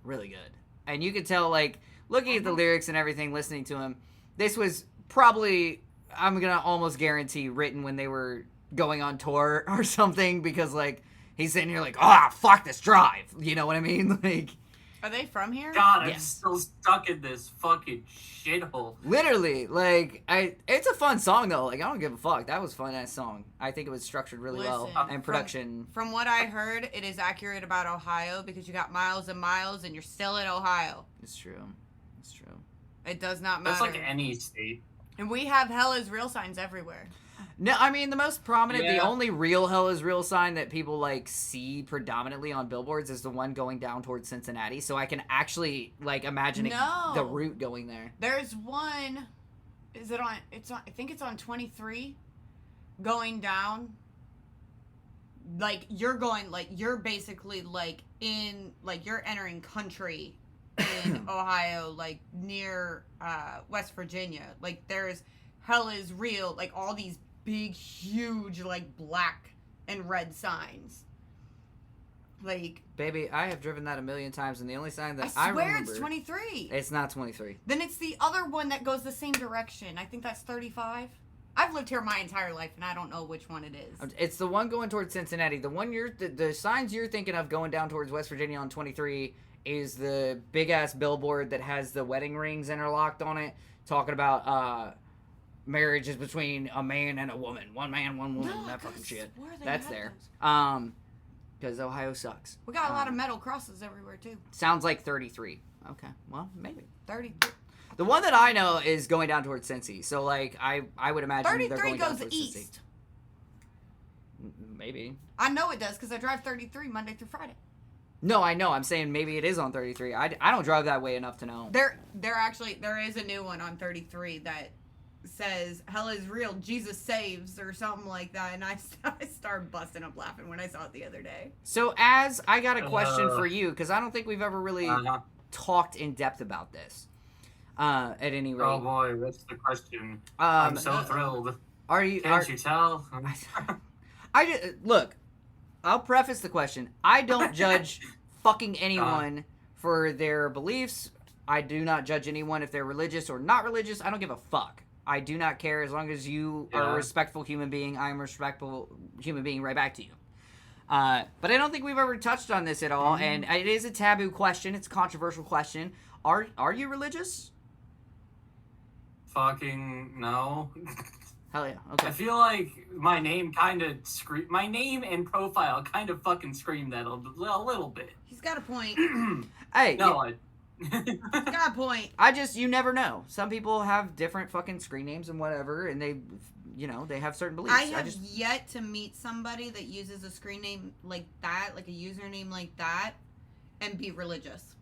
A: really good. And you could tell, like, looking at the lyrics and everything, listening to him, this was probably, I'm going to almost guarantee, written when they were going on tour or something, because, like, he's sitting here like, fuck this drive. You know what I mean? Like,
E: Are they from here?
B: God, I'm
A: Yes.
B: still stuck in this fucking shithole.
A: literally, like, it's a fun song, though. Like, I don't give a fuck. That was a fun-ass song. I think it was structured really well.
E: Listen,
A: And production.
E: From what I heard, it is accurate about Ohio because you got miles and miles and you're still in Ohio.
A: It's true. It's true.
E: It does not matter.
B: That's like any state.
E: And we have hell is real signs everywhere.
A: No, I mean, the most prominent, the
B: Yeah.
A: only real hell is real sign that people, like, see predominantly on billboards is the one going down towards Cincinnati. So I can actually, like, imagine
E: No.
A: the route going there.
E: There's one. Is it on? It's on. I think it's on 23. Going down. Like you're going. Like you're basically like in. Like you're entering country in Ohio. Like near West Virginia. Like there's hell is real. Like all these big, huge, like black and red signs. Like
A: Baby, I have driven that a million times, and the only sign that
E: I
A: I
E: swear
A: remember...
E: it's 23.
A: It's not 23.
E: Then it's the other one that goes the same direction. I think that's 35. I've lived here my entire life, and I don't know which one it is.
A: It's the one going towards Cincinnati. The one the signs you're thinking of going down towards West Virginia on 23 is the big-ass billboard that has the wedding rings interlocked on it, talking about, marriage is between a man and a woman. One man, one woman,
E: No,
A: that fucking
E: 'cause
A: shit.
E: where they
A: That's
E: have
A: there.
E: those?
A: Because Ohio sucks.
E: We got a lot of metal crosses everywhere, too.
A: Sounds like 33. Okay, well, maybe.
E: 30.
A: The one that I know is going down towards Cincy. So, like, I would imagine they're
E: 33
A: going down
E: goes
A: towards
E: east.
A: Cincy. Maybe.
E: I know it does because I drive 33 Monday through Friday.
A: No, I know. I'm saying maybe it is on 33. I don't drive that way enough to know.
E: There is a new one on 33 that says hell is real, Jesus saves, or something like that, and I started busting up laughing when I saw it the other day.
A: So, as I got a question for you, because I don't think we've ever really
B: Uh-huh.
A: talked in depth about this. At any rate.
B: Oh boy, what's the question? I'm so thrilled.
A: Are you?
B: Can't you tell?
A: Look, I'll preface the question. I don't judge fucking anyone for their beliefs. I do not judge anyone if they're religious or not religious. I don't give a fuck. I do not care as long as you are a respectful human being. I am a respectful human being right back to you. But I don't think we've ever touched on this at all, and it is a taboo question. It's a controversial question. Are you religious?
B: Fucking no.
A: Hell yeah. Okay.
B: I feel like my name my name and profile kind of fucking scream that a little bit.
E: He's got a point.
A: Hey.
B: No,
A: yeah.
E: He's got a point.
A: You never know. Some people have different fucking screen names and whatever, and they, they have certain beliefs.
E: I have yet to meet somebody that uses a screen name like that, like a username like that, and be religious.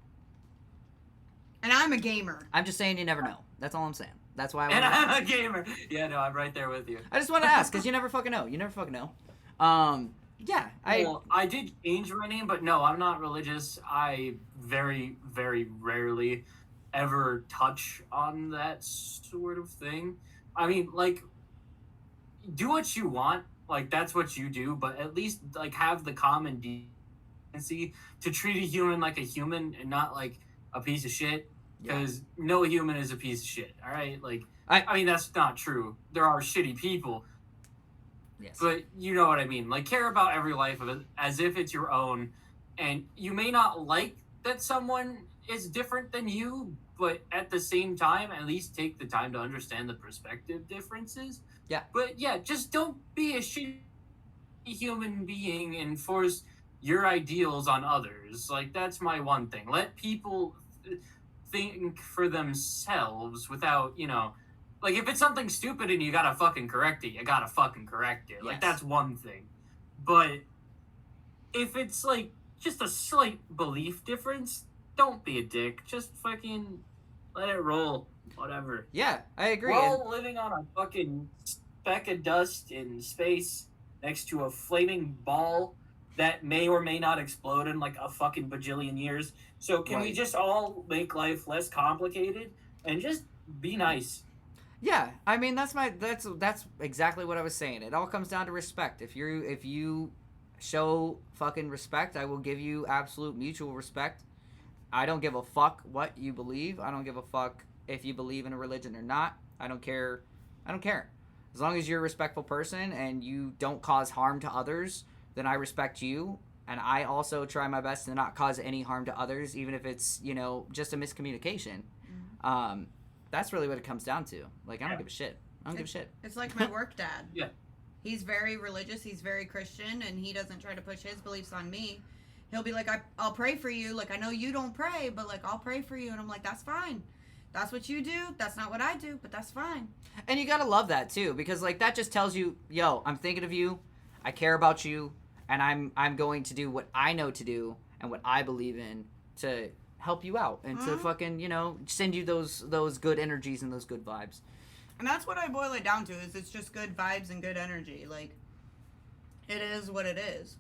E: And I'm a gamer.
A: I'm just saying you never know. That's all I'm saying. That's why
B: and I'm a gamer. Yeah, no, I'm right there with you.
A: I just want to ask, because you never fucking know. You never fucking know. Yeah.
B: I did change my name, but no, I'm not religious. I very, very rarely ever touch on that sort of thing. I mean, like, do what you want. Like, that's what you do, but at least, like, have the common decency to treat a human like a human and not like a piece of shit. Because no human is a piece of shit, all right? Like, I mean, that's not true. There are shitty people.
A: Yes.
B: But you know what I mean. Like, care about every life of it as if it's your own. And you may not like that someone is different than you, but at the same time, at least take the time to understand the perspective differences.
A: Yeah.
B: But yeah, just don't be a shitty human being and force your ideals on others. Like, that's my one thing. Let people think for themselves without, like, if it's something stupid and you gotta fucking correct it, you gotta fucking correct it. Like,
A: Yes.
B: that's one thing. But if it's like just a slight belief difference, don't be a dick. Just fucking let it roll. Whatever.
A: Yeah, I agree.
B: We're all living on a fucking speck of dust in space next to a flaming ball that may or may not explode in like a fucking bajillion years. So can we
A: Right.
B: just all make life less complicated and just be nice?
A: Yeah, I mean that's exactly what I was saying. It all comes down to respect. If you show fucking respect, I will give you absolute mutual respect. I don't give a fuck what you believe. I don't give a fuck if you believe in a religion or not. I don't care. I don't care. As long as you're a respectful person and you don't cause harm to others, then I respect you. And I also try my best to not cause any harm to others, even if it's, just a miscommunication. That's really what it comes down to. Like, I don't give a shit. I don't give a shit.
E: It's like my work dad.
B: Yeah.
E: He's very religious. He's very Christian, and he doesn't try to push his beliefs on me. He'll be like, I'll pray for you. Like, I know you don't pray, but, like, I'll pray for you. And I'm like, that's fine. That's what you do. That's not what I do, but that's fine.
A: And you gotta love that, too, because, like, that just tells you, yo, I'm thinking of you, I care about you, and I'm going to do what I know to do and what I believe in to help you out and to fucking, send you those good energies and those good vibes.
E: And that's what I boil it down to, is it's just good vibes and good energy. Like, it is what it is.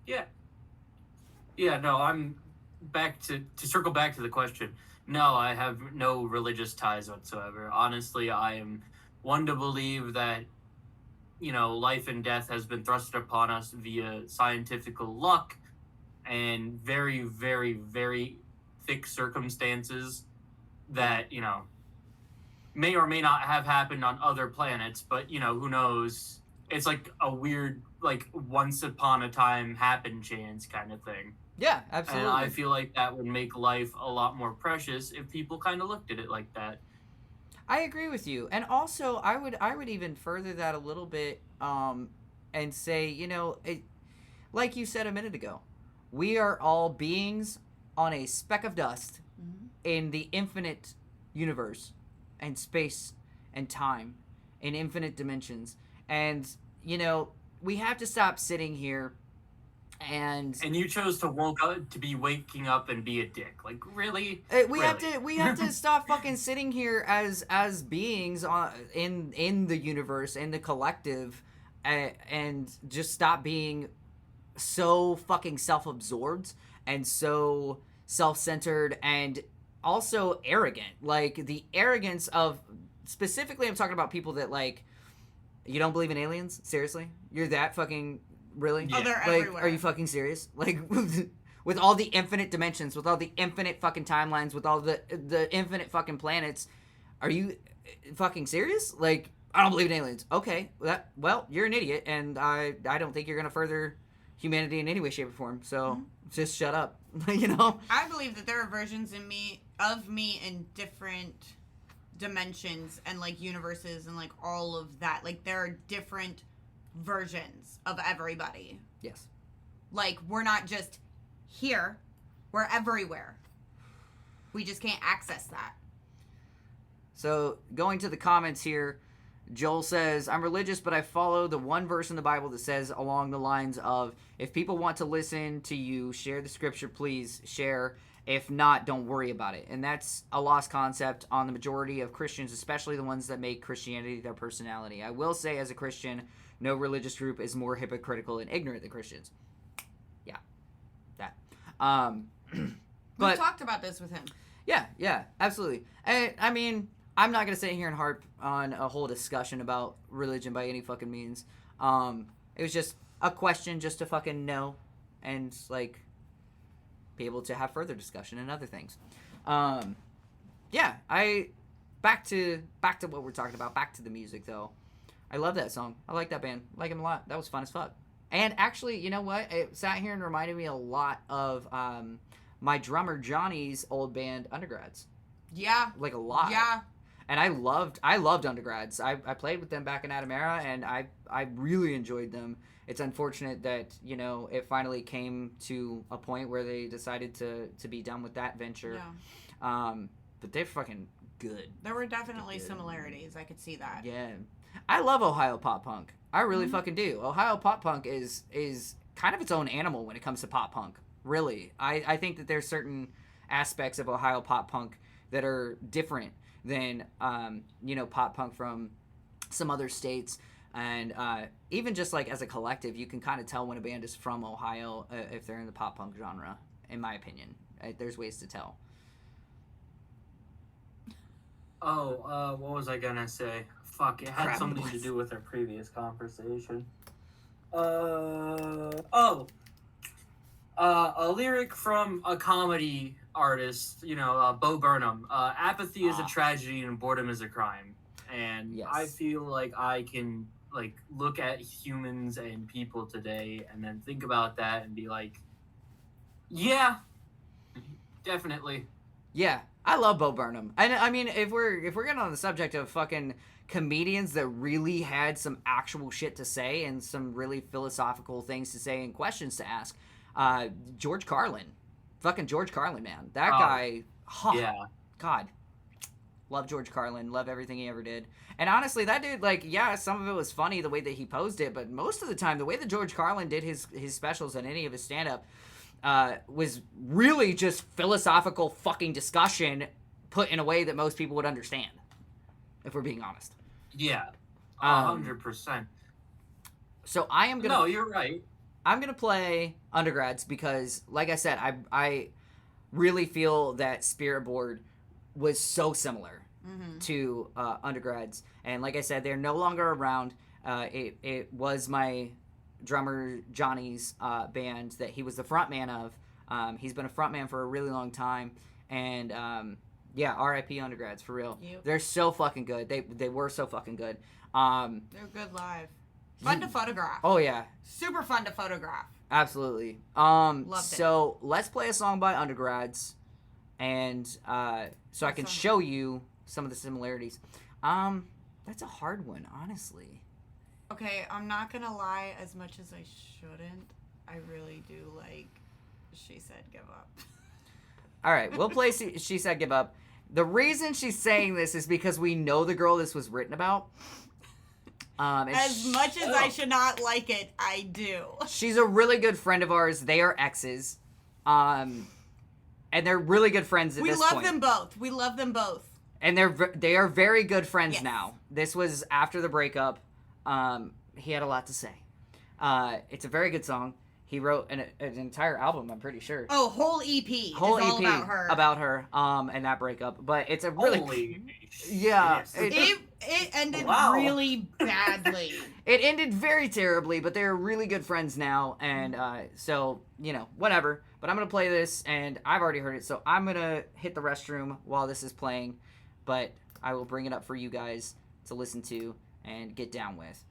B: Yeah. Yeah, no, I'm back to circle back to the question. No, I have no religious ties whatsoever. Honestly, I am one to believe that, life and death has been thrust upon us via scientifical luck and very, very, very thick circumstances that, may or may not have happened on other planets, but, who knows? It's like a weird, like, once upon a time happen chance kind of thing.
A: Yeah, absolutely.
B: And I feel like that would make life a lot more precious if people kind of looked at it like that.
A: I agree with you, and also I would even further that a little bit, and say, like you said a minute ago, we are all beings on a speck of dust in the infinite universe, and space, and time, in infinite dimensions, and we have to stop sitting here. And
B: you chose to be waking up and be a dick. Like, really?
A: We have to stop fucking sitting here as beings in the universe, in the collective, and just stop being so fucking self-absorbed and so self-centered and also arrogant. Like, the arrogance of, specifically I'm talking about people that, like, you don't believe in aliens? Seriously? You're that fucking... Really?
B: Yeah.
E: Oh, they're
A: Like,
E: everywhere.
A: are you fucking serious? Like, with all the infinite dimensions, with all the infinite fucking timelines, with all the infinite fucking planets, are you fucking serious? Like, I don't believe in aliens. Okay, well, you're an idiot, and I don't think you're gonna further humanity in any way, shape, or form. So just shut up.
E: I believe that there are versions of me in different dimensions and, like, universes and, like, all of that. Like, there are different versions of everybody.
A: Yes.
E: Like, we're not just here, we're everywhere. We just can't access that.
A: So, going to the comments here, Joel says, I'm religious, but I follow the one verse in the Bible that says along the lines of, if people want to listen to you, share the scripture, please share. If not, don't worry about it. And that's a lost concept on the majority of Christians, especially the ones that make Christianity their personality. I will say, as a Christian, no religious group is more hypocritical and ignorant than Christians. Yeah. That.
E: We talked about this with him.
A: Yeah, absolutely. I mean, I'm not going to sit here and harp on a whole discussion about religion by any fucking means. It was just a question just to fucking know and, like, be able to have further discussion and other things. Back to what we're talking about, back to the music, though. I love that song. I like that band. I like him a lot. That was fun as fuck. And actually, you know what? It sat here and reminded me a lot of my drummer Johnny's old band, Undergrads.
E: Yeah.
A: Like, a lot.
E: Yeah.
A: And I loved Undergrads. I played with them back in Atamara, and I really enjoyed them. It's unfortunate that, it finally came to a point where they decided to be done with that venture.
E: Yeah.
A: but they're fucking good.
E: There were definitely
A: Good.
E: similarities. I could see that.
A: Yeah, I love Ohio pop punk. I really fucking do. Ohio pop punk is kind of its own animal when it comes to pop punk. Really, I think that there's certain aspects of Ohio pop punk that are different than pop punk from some other states. And even just like as a collective, you can kind of tell when a band is from Ohio if they're in the pop punk genre, in my opinion. There's ways to tell.
B: Oh, what was I gonna say? Fuck, it had something to do with our previous conversation. A lyric from a comedy artist, Bo Burnham. Apathy is a tragedy and boredom is a crime. And
A: Yes.
B: I feel like I can look at humans and people today and then think about that and be like, yeah, definitely.
A: Yeah, I love Bo Burnham. And I mean, if we're getting on the subject of fucking comedians that really had some actual shit to say and some really philosophical things to say and questions to ask, George Carlin. Fucking George Carlin, man. That guy,
B: Yeah.
A: God. Love George Carlin. Love everything he ever did. And honestly, that dude, some of it was funny the way that he posed it, but most of the time, the way that George Carlin did his specials and any of his stand-up was really just philosophical fucking discussion put in a way that most people would understand, if we're being honest.
B: Yeah. 100%.
A: So I am gonna...
B: No, you're right.
A: I'm gonna play Undergrads because, like I said, I really feel that Spirit Board was so similar to Undergrads, and like I said, they're no longer around. It was my drummer Johnny's band that he was the front man of. He's been a front man for a really long time, and R.I.P. Undergrads for real.
E: Yep.
A: They're so fucking good. They were so fucking good.
E: They're good live. Fun to photograph.
A: Oh yeah,
E: Super fun to photograph.
A: absolutely.
E: Loved it.
A: So let's play a song by Undergrads, and so I can
E: song?
A: show you some of the similarities. That's a hard one, honestly.
E: Okay, I'm not gonna lie, as much as I shouldn't, I really do like She Said Give Up.
A: All right, we'll play She Said Give Up. The reason she's saying this is because we know the girl this was written about. And
E: As much as I should not like it, I do.
A: she's a really good friend of ours. They are exes. And they're really good friends at
E: We
A: this
E: love
A: point.
E: them both. We love them both.
A: And they are very good friends
E: Yes.
A: now. This was after the breakup. He had a lot to say. It's a very good song. He wrote an entire album, I'm pretty sure.
E: Oh, whole EP.
A: Whole
E: is all
A: EP
E: about her.
A: and that breakup. But it's a really
B: Holy
A: yeah.
B: shit.
E: It ended
B: Wow.
E: really badly.
A: It ended very terribly, but they're really good friends now, and so whatever. But I'm gonna play this, and I've already heard it, so I'm gonna hit the restroom while this is playing. But I will bring it up for you guys to listen to and get down with.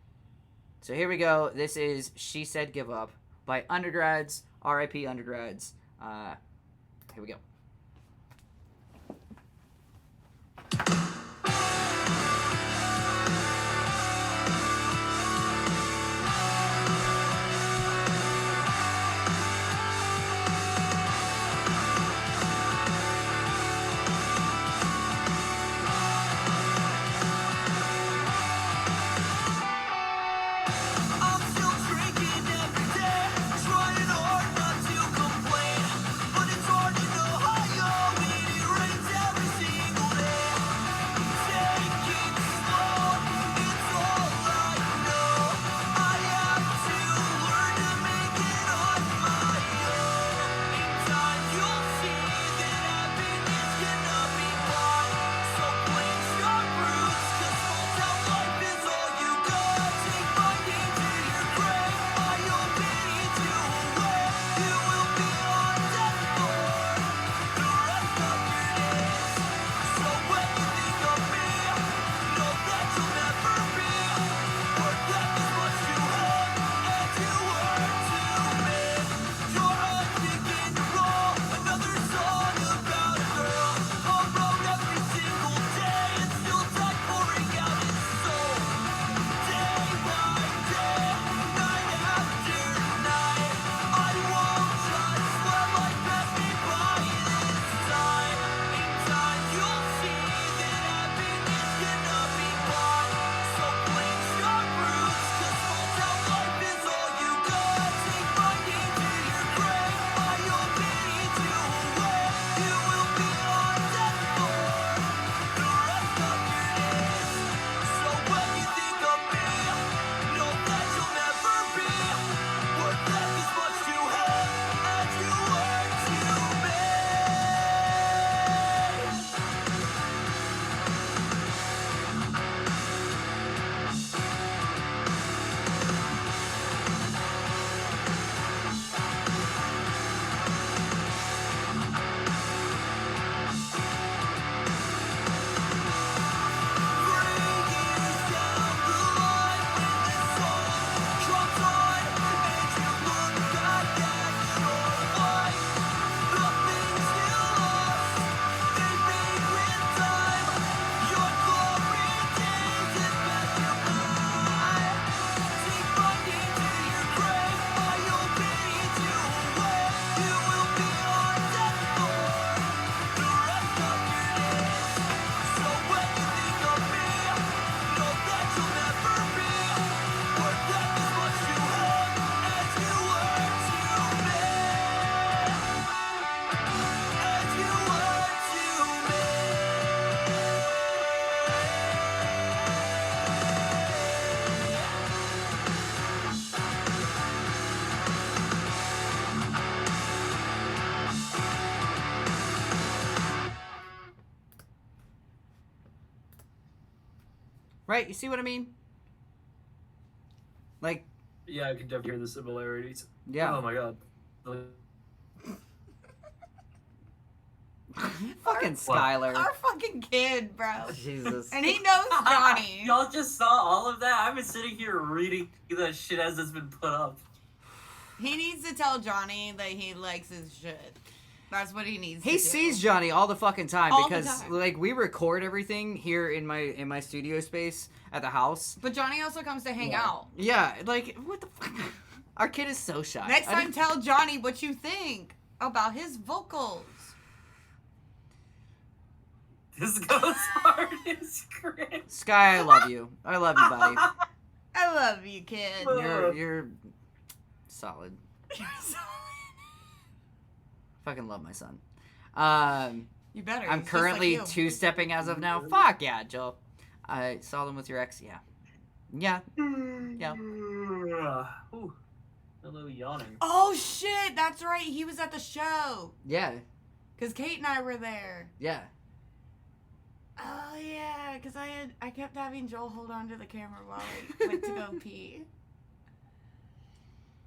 A: So here we go. This is She Said Give Up by Undergrads. R.I.P. Undergrads. Here we go.
C: I'm still drinking every day, trying hard not to complain, but it's hard to know how
A: Right? You see what I mean? Like,
B: Yeah, I can definitely hear the similarities.
A: yeah.
B: Oh my god.
A: Fucking Skylar.
E: Our fucking kid, bro.
A: Jesus.
E: And he knows Johnny.
B: Y'all just saw all of that? I've been sitting here reading that shit as it's been put up.
E: He needs to tell Johnny that he likes his shit. That's what he needs to
A: He
E: do.
A: sees Johnny all the fucking time
E: All the
A: because
E: time.
A: like we record everything here in my studio space at the house.
E: But Johnny also comes to hang out.
A: Yeah, like what the fuck? Our kid is so shy.
E: Next
A: I
E: time,
A: didn't-
E: tell Johnny what you think about his vocals.
B: This goes hard as great.
A: Sky, I love you. I love you, buddy.
E: I love you, kid.
A: You're solid. Fucking love my son.
E: You better.
A: I'm
E: he's just
A: currently
E: like you.
A: two-stepping as of now. Fuck yeah, Joel. I saw them with your ex. Yeah. Yeah. Yeah.
B: Ooh, a little yawning.
E: Oh shit! That's right. He was at the show.
A: Yeah.
E: Cause Kate and I were there.
A: Yeah.
E: Oh yeah, cause I kept having Joel hold on to the camera while I went to go pee.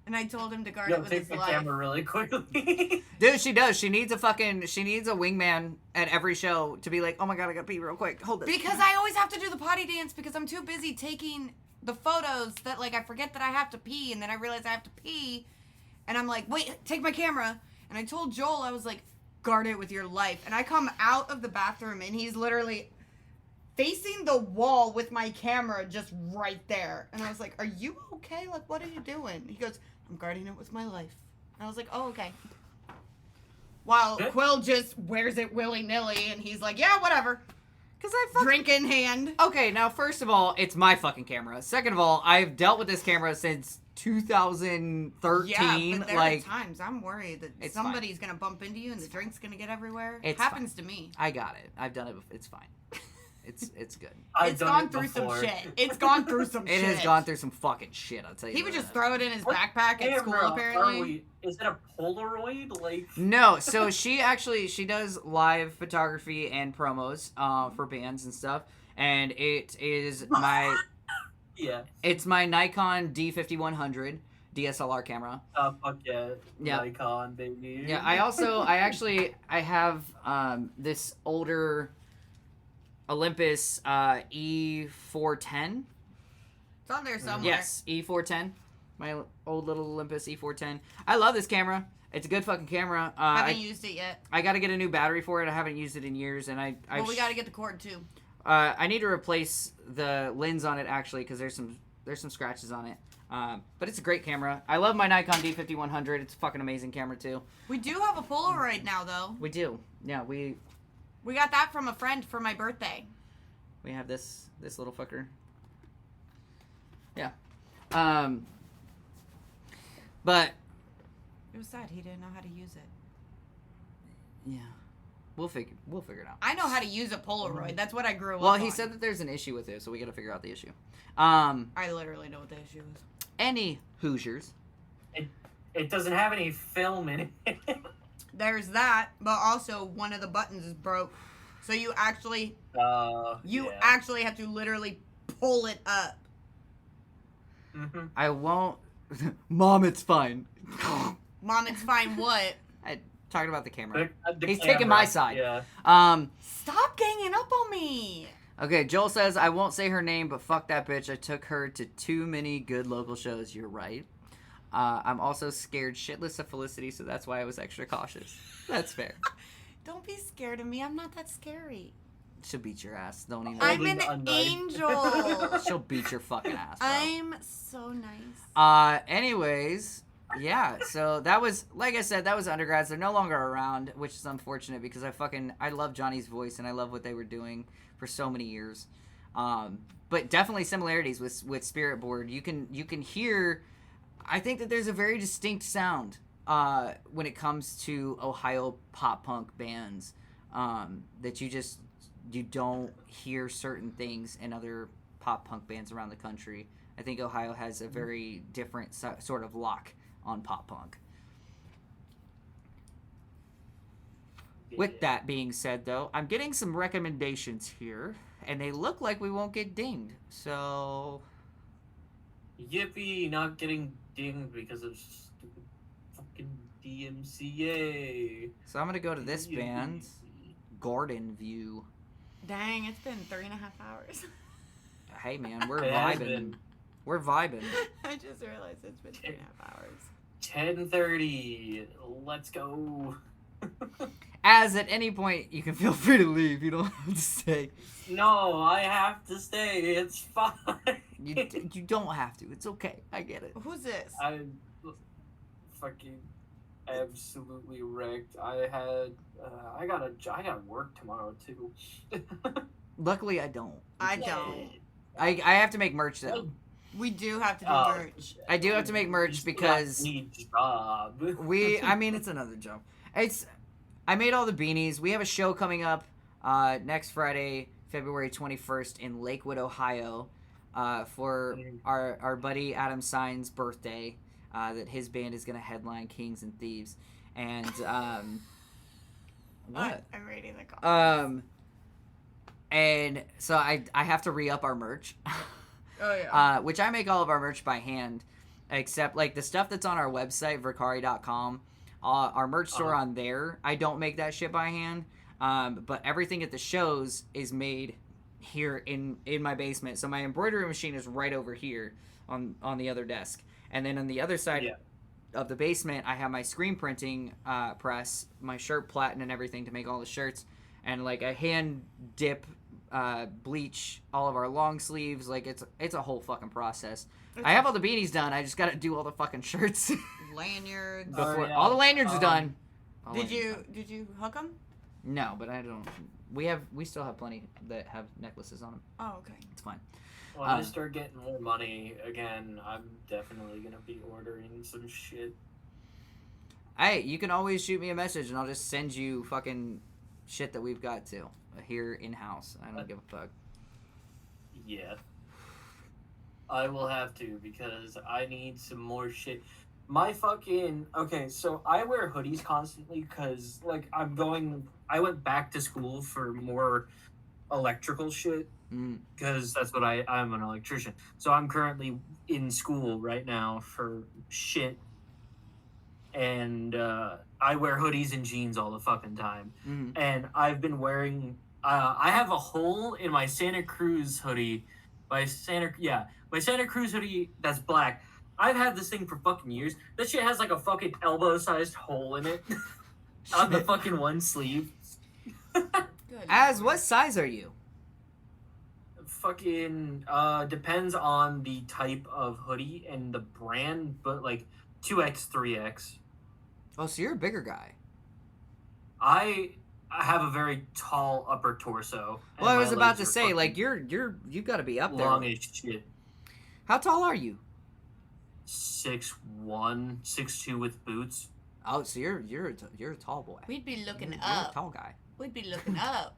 E: And I told him to guard
B: Yo,
E: it with
B: take
E: his
B: the
E: life.
B: camera really quickly.
A: Dude, she does. She needs a wingman at every show to be like, oh my god, I gotta pee real quick. Hold this.
E: Because I always have to do the potty dance because I'm too busy taking the photos that like I forget that I have to pee and then I realize I have to pee and I'm like, wait, take my camera. And I told Joel, I was like, guard it with your life. And I come out of the bathroom and he's literally facing the wall with my camera just right there. And I was like, are you okay? Like, what are you doing? He goes, I'm guarding it with my life. And I was like, oh, okay. While
B: Good.
E: Quill just wears it willy-nilly and he's like, yeah, whatever.
A: Because I fucking...
E: Drink in hand.
A: Okay, now, first of all, it's my fucking camera. Second of all, I've dealt with this camera since 2013.
E: Yeah, but there
A: like,
E: are times I'm worried that
A: It's
E: somebody's gonna bump into you and the drink's gonna get everywhere.
A: It's
E: Happens to me.
A: I got it. I've done it before. It's fine. It's good.
B: I've
E: It's
B: done
E: gone
B: it
E: through
B: before.
E: some shit. It's gone through some
A: It
E: shit.
A: has gone through some fucking shit, I'll tell you
E: He would
A: that.
E: just throw it in his
B: What
E: backpack at school,
B: camera
E: apparently.
B: are we- Is it a Polaroid? Like,
A: No, so she does live photography and promos for bands and stuff, and it is my
B: yeah.
A: it's my Nikon D5100 DSLR camera.
B: Fuck yeah.
A: Yeah.
B: Nikon, baby.
A: Yeah, I have this older Olympus E410.
E: It's on there somewhere.
A: Yes, E410. My old little Olympus E410. I love this camera. It's a good fucking camera.
E: Haven't used it yet.
A: I got to get a new battery for it. I haven't used it in years, and
E: Well, we gotta get the cord too.
A: I need to replace the lens on it actually because there's some scratches on it. But it's a great camera. I love my Nikon D5100. It's a fucking amazing camera too.
E: We do have a Polaroid now, though.
A: We do. Yeah, we
E: We got that from a friend for my birthday.
A: have this little fucker. Yeah. But
E: It was sad he didn't know how to use it.
A: yeah, we'll figure it out.
E: I know how to use a Polaroid. That's what I grew up
A: Well,
E: on.
A: he said that there's an issue with it, so we got to figure out the issue.
E: I literally know what the issue is.
A: Any Hoosiers?
B: It doesn't have any film in it.
E: There's that, but also one of the buttons is broke. So you actually
B: Yeah.
E: actually have to literally pull it up.
B: Mhm.
A: I won't. Mom, it's fine.
E: Mom, it's fine what?
A: I talking about the camera.
B: The
A: He's taking
B: camera,
A: my side.
B: Yeah.
E: Stop ganging up on me.
A: Okay, Joel says, I won't say her name, but fuck that bitch. I took her to too many good local shows. You're right. I'm also scared shitless of Felicity, so that's why I was extra cautious. That's fair.
E: Don't be scared of me. I'm not that scary.
A: She'll beat your ass. Don't even.
E: I'm
B: Holding a
E: an
B: knife.
E: angel.
A: She'll beat your fucking ass, bro.
E: I'm so nice.
A: Anyways, yeah, so that was, like I said, that was undergrads. They're no longer around, which is unfortunate because I love Johnny's voice and I love what they were doing for so many years. But definitely similarities with Spirit Board. You can hear, I think that there's a very distinct sound when it comes to Ohio pop punk bands that you don't hear certain things in other pop punk bands around the country. I think Ohio has a very different sort of lock on pop punk. With that being said, though, I'm getting some recommendations here, and they look like we won't get dinged. So
B: Yippee! Not getting dinged because of stupid fucking DMCA.
A: so I'm gonna go to this
B: Yippee.
A: band, Garden View.
E: Dang, it's been 3.5 hours.
A: Hey man, we're
B: It has
A: vibing.
B: been.
A: We're vibing.
E: I just realized it's been 3.5 hours.
B: 10:30. Let's go.
A: As at any point, you can feel free to leave. You don't have to stay.
B: No, I have to stay. It's fine.
A: You don't have to. It's okay. I get it.
E: Who's this?
B: I'm fucking absolutely wrecked. I got work tomorrow too.
A: Luckily, I don't.
E: I don't.
A: I have to make merch though.
E: We do have to do
B: Oh,
E: merch.
A: I do have to make merch because
B: need job.
A: I mean, it's another job. I made all the beanies. We have a show coming up next Friday, February 21st in Lakewood, Ohio, for our buddy Adam Sign's birthday. That his band is going to headline Kings and Thieves. And, what?
E: I'm reading the comments.
A: And so I have to re-up our merch.
E: Oh, yeah.
A: Which I make all of our merch by hand, except like the stuff that's on our website, Verkari.com. Our merch store on there, I don't make that shit by hand. But everything at the shows is made here in my basement. So my embroidery machine is right over here on the other desk. And then on the other side of the basement, I have my screen printing press, my shirt platen and everything to make all the shirts. And like I hand dip bleach all of our long sleeves. Like it's a whole fucking process. I have all the beanies done. I just got to do all the fucking shirts.
E: Lanyards.
A: Before all the lanyards are done.
E: Did you hook them?
A: No, but I don't. We still have plenty that have necklaces on them.
E: Oh, okay.
A: It's fine.
B: When I start getting more money again, I'm definitely gonna be ordering some shit.
A: Hey, you can always shoot me a message and I'll just send you fucking shit that we've got to here in house. I don't give a fuck.
B: Yeah. I will have to because I need some more shit. My fucking okay, so I wear hoodies constantly because like I went back to school for more electrical shit because that's what I'm an electrician. So I'm currently in school right now for shit, and I wear hoodies and jeans all the fucking time. And I've been wearing. I have a hole in my Santa Cruz hoodie. My Santa Cruz hoodie that's black. I've had this thing for fucking years. That shit has like a fucking elbow-sized hole in it on the fucking one sleeve.
A: As what size are you?
B: Fucking depends on the type of hoodie and the brand, but like 2X, 3X.
A: Oh, so you're a bigger guy.
B: I have a very tall upper torso.
A: Well, I was
B: my
A: about
B: legs
A: to
B: are
A: say, like
B: fucking
A: you've got to be up there.
B: long as shit.
A: How tall are you?
B: 6'1", 6'2" with boots.
A: Oh, so you're a tall boy.
E: We'd be looking
A: You're
E: up.
A: a tall guy.
E: We'd be looking up.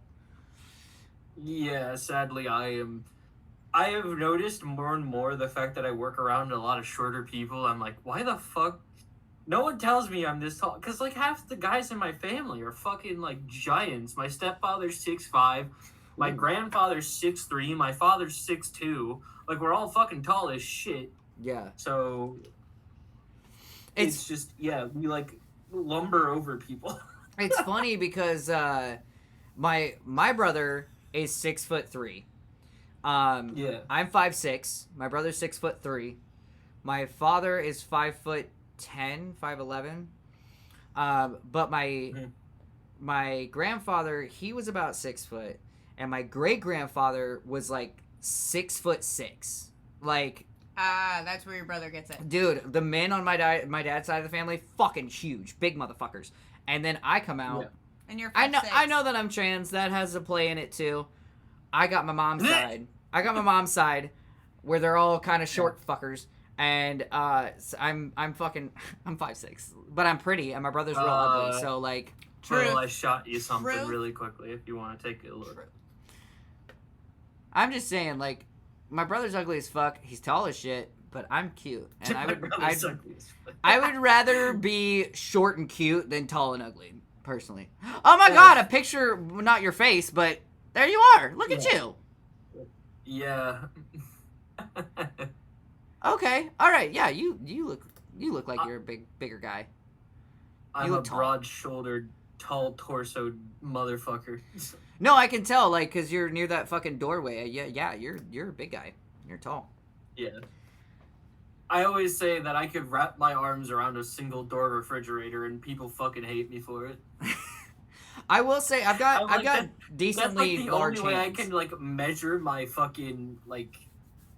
B: Yeah, sadly I am. I have noticed more and more the fact that I work around a lot of shorter people. I'm like, why the fuck? No one tells me I'm this tall. Because, like, half the guys in my family are fucking, like, giants. My stepfather's 6'5". My grandfather's 6'3". My father's 6'2". Like, we're all fucking tall as shit.
A: Yeah.
B: So, it's just, yeah, we, like, lumber over people.
A: It's funny because my brother is 6'3".
B: Yeah.
A: I'm 5'6". My brother's 6'3". My father is 5'10", 5'11". But my grandfather, he was about 6 foot, and my great grandfather was like 6'6". Like,
E: That's where your brother gets it.
A: dude, the men on my dad's side of the family, fucking huge, big motherfuckers. And then I come out.
B: Yeah.
E: And you're 5'6".
A: I know that I'm trans. That has a play in it too. I got my mom's side. I got my mom's side, where they're all kind of short fuckers, and so I'm 5'6", but I'm pretty, and my brother's real ugly. So like,
B: Well, I shot you something
E: Truth.
B: really quickly if you want to take a look.
A: I'm just saying, like, my brother's ugly as fuck. He's tall as shit, but I'm cute, and I would rather be short and cute than tall and ugly, personally. Oh my god, a picture, not your face, but there you are. Look at you.
B: Yeah.
A: Okay, all right, yeah, you look like you're a bigger guy.
B: I'm
A: look
B: a
A: tall.
B: broad-shouldered, tall torso motherfucker.
A: No, I can tell, like, cause you're near that fucking doorway. Yeah, you're a big guy. You're tall.
B: Yeah. I always say that I could wrap my arms around a single door refrigerator and people fucking hate me for it.
A: I will say I've got
B: I'm like,
A: got
B: That's like
A: decently
B: the
A: large
B: only way I
A: hands.
B: can like measure my fucking like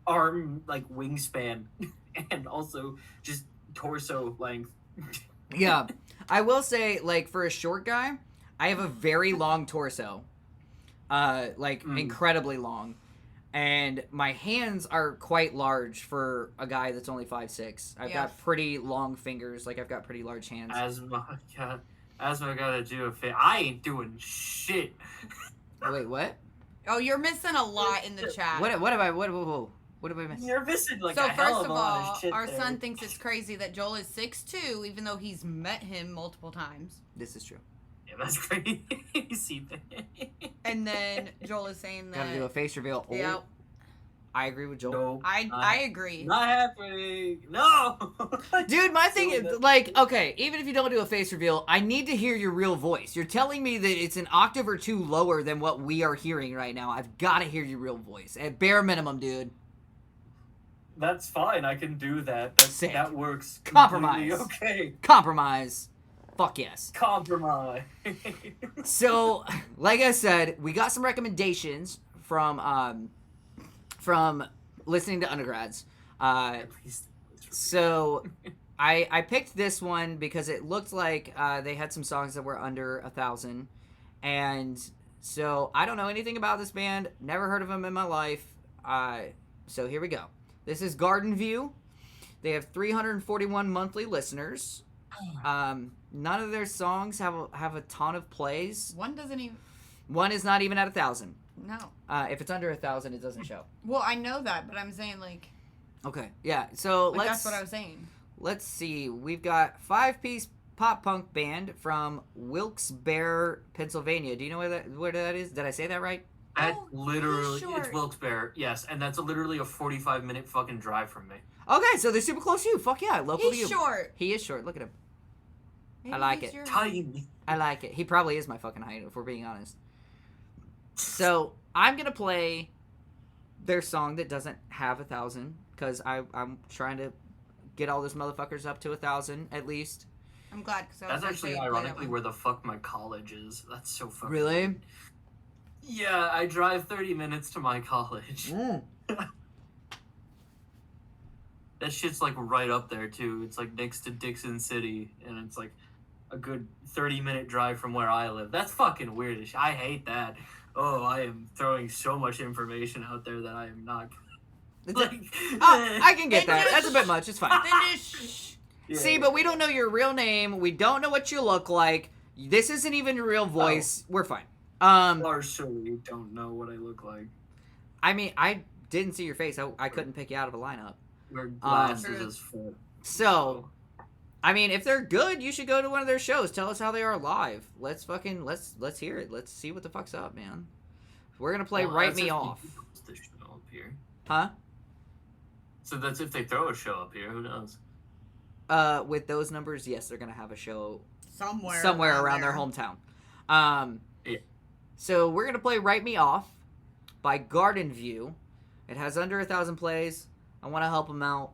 B: arm like wingspan and also just torso length.
A: Yeah, I will say, like, for a short guy, I have a very long torso, like incredibly long, and my hands are quite large for a guy that's only 5'6". I've got pretty long fingers, like I've got pretty large hands.
B: Asthma gotta do a fit. I ain't doing shit.
A: Wait, what?
E: Oh, you're missing a lot in the chat.
A: What have I? What have I missed?
B: You're missing like
E: So
B: a hell
E: first
B: of
E: of
B: a lot
E: all,
B: of shit
E: our
B: there.
E: son thinks it's crazy that Joel is 6'2", even though he's met him multiple times.
A: This is true.
B: Yeah, that's crazy.
E: And then Joel is saying that.
A: Gotta do a face reveal. Oh,
E: Yeah,
A: I agree with Joel.
B: No,
E: I agree.
B: not happening. No,
A: Dude, my thing is, like, okay, even if you don't do a face reveal, I need to hear your real voice. You're telling me that it's an octave or two lower than what we are hearing right now. I've got to hear your real voice. At bare minimum, dude.
B: That's fine. I can do that.
A: Sick.
B: That works.
A: Compromise.
B: completely Okay.
A: Compromise. Fuck yes.
B: Compromise.
A: So, like I said, we got some recommendations from listening to undergrads. So I picked this one because it looked like they had some songs that were under 1,000, and so I don't know anything about this band. Never heard of them in my life. So here we go. This is Garden View. They have 341 monthly listeners. None of their songs have a ton of plays.
E: One doesn't even.
A: One is not even at 1,000.
E: No.
A: If it's under 1,000, it doesn't show.
E: Well, I know that, but I'm saying like.
A: Okay, yeah. So
E: That's what I was saying.
A: Let's see. We've got 5-piece pop punk band from Wilkes-Barre, Pennsylvania. Do you know where that is? Did I say that right?
B: That
E: Oh,
B: literally,
E: sure.
B: it's Wilkes-Barre, yes, and that's literally a 45-minute fucking drive from me.
A: Okay, so they're super close to you. Fuck yeah, local to you.
E: He's short.
A: He is short. Look at him.
E: Maybe
A: like
E: he's
A: it.
E: your-
B: Tiny.
A: I like it. He probably is my fucking height, if we're being honest. So I'm gonna play their song that doesn't have 1,000 because I'm trying to get all those motherfuckers up to 1,000 at least.
E: I'm glad because
B: That's actually ironically where the fuck my college is. That's so fucking
A: Really?
B: weird. Yeah, I drive 30 minutes to my college. That shit's like right up there too. It's like next to Dixon City, and it's like a good 30-minute drive from where I live. That's fucking weird. I hate that. Oh, I am throwing so much information out there that I am not. Like,
A: I can get
E: Then
A: that.
E: just-
A: That's a bit much. It's fine.
E: Then just
B: yeah.
A: See, but we don't know your real name. We don't know what you look like. This isn't even your real voice. We're fine.
B: Partially don't know what I look like.
A: I mean, I didn't see your face. I couldn't pick you out of a lineup.
B: Wear glasses
E: True.
B: as fuck.
A: So, I mean, if they're good, you should go to one of their shows. Tell us how they are live. Let's hear it. Let's see what the fuck's up, man. We're gonna play
B: Well,
A: Write
B: that's
A: Me
B: if
A: Off.
B: they post the show up here.
A: Huh?
B: So that's if they throw a show up here. Who knows?
A: With those numbers, yes, they're gonna have a show
E: somewhere
A: around their
E: there.
A: hometown.
B: Yeah.
A: So we're gonna play "Write Me Off" by Garden View. It has under 1,000 plays. I want to help them out,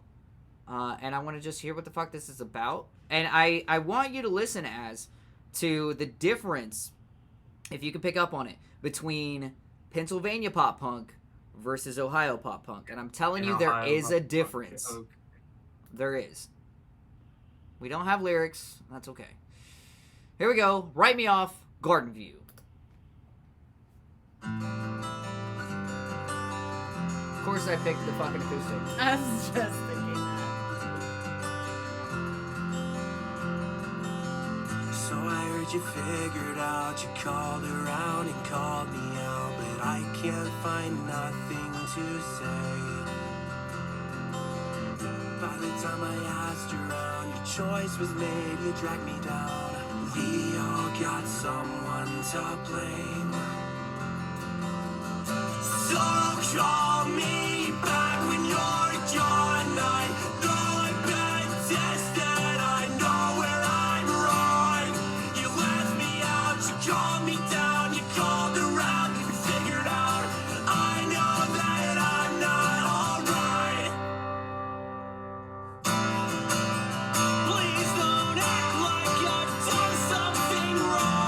A: and I want to just hear what the fuck this is about. And I want you to listen to the difference, if you can pick up on it, between Pennsylvania pop punk versus Ohio pop punk. And I'm telling you, there
B: Ohio
A: is a
B: pop
A: difference.
B: punk.
A: There is. We don't have lyrics. That's okay. Here we go. Write Me Off, Garden View. Of course I picked the fucking acoustic.
E: I was just thinking that.
C: So I heard you figured out, you called around and called me out, but I can't find nothing to say. By the time I asked around, your choice was made, you dragged me down. We all got someone to blame. So call me back when you're gone. I know I've been tested. I know where I'm wrong. You left me out, you calmed me down, you called around, you figured out. I know that I'm not alright. Please don't act like I've done something wrong.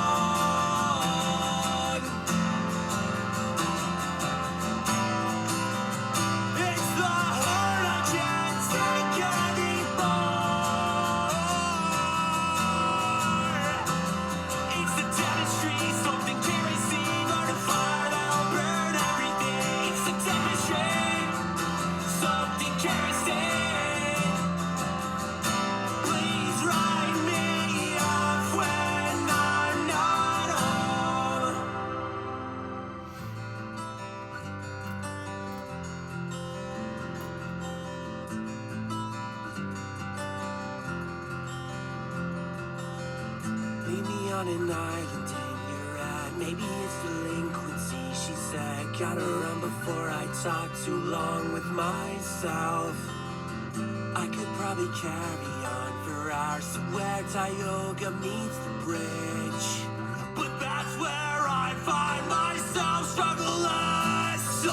C: It's the hurt I can't take anymore. It's the chemistry, something can't receive. Learn to fire that'll burn everything. It's the temperature, something can't receive. Please write me off when I'm not home. Leave me on an island in your ad. Maybe it's delinquency, she said. Gotta run before I talk too long with myself. I could probably carry on for hours to where Tioga meets the bridge. But that's where I find myself struggling. So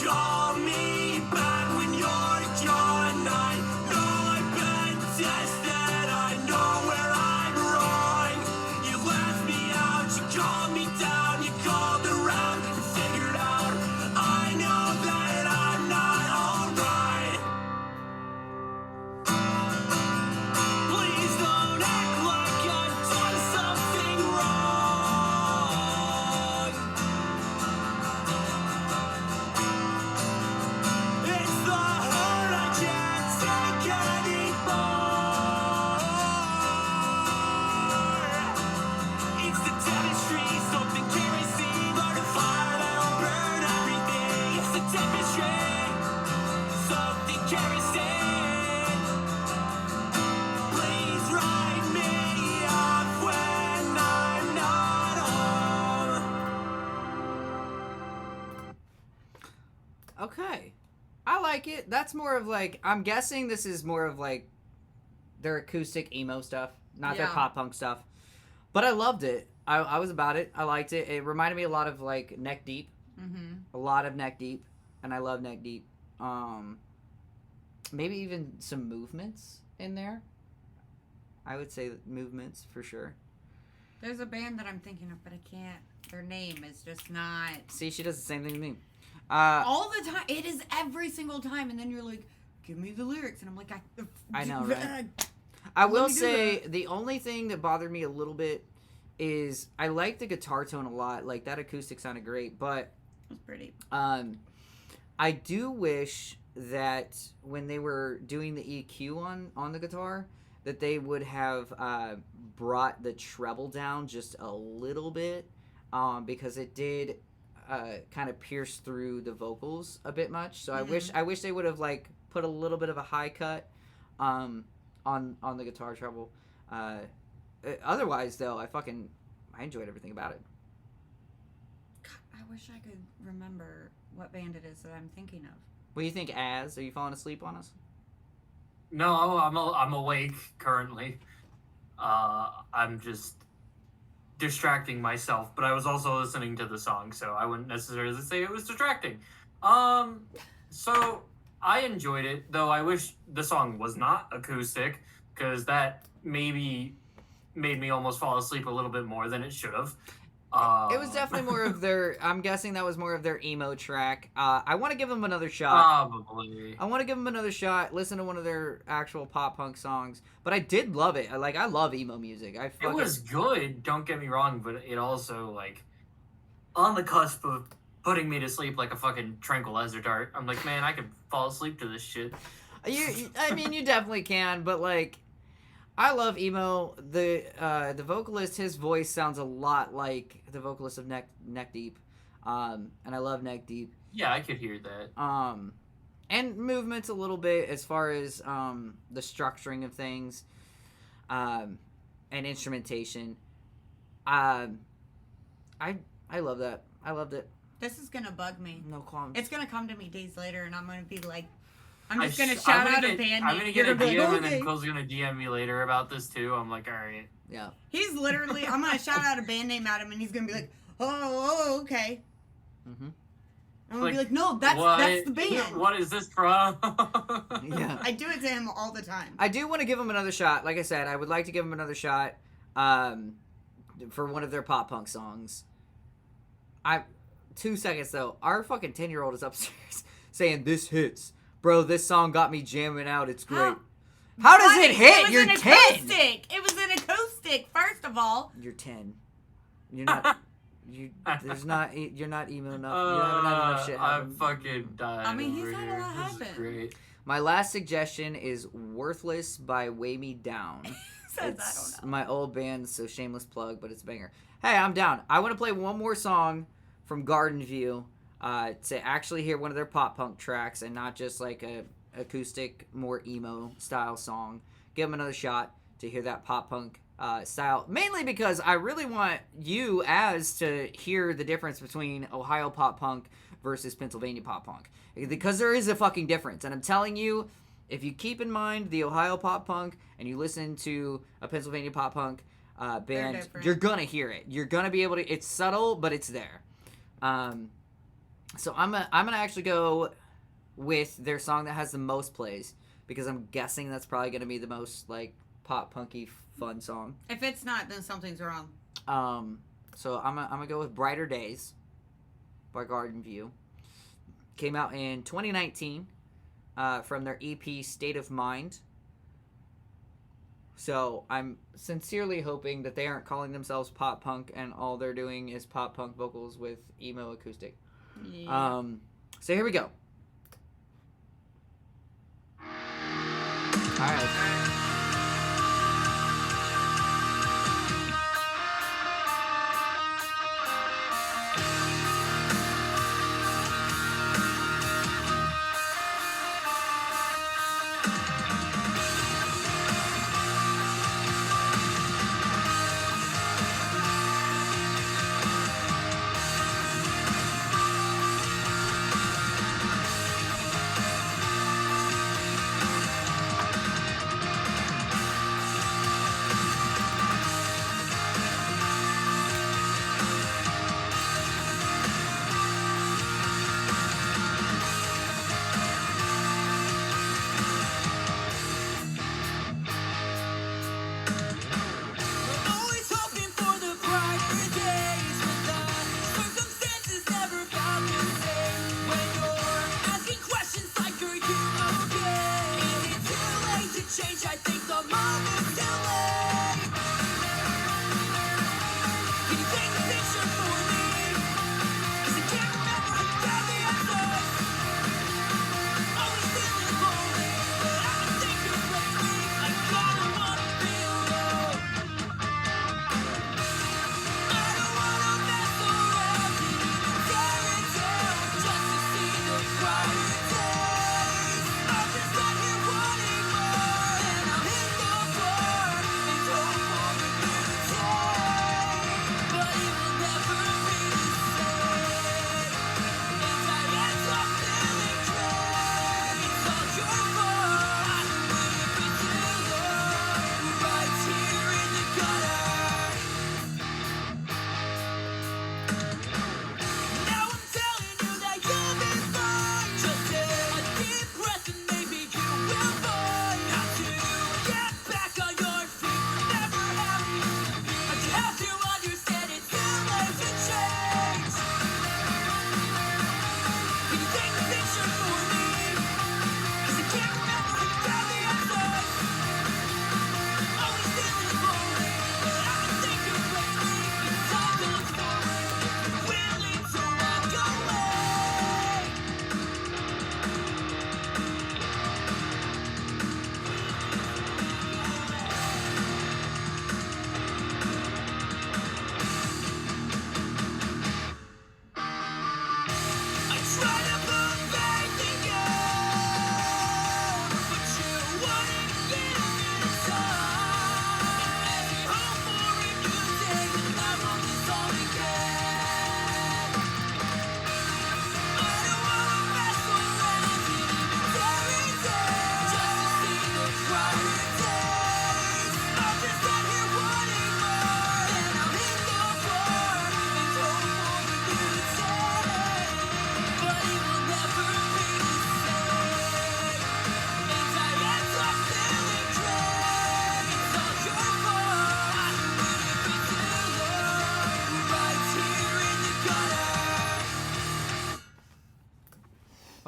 C: call me back when you're gone. I know I've been tested. I know where I'm wrong. You left me out, you calmed me down, you called around, you figured out. I know that I'm not alright. Please don't act like I've done something wrong. It's the hurt I can't take anymore. It's the chemistry, something can't receive. Learn to fire that'll burn everything. It's the temperature, something can't receive. Please write me off when I'm not home.
A: Okay. I like it. That's more of like, I'm guessing this is more of like their acoustic emo stuff, not their
E: Yeah.
A: pop punk stuff. But I loved it. I was about it. I liked it. It reminded me a lot of like Neck Deep.
E: Mm-hmm.
A: A lot of Neck Deep. And I love Neck Deep. Maybe even some movements in there. I would say movements for sure.
E: There's a band that I'm thinking of, but I can't. Their name is just not.
A: See, she does the same thing to me.
E: All the time. It is every single time, and then you're like, "Give me the lyrics," and I'm like,
A: I know, right? I will
E: me do
A: say
E: that.
A: the only thing that bothered me a little bit is I like the guitar tone a lot. Like that acoustic sounded great, but
E: It's pretty.
A: I do wish that when they were doing the EQ on the guitar, that they would have brought the treble down just a little bit, because it did kind of pierce through the vocals a bit much. So I wish they would have like put a little bit of a high cut on the guitar treble. Otherwise, though, I enjoyed everything about it.
E: God, I wish I could remember what band it is that I'm thinking of.
A: What do you think, Az? Are you falling asleep on us?
B: No, I'm awake currently. I'm just distracting myself, but I was also listening to the song, so I wouldn't necessarily say it was distracting. So I enjoyed it, though I wish the song was not acoustic, because that maybe made me almost fall asleep a little bit more than it should have.
A: It was definitely more of their. I'm guessing that was more of their emo track. I want to give them another shot.
B: Probably.
A: I want to give them another shot. Listen to one of their actual pop punk songs. But I did love it. I love emo music.
B: It was good, don't get me wrong, but it also, like, on the cusp of putting me to sleep like a fucking tranquilizer dart. I'm like, man, I could fall asleep to this shit.
A: I mean, you definitely can, but like, I love emo. The vocalist, his voice sounds a lot like the vocalist of Neck Deep, and I love Neck Deep.
B: Yeah, I could hear that.
A: And movements a little bit as far as the structuring of things, and instrumentation. I love that. I loved it.
E: This is gonna bug me.
A: No qualms.
E: It's gonna come to me days later, and I'm gonna be like, I'm
B: I'm
E: just gonna shout out a band
B: I'm
E: name.
B: gonna
E: You're
B: get a
E: gonna be
B: DM
E: like,
B: and
E: okay.
B: then Cole's gonna DM me later about this too. I'm like, all right.
A: Yeah.
E: He's literally. I'm gonna shout out a band name at him, and he's gonna be like, oh, okay.
A: Mm-hmm.
E: I'm gonna be like, no, that's the band.
B: What is this from?
A: Yeah.
E: I do it to him all the time.
A: I do want to give him another shot. Like I said, I would like to give him another shot for one of their pop punk songs. 2 seconds though. Our fucking 10-year-old is upstairs saying this hits. Bro, this song got me jamming out. It's great. How does it hit? You're 10.
E: Acoustic. It was an acoustic, first of all.
A: You're 10. You're not. You're not emo enough. You haven't had enough shit happen.
B: I'm fucking dying.
E: I mean, he's
B: over
E: had a
B: here.
E: lot
B: This
E: happen.
B: is great.
A: My last suggestion is Worthless by Weigh Me Down.
E: Says,
A: It's
E: I don't know.
A: my old band, so shameless plug, but it's a banger. Hey, I'm down. I want to play one more song from Garden View to actually hear one of their pop punk tracks and not just like a acoustic, more emo style song. Give them another shot to hear that pop punk style, mainly because I really want you to hear the difference between Ohio pop punk versus Pennsylvania pop punk, because there is a fucking difference. And I'm telling you, if you keep in mind the Ohio pop punk and you listen to a Pennsylvania pop punk band,
E: different.
A: you're gonna hear it. You're gonna be able to. It's subtle, but it's there. So I'm gonna actually go with their song that has the most plays, because I'm guessing that's probably gonna be the most like pop punky fun song.
E: If it's not, then something's wrong.
A: So I'm gonna go with Brighter Days by Garden View. Came out in 2019 from their EP State of Mind. So I'm sincerely hoping that they aren't calling themselves pop punk and all they're doing is pop punk vocals with emo acoustic.
E: Yeah.
A: So here we go. All right.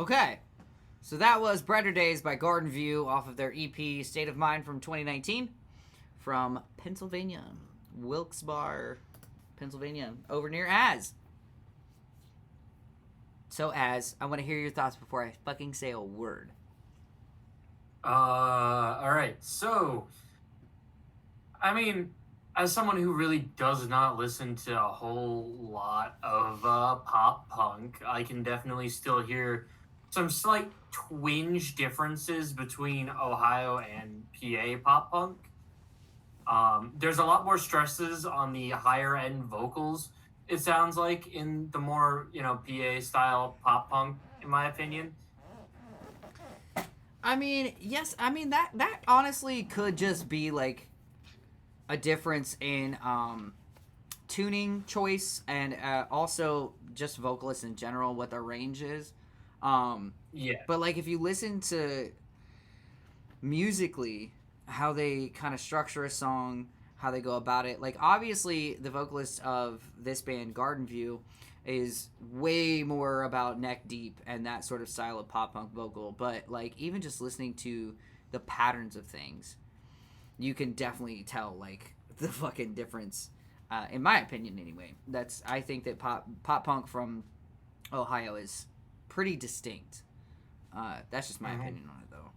A: Okay. So that was Brighter Days by Garden View off of their EP State of Mind from 2019 from Pennsylvania. Wilkes-Barre, Pennsylvania. Over near Az. So, Az, I want to hear your thoughts before I fucking say a word.
B: Alright, so, I mean, as someone who really does not listen to a whole lot of pop punk, I can definitely still hear some slight twinge differences between Ohio and PA pop punk. There's a lot more stresses on the higher end vocals, it sounds like, in the more, PA style pop punk, in my opinion.
A: I mean, yes, I mean, that honestly could just be, like, a difference in tuning choice and also just vocalists in general, what their range is.
B: Yeah.
A: But, like, if you listen to musically how they kind of structure a song, how they go about it, like, obviously the vocalist of this band, Garden View, is way more about neck deep and that sort of style of pop punk vocal. But, like, even just listening to the patterns of things, you can definitely tell, like, the fucking difference, in my opinion anyway. I think that pop punk from Ohio is pretty distinct. That's just my opinion on it, though.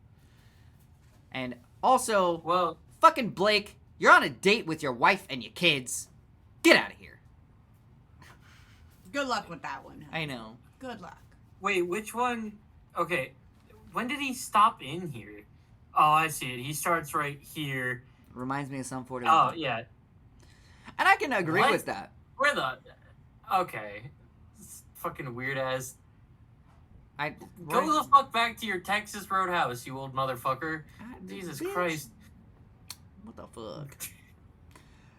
A: And also,
B: Well,
A: fucking Blake, you're on a date with your wife and your kids. Get out of here.
E: Good luck with that one.
A: I know.
E: Good luck.
B: wait, which one? Okay, when did he stop in here? Oh, I see it. He starts right here.
A: Reminds me of some 40.
B: Oh, yeah.
A: And I can agree
B: What?
A: with that.
B: Where the... Okay. It's fucking weird ass. Go the fuck back to your Texas Roadhouse, you old motherfucker. Jesus
A: Bitch.
B: Christ.
A: What the fuck?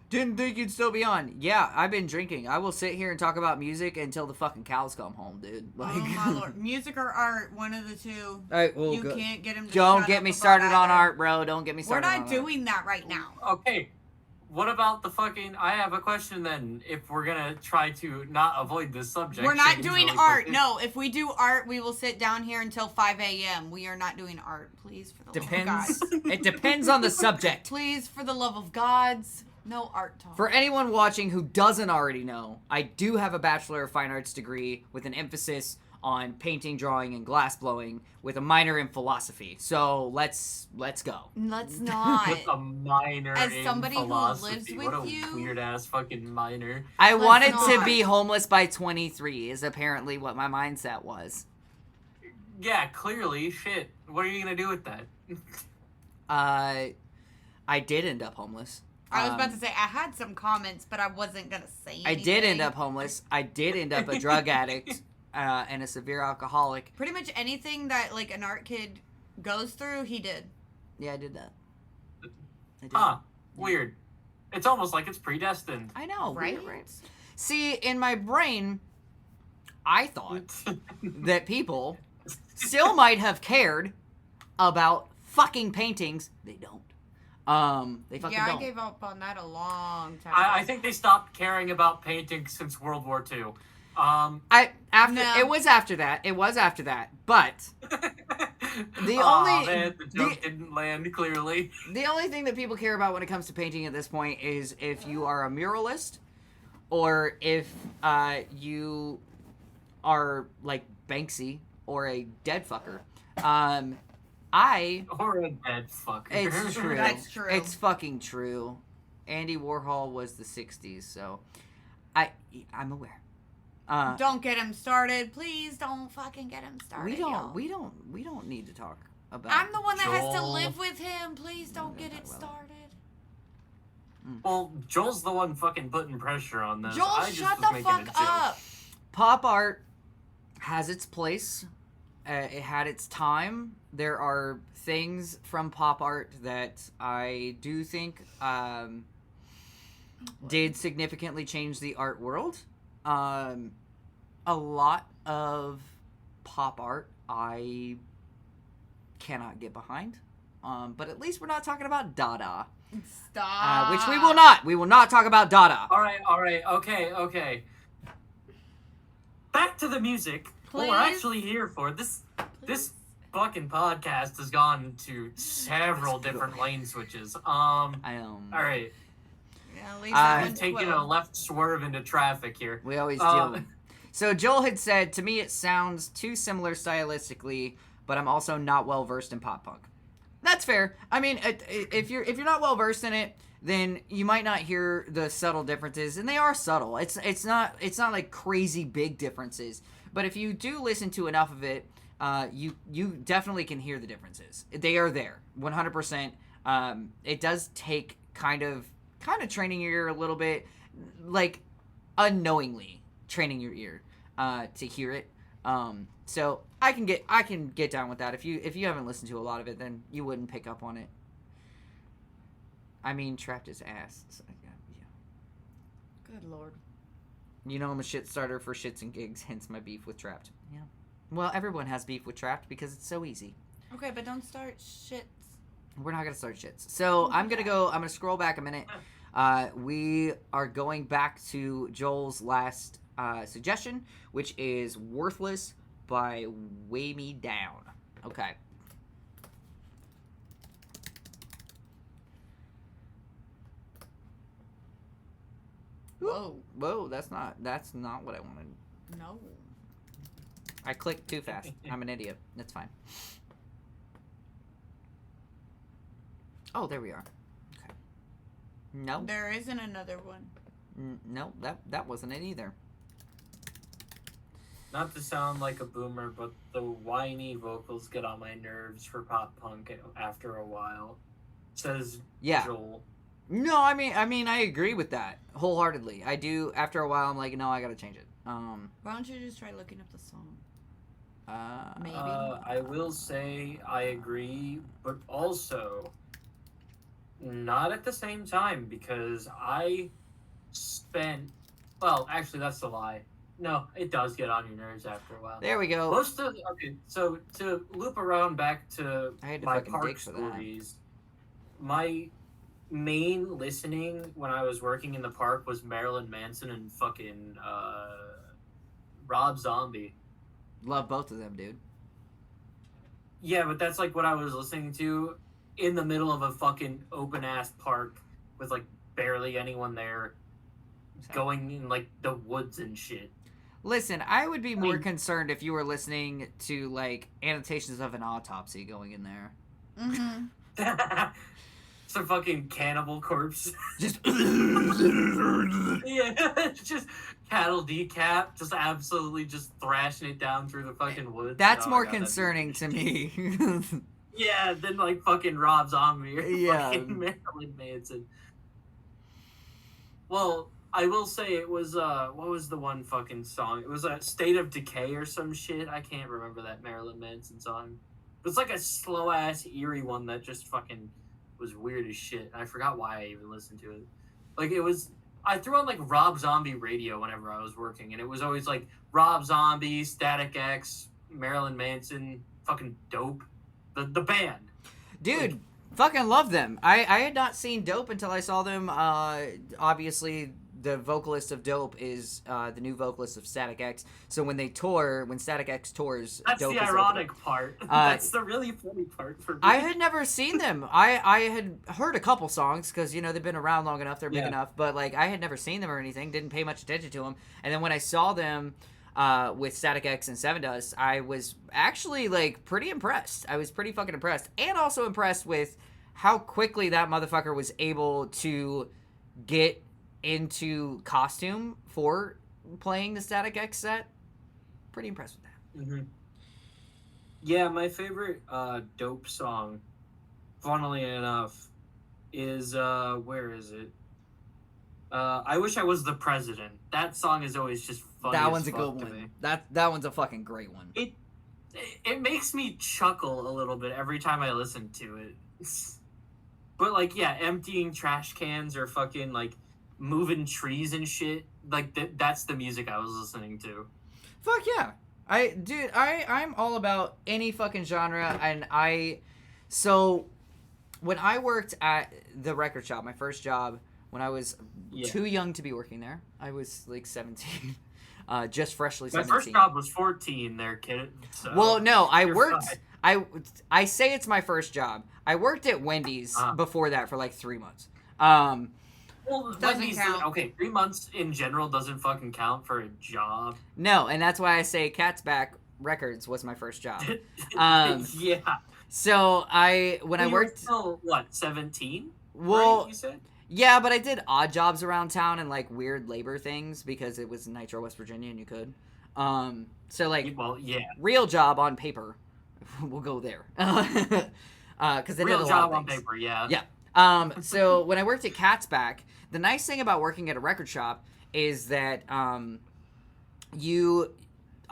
A: Didn't think you'd still be on. Yeah, I've been drinking. I will sit here and talk about music until the fucking cows come home, dude. Like,
E: Oh my lord. Music or art, one of the two.
A: Alright, well,
E: You can't get him to
A: don't
E: shut
A: get
E: up
A: me
E: about
A: started on
E: either.
A: art, bro. Don't get me
E: We're
A: started on
E: not
A: art.
E: doing that right now.
B: Okay. What about the fucking... I have a question then, if we're gonna try to not avoid this subject.
E: We're not
B: change
E: doing
B: really
E: art.
B: quickly.
E: No, if we do art, we will sit down here until 5 a.m. We are not doing art. Please, for the
A: Depends.
E: love of God.
A: It depends on the subject.
E: Please, for the love of gods, no art talk.
A: For anyone watching who doesn't already know, I do have a Bachelor of Fine Arts degree with an emphasis on painting, drawing, and glass blowing with a minor in philosophy. So let's go.
E: Let's not.
B: With a minor
E: As
B: in
E: somebody who
B: philosophy.
E: lives
B: What a
E: with you-
B: weird ass fucking minor.
A: I
E: Let's
A: wanted to
E: not.
A: be homeless by 23 is apparently what my mindset was.
B: Yeah, clearly. Shit. What are you gonna do with that?
A: I did end up homeless.
E: I was about to say, I had some comments, but I wasn't going to say anything.
A: I did end up homeless. I did end up a drug addict and a severe alcoholic.
E: Pretty much anything that, like, an art kid goes through, he did.
A: Yeah, I did that. I did.
B: Huh. Weird. It's almost like it's predestined.
A: I know,
E: Right?
A: right? See, in my brain, I thought that people still might have cared about fucking paintings. They don't. They fucking
E: Yeah,
A: don't.
E: I gave up on that a long time
B: I
E: ago.
B: think they stopped caring about painting since World War II.
E: No.
A: It was after that. It was after that. But
B: Aw, man, the joke didn't land clearly.
A: the only thing that people care about when it comes to painting at this point is if you are a muralist or if you are like Banksy or a dead fucker.
B: Or a dead fucker.
A: It's true.
E: That's true.
A: It's fucking true. Andy Warhol was the 60s, so I'm aware.
E: Don't get him started. Please don't fucking get him started. y'all.
A: we don't need to talk about
E: I'm the one that has to
B: Joel.
E: live with him. Please don't get it
A: well.
E: started.
B: Well, Joel's the one fucking putting pressure on this.
E: Joel,
B: I just
E: shut
B: was
E: the
B: making a
E: fuck
B: joke.
E: up.
A: Pop art has its place. It had its time. There are things from pop art that I do think did significantly change the art world. A lot of pop art I cannot get behind. But at least we're not talking about Dada.
E: Stop.
A: Which we will not. We will not talk about Dada.
B: Alright, okay. Back to the music. What we're
E: Please?
B: actually here for. This fucking podcast has gone to several different lane switches. All right.
E: Yeah, leave
A: Uh,
E: that
B: We've
E: one
B: taken a
E: 12.
B: left swerve into traffic here.
A: We always
B: Uh,
A: do. So Joel had said, to me it sounds too similar stylistically, but I'm also not well versed in pop punk. That's fair. I mean, if you're not well versed in it, then you might not hear the subtle differences, and they are subtle. It's not like crazy big differences, but if you do listen to enough of it, you definitely can hear the differences. They are there, 100%. It does take kind of training your ear a little bit, like unknowingly training your ear to hear it. So I can get down with that. If you haven't listened to a lot of it, then you wouldn't pick up on it. I mean, Trapped is ass. So, yeah.
E: Good lord.
A: You know I'm a shit starter for shits and gigs, hence my beef with Trapped. Yeah. Well, everyone has beef with Trapped because it's so easy.
E: Okay, but don't start shits.
A: We're not gonna start shits. So I'm gonna scroll back a minute. We are going back to Joel's last suggestion, which is Worthless by Weigh Me Down. Okay. Whoa, that's not what I wanted.
E: No.
A: I clicked too fast. I'm an idiot. That's fine. Oh, there we are. Okay. No.
E: There isn't another one.
A: No, that wasn't it either.
B: Not to sound like a boomer, but the whiny vocals get on my nerves for pop punk after a while. Says
A: Yeah.
B: Joel.
A: No, I mean I agree with that wholeheartedly. I do. After a while, I'm like, no, I gotta change it.
E: Why don't you just try looking up the song? Maybe.
B: I will say I agree, but also not at the same time, because I spent. Well, actually, that's a lie. No, it does get on your nerves after a while.
A: There we go.
B: Okay, so to loop around back to
A: I had to
B: my
A: fucking dig
B: park
A: for that.
B: stories, my main listening when I was working in the park was Marilyn Manson and fucking Rob Zombie.
A: Love both of them, dude.
B: Yeah, but that's like what I was listening to in the middle of a fucking open ass park with like barely anyone there, going in like the woods and shit.
A: Listen, I would be more
B: mean-
A: concerned if you were listening to like annotations of an autopsy going in there.
E: Mm-hmm.
B: Some fucking cannibal corpse.
A: Just
B: Yeah, just cattle decap, just absolutely just thrashing it down through the fucking woods.
A: that's
B: Oh my
A: more
B: God,
A: concerning to me.
B: Yeah, than like fucking Rob Zombie or
A: Yeah.
B: fucking Marilyn Manson. Well, I will say it was what was the one fucking song? It was a State of Decay or some shit. I can't remember that Marilyn Manson song. It was like a slow ass eerie one that just fucking was weird as shit. I forgot why I even listened to it. Like it was I threw on like Rob Zombie radio whenever I was working, and it was always like Rob Zombie, Static X, Marilyn Manson, fucking Dope, the band.
A: Dude, fucking love them. I had not seen Dope until I saw them. Obviously, the vocalist of Dope is the new vocalist of Static X. So when Static X tours,
B: That's
A: Dope
B: the
A: is
B: ironic part. That's the really funny part for me.
A: I had never seen them. I had heard a couple songs because they've been around long enough, they're big
B: Yeah.
A: enough. But like I had never seen them or anything. Didn't pay much attention to them. And then when I saw them with Static X and Seven Dust, I was actually like pretty impressed. I was pretty fucking impressed, and also impressed with how quickly that motherfucker was able to get into costume for playing the Static X set. Pretty impressed with that.
B: Mm-hmm. Yeah, my favorite Dope song, funnily enough, is where is it? I Wish I Was the President. That song is always just funny.
A: That
B: as
A: one's a
B: fuck
A: good
B: to me.
A: one. That one's a fucking great one.
B: It makes me chuckle a little bit every time I listen to it. But like, yeah, emptying trash cans or fucking like moving trees and shit. Like that's the music I was listening to.
A: Fuck yeah. I'm all about any fucking genre, and so when I worked at the record shop, my first job, when I was
B: Yeah.
A: too young to be working there, I was like 17. just freshly
B: My
A: 17.
B: first job was 14 there, kid. So
A: Well, no, I
B: you're
A: worked.
B: fine.
A: I say it's my first job. I worked at Wendy's
B: Uh-huh.
A: before that for like 3 months.
B: Well,
E: Doesn't
B: Wendy's,
E: count.
B: okay, 3 months in general doesn't fucking count for a job.
A: No, and that's why I say Cat's Back Records was my first job. Um,
B: Yeah.
A: So when I
B: You were
A: worked,
B: still, what, 17?
A: well,
B: Right, you said?
A: yeah, but I did odd jobs around town and like weird labor things because it was Nitro, West Virginia, and you could. So like
B: Well, yeah.
A: real job on paper, we'll go there. Because they did
B: Real
A: a lot
B: job
A: of
B: on
A: things.
B: paper, yeah.
A: Yeah. So when I worked at Cat's Back, the nice thing about working at a record shop is that you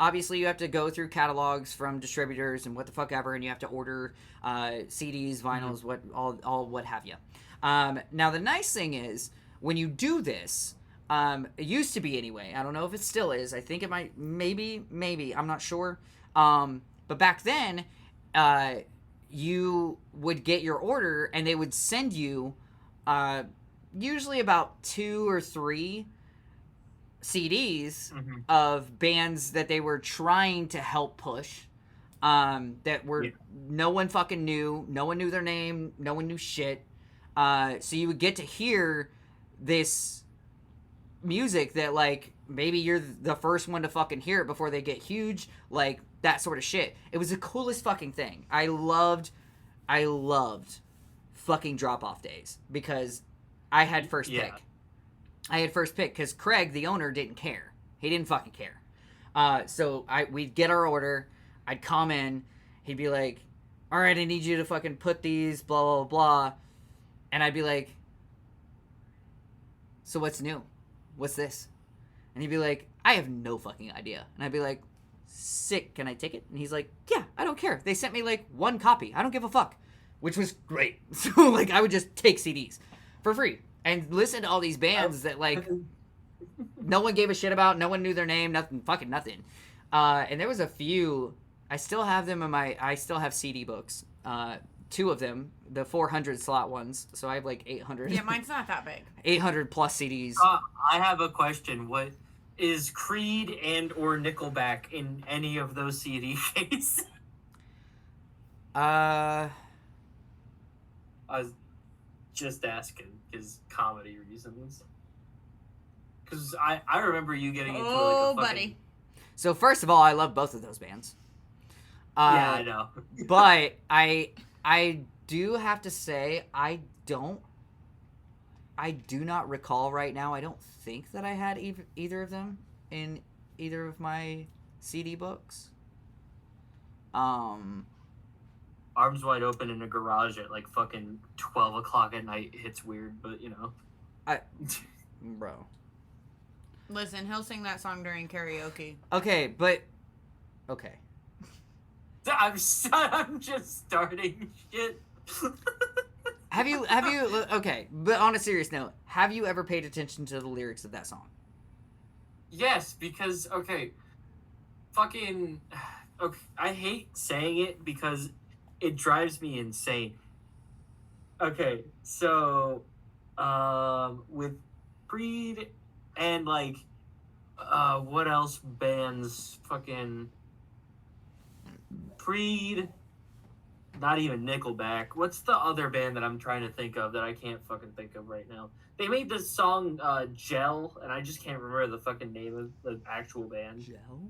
A: obviously you have to go through catalogs from distributors and what the fuck ever, and you have to order CDs, vinyls, all what have you. Now the nice thing is when you do this, it used to be anyway. I don't know if it still is. I think it might, maybe. I'm not sure. But back then, you would get your order and they would send you usually about 2 or 3 CDs of bands that they were trying to help push. That were no one fucking knew. No one knew their name. No one knew shit. So you would get to hear this music that like maybe you're the first one to fucking hear it before they get huge, like that sort of shit. It was the coolest fucking thing. I loved fucking drop off days because I had first pick. I had first pick because Craig, the owner, didn't care. He didn't fucking care. So we'd get our order. I'd come in. He'd be like, all right, I need you to fucking put these, blah, blah, blah. And I'd be like, so what's new? What's this? And he'd be like, I have no fucking idea. And I'd be like, sick, can I take it? And he's like, yeah, I don't care. They sent me like 1 copy. I don't give a fuck. Which was great. So like I would just take CDs for free and listen to all these bands that like no one gave a shit about, no one knew their name, nothing, fucking nothing. And there was a few, I still have them in I still have CD books. 2 of them, the 400 slot ones. So I have like 800.
E: Yeah, mine's not that big.
A: 800 plus CDs.
B: I have a question. What is Creed and or Nickelback in any of those CD cases?
A: Uh,
B: I was just asking because comedy reasons. Because I remember you getting into
E: Oh,
B: like a fucking...
E: buddy.
A: so first of all, I love both of those bands.
B: Yeah, I know.
A: But I do have to say I do not recall right now. I don't think that I had either of them in either of my CD books.
B: Arms wide open in a garage at like fucking 12 o'clock at night. It's weird, but you know.
A: Bro.
E: Listen, he'll sing that song during karaoke.
A: Okay, but okay.
B: I'm just starting shit.
A: Have you okay, but on a serious note, have you ever paid attention to the lyrics of that song?
B: Yes, because okay, fucking okay, I hate saying it because it drives me insane. Okay, so with Creed and like what else bands fucking Creed, not even Nickelback. What's the other band that I'm trying to think of that I can't fucking think of right now? They made this song Gel, and I just can't remember the fucking name of the actual band.
A: Gel?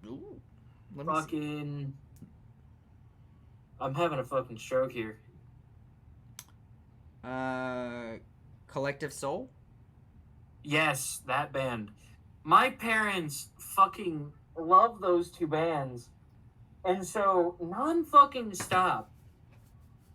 A: Ooh. Let me see.
B: Fucking I'm having a fucking stroke here.
A: Collective Soul?
B: Yes, that band. My parents fucking love those 2 bands. And so, non-fucking stop,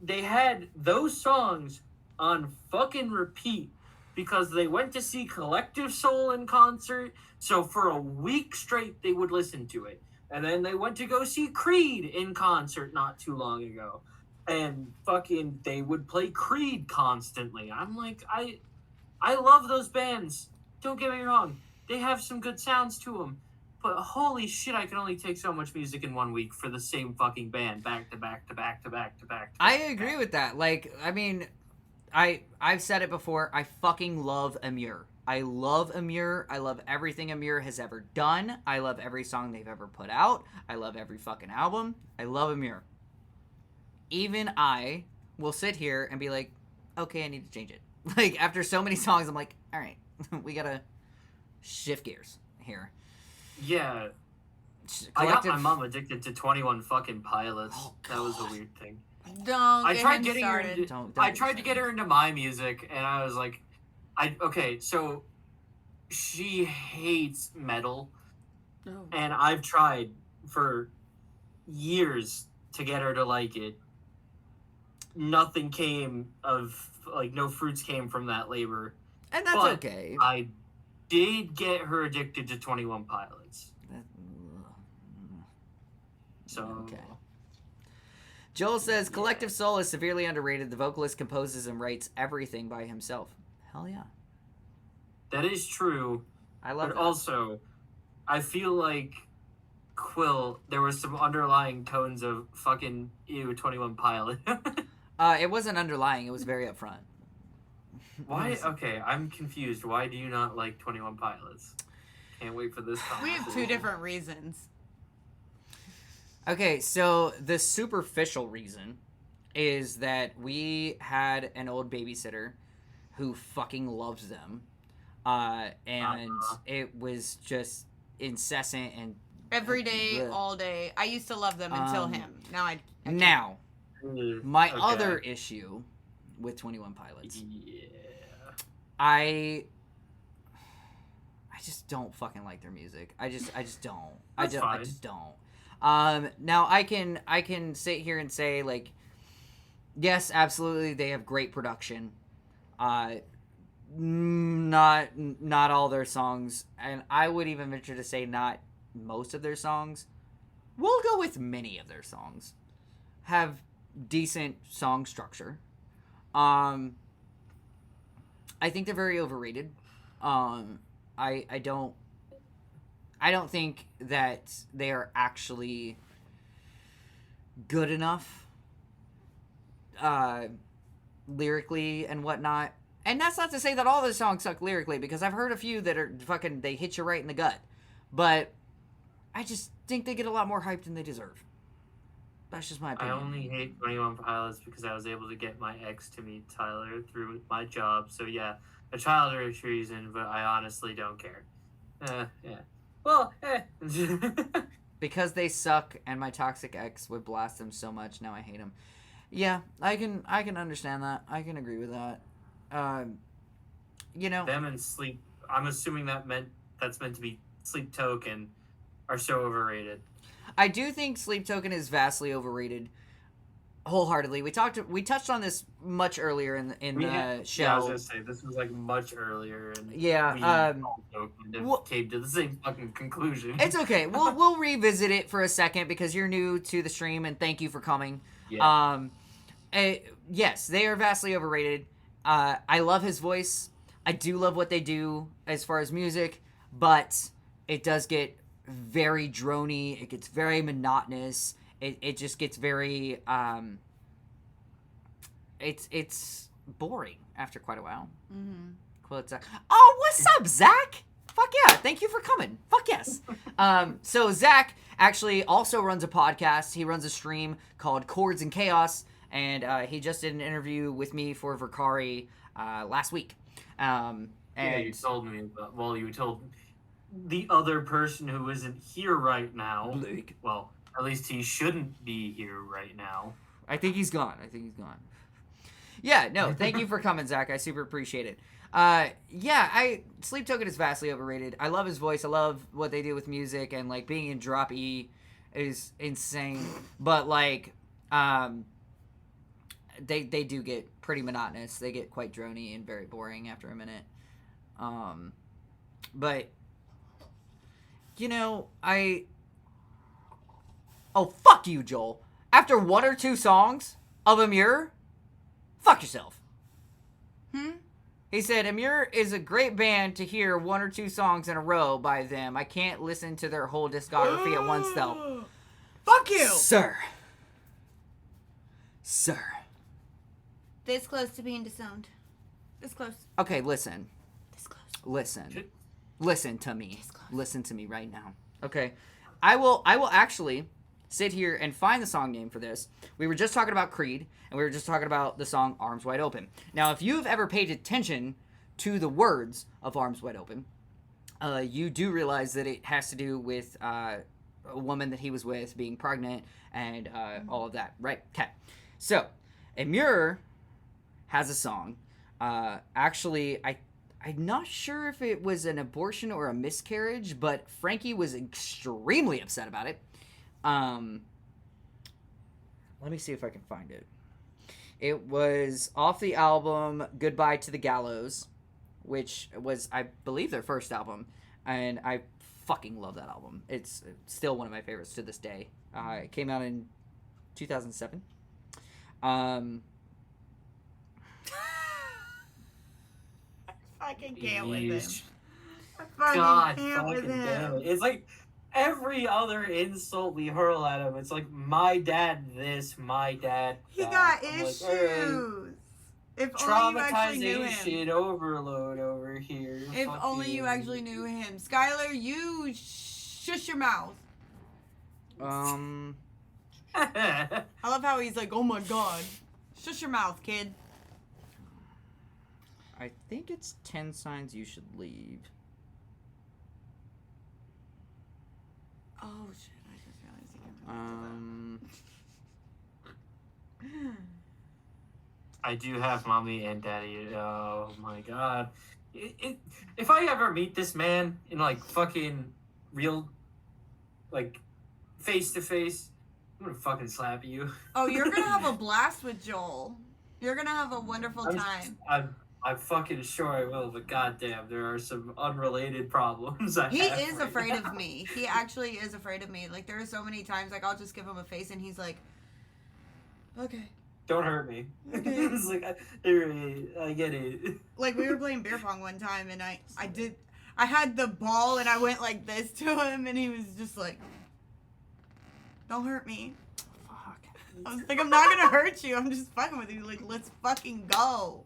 B: they had those songs on fucking repeat because they went to see Collective Soul in concert. So for a week straight, they would listen to it. And then they went to go see Creed in concert not too long ago. And fucking, they would play Creed constantly. I'm like, I love those bands. Don't get me wrong. They have some good sounds to them. But holy shit, I can only take so much music in 1 week for the same fucking band, back to back to back to back to back.
A: I agree with that. Like, I mean, I've said it before. I fucking love Amur. I love Amir. I love everything Amir has ever done. I love every song they've ever put out. I love every fucking album. I love Amir. Even I will sit here and be like, okay, I need to change it. Like, after so many songs, I'm like, all right, we gotta shift gears here.
B: Yeah. I got my mom addicted to 21 fucking Pilots.
A: Oh,
B: that was a weird thing.
E: Don't
B: I
E: get
B: tried
E: him
B: getting
E: started.
B: her into,
A: Don't
B: I
A: get
B: tried to get her into my music, and I was like, okay, so she hates metal,
E: Oh.
B: and I've tried for years to get her to like it. Nothing came of, like, no fruits came from that labor.
A: And that's
B: But
A: okay.
B: I did get her addicted to 21 Pilots. So,
A: Okay. Joel says, Collective Soul is severely underrated. The vocalist composes and writes everything by himself. Hell yeah.
B: that is true.
A: I love
B: But
A: that.
B: also, I feel like Quill, there was some underlying tones of fucking ew 21 Pilot.
A: It wasn't underlying. It was very upfront.
B: Why? Okay, I'm confused. Why do you not like 21 Pilots? Can't wait for this
E: We have two
B: conversation.
E: different reasons.
A: Okay, so the superficial reason is that we had an old babysitter who fucking loves them. And it was just incessant and
E: Every day,
A: Blech.
E: all day. I used to love them until him. Now I can't.
A: Now,
B: Mm,
A: my
B: okay.
A: other issue with 21 Pilots,
B: Yeah.
A: I just don't fucking like their music. I just don't. I
B: That's
A: just
B: fine.
A: don't. Now I can sit here and say, like, yes, absolutely, they have great production. Not all their songs, and I would even venture to say not most of their songs. We'll go with many of their songs have decent song structure. I think they're very overrated. I don't think that they are actually good enough lyrically and whatnot. And that's not to say that all the songs suck lyrically, because I've heard a few that are fucking, they hit you right in the gut. But I just think they get a lot more hype than they deserve. That's just my
B: I
A: opinion.
B: only hate 21 Pilots because I was able to get my ex to meet Tyler through my job. So yeah, a childish reason, but I honestly don't care. Yeah. Well,
A: Because they suck, and my toxic ex would blast them so much, now I hate them. Yeah, I can understand that. I can agree with that. You know,
B: them and Sleep. I'm assuming that's meant to be Sleep Token are so overrated.
A: I do think Sleep Token is vastly overrated, wholeheartedly. We touched on this much earlier in the show.
B: Yeah, I was gonna say this was like much earlier, and
A: Yeah,
B: we also kind of
A: well-
B: came to the same fucking conclusion.
A: It's okay. We'll revisit it for a second because you're new to the stream, and thank you for coming.
B: Yeah.
A: Yes, they are vastly overrated. I love his voice. I do love what they do as far as music, but it does get very droney. It gets very monotonous. It just gets very it's boring after quite a while.
E: Mm-hmm.
A: Quote Zach. Oh, what's up, Zach? Fuck yeah, thank you for coming. Fuck yes. So Zach actually also runs a podcast. He runs a stream called Chords and Chaos, and he just did an interview with me for Verkari last week. And
B: yeah, you told me about. Well, you told the other person who isn't here right now.
A: Blake.
B: Well, at least he shouldn't be here right now.
A: I think he's gone. Yeah, no, thank you for coming, Zach. I super appreciate it. Sleep Token is vastly overrated. I love his voice. I love what they do with music, and like being in drop E is insane. But like, they do get pretty monotonous. They get quite drony and very boring after a minute. But you know, oh, fuck you, Joel. After one or two songs of Amir, fuck yourself. He said, Amir is a great band to hear one or two songs in a row by them. I can't listen to their whole discography at once, though.
E: Fuck you!
A: Sir.
E: This close to being disowned. This close.
A: Okay, listen.
E: This close.
A: Listen to me. Listen to me right now. Okay. I will actually sit here and find the song name for this. We were just talking about Creed, and we were just talking about the song Arms Wide Open. Now, if you've ever paid attention to the words of Arms Wide Open, you do realize that it has to do with a woman that he was with being pregnant and all of that, right? Okay. So, Amur has a song. Actually, I'm not sure if it was an abortion or a miscarriage, but Frankie was extremely upset about it. Let me see if I can find it. It was off the album Goodbye to the Gallows, which was, I believe, their first album, and I fucking love that album. It's still one of my favorites to this day. It came out in 2007.
E: I fucking can't with him.
B: Yeesh.
E: I fucking
B: God
E: can't with
B: fucking damn
E: him.
B: it. It's like every other insult we hurl at him. It's like, my dad this, my dad
E: He
B: that.
E: got
B: I'm like,
E: issues.
B: alright.
E: If only you actually knew
B: Traumatization
E: him.
B: overload over here.
E: If
B: Fuck
E: only you actually knew him. Skylar, you shush your mouth. I love how he's like, oh my god. Shush your mouth, kid.
A: I think it's 10 Signs You Should Leave.
E: Oh shit, I just realized he can
B: I do have mommy and daddy. Oh my god. If I ever meet this man in like fucking real, like face to face, I'm gonna fucking slap you.
E: Oh, you're gonna have a blast with Joel. You're gonna have a wonderful time.
B: I'm fucking sure I will, but goddamn, there are some unrelated problems.
E: He
B: have
E: is
B: right
E: afraid
B: now.
E: of me. He actually is afraid of me. Like, there are so many times, like, I'll just give him a face and he's like, okay.
B: Don't hurt me.
E: Okay.
B: It's like, I get it.
E: Like, we were playing beer pong one time and I had the ball and I went like this to him and he was just like, don't hurt me.
A: Fuck.
E: I was like, I'm not gonna hurt you. I'm just fucking with you. Like, let's fucking go.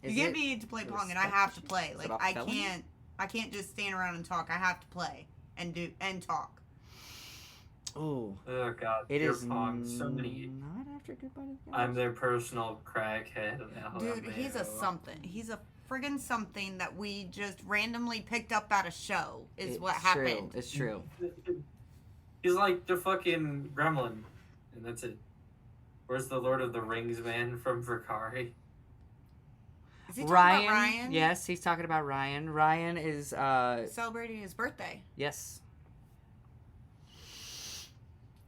A: Is
E: You get
A: it
E: me to play
A: a
E: pong and I
A: respect
E: have to
A: issue?
E: play.
A: Is it
E: Like,
A: about felony?
E: I can't just stand around and talk. I have to play and talk.
A: Oh,
B: Oh god,
A: it
B: beer
A: is
B: pong. So many.
A: not after Goodbye to the Gallows.
B: I'm their personal crackhead.
E: Dude, he's a something. He's a friggin' something that we just randomly picked up at a show is what happened.
A: It's true.
B: He's like the fucking gremlin, and that's it. Where's the Lord of the Rings man from Verkari?
E: Is he talking about Ryan?
A: Yes, he's talking about Ryan. Ryan is
E: Celebrating his birthday.
A: yes.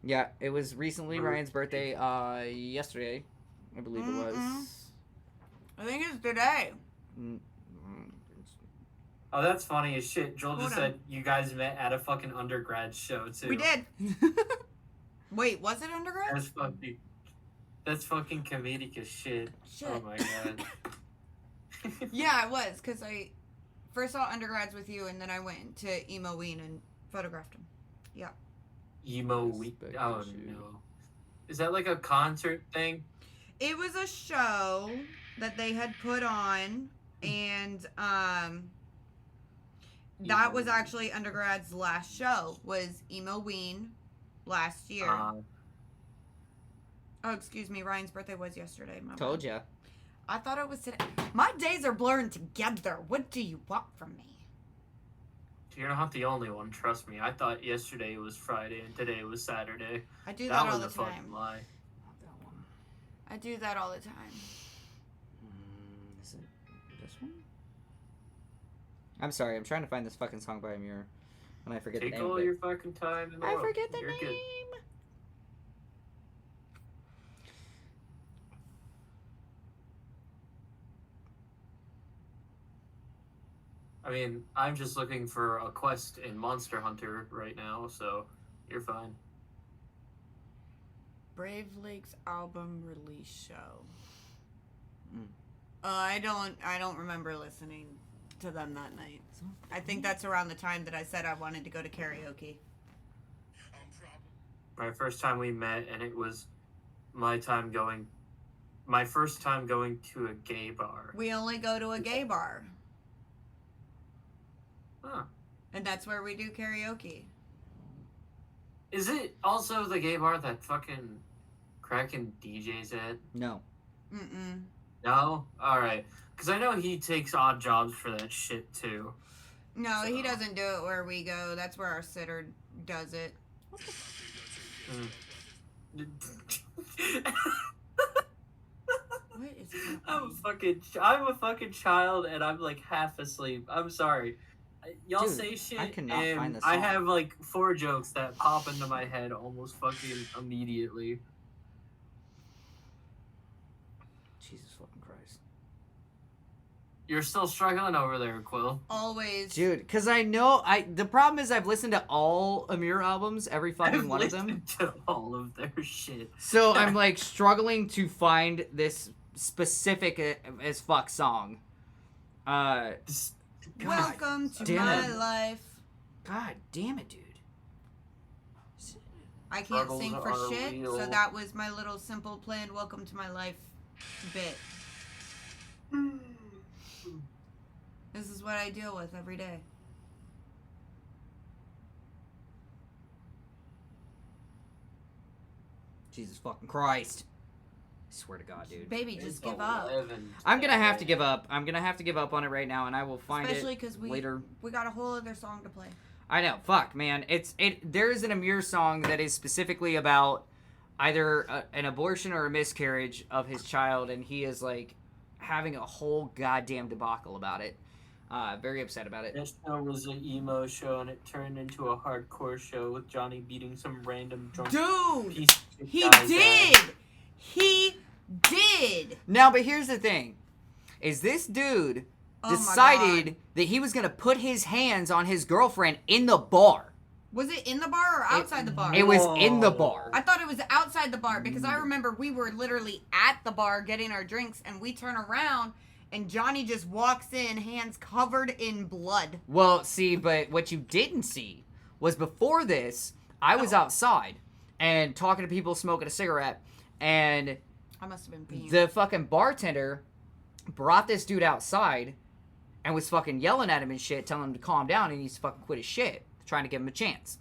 A: Yeah, it was recently Ryan's birthday, yesterday, I believe it was.
E: I think it's today.
B: Oh, that's funny as shit. Joel just
E: Hold on.
B: said you guys met at a fucking undergrad show too.
E: We did. Wait, was it undergrad?
B: That's fucking comedic as shit.
E: Shit.
B: Oh my god.
E: Yeah, it was, because I first saw undergrads with you, and then I went to Emo Ween and photographed him. Yeah.
B: Emo week.
A: Respect
B: Oh
A: issue.
B: no. Is that like a concert thing?
E: It was a show that they had put on, and that was actually undergrad's last show, was Emo Ween last year. Oh, excuse me, Ryan's birthday was yesterday. My
A: Told
E: bad.
A: ya.
E: I thought it was today. My days are blurring together. What do you want from me?
B: You're not the only one, trust me. I thought yesterday was Friday and today was Saturday.
E: I do that all
B: was
E: the
B: a fucking
E: time.
B: lie.
A: Not that one.
E: I do that all the time.
A: Is it this one? I'm sorry, I'm trying to find this fucking song by Amir, and I forget
B: Take
A: the name
B: all
A: of it.
B: your fucking time in the
A: I
B: world.
A: forget the
B: You're
A: name.
B: good. I mean, I'm just looking for a quest in Monster Hunter right now, so you're fine.
E: Brave Lake's album release show.
A: Mm.
E: I don't remember listening to them that night. I think that's around the time that I said I wanted to go to karaoke.
B: My first time we met, and it was my first time going to a gay bar.
E: We only go to a gay bar.
B: Huh.
E: And that's where we do karaoke.
B: Is it also the gay bar that fucking Kraken DJs at?
A: No.
E: Mm-mm.
B: No? Alright. Because I know he takes odd jobs for that shit, too.
E: No, he
B: So-
E: doesn't do it where we go. That's where our sitter does it. What is happening?
B: I'm a fucking child, and I'm like half asleep. I'm sorry. Y'all
A: Dude,
B: say shit,
A: I cannot
B: and
A: find the
B: I
A: song.
B: have like 4 jokes that pop into my head almost fucking immediately.
A: Jesus fucking Christ.
B: You're still struggling over there, Quill.
E: Always.
A: Dude, because I know, the problem is I've listened to all Amir albums, every fucking
B: I've
A: one of them.
B: listened to all of their shit.
A: So I'm like struggling to find this specific as fuck song. God
E: Welcome to
A: damn
E: my
A: it.
E: life.
A: Damn it, dude.
E: I can't
B: Struggles
E: sing for
B: are
E: shit, so
B: real.
E: that was my little simple planned welcome to my life bit. This is what I deal with every day.
A: Jesus fucking Christ. I swear to God, dude.
E: Baby, just give up.
A: I'm gonna have to give up. I'm gonna have to give up on it right now, and I will find
E: Especially
A: it
E: because
A: later.
E: we got a whole other song to play.
A: I know. Fuck, man. There is an Amir song that is specifically about either an abortion or a miscarriage of his child, and he is like having a whole goddamn debacle about it. Very upset about it.
B: This show was an emo show, and it turned into a hardcore show with Johnny beating some random drunk
E: Dude!
B: piece of shit
E: He
B: guy's
E: did!
B: ass.
E: He did!
A: Now, but here's the thing: is this dude
E: Oh my
A: decided
E: God.
A: that he was gonna put his hands on his girlfriend in the bar?
E: Was it in the bar or outside the bar?
A: It was in the bar.
E: I thought it was outside the bar because I remember we were literally at the bar getting our drinks and we turn around and Johnny just walks in, hands covered in blood.
A: Well, see, but what you didn't see was before this, I was outside and talking to people smoking a cigarette, and
E: I must have been peeing.
A: the fucking bartender brought this dude outside and was fucking yelling at him and shit, telling him to calm down and he needs to fucking quit his shit, trying to give him a chance.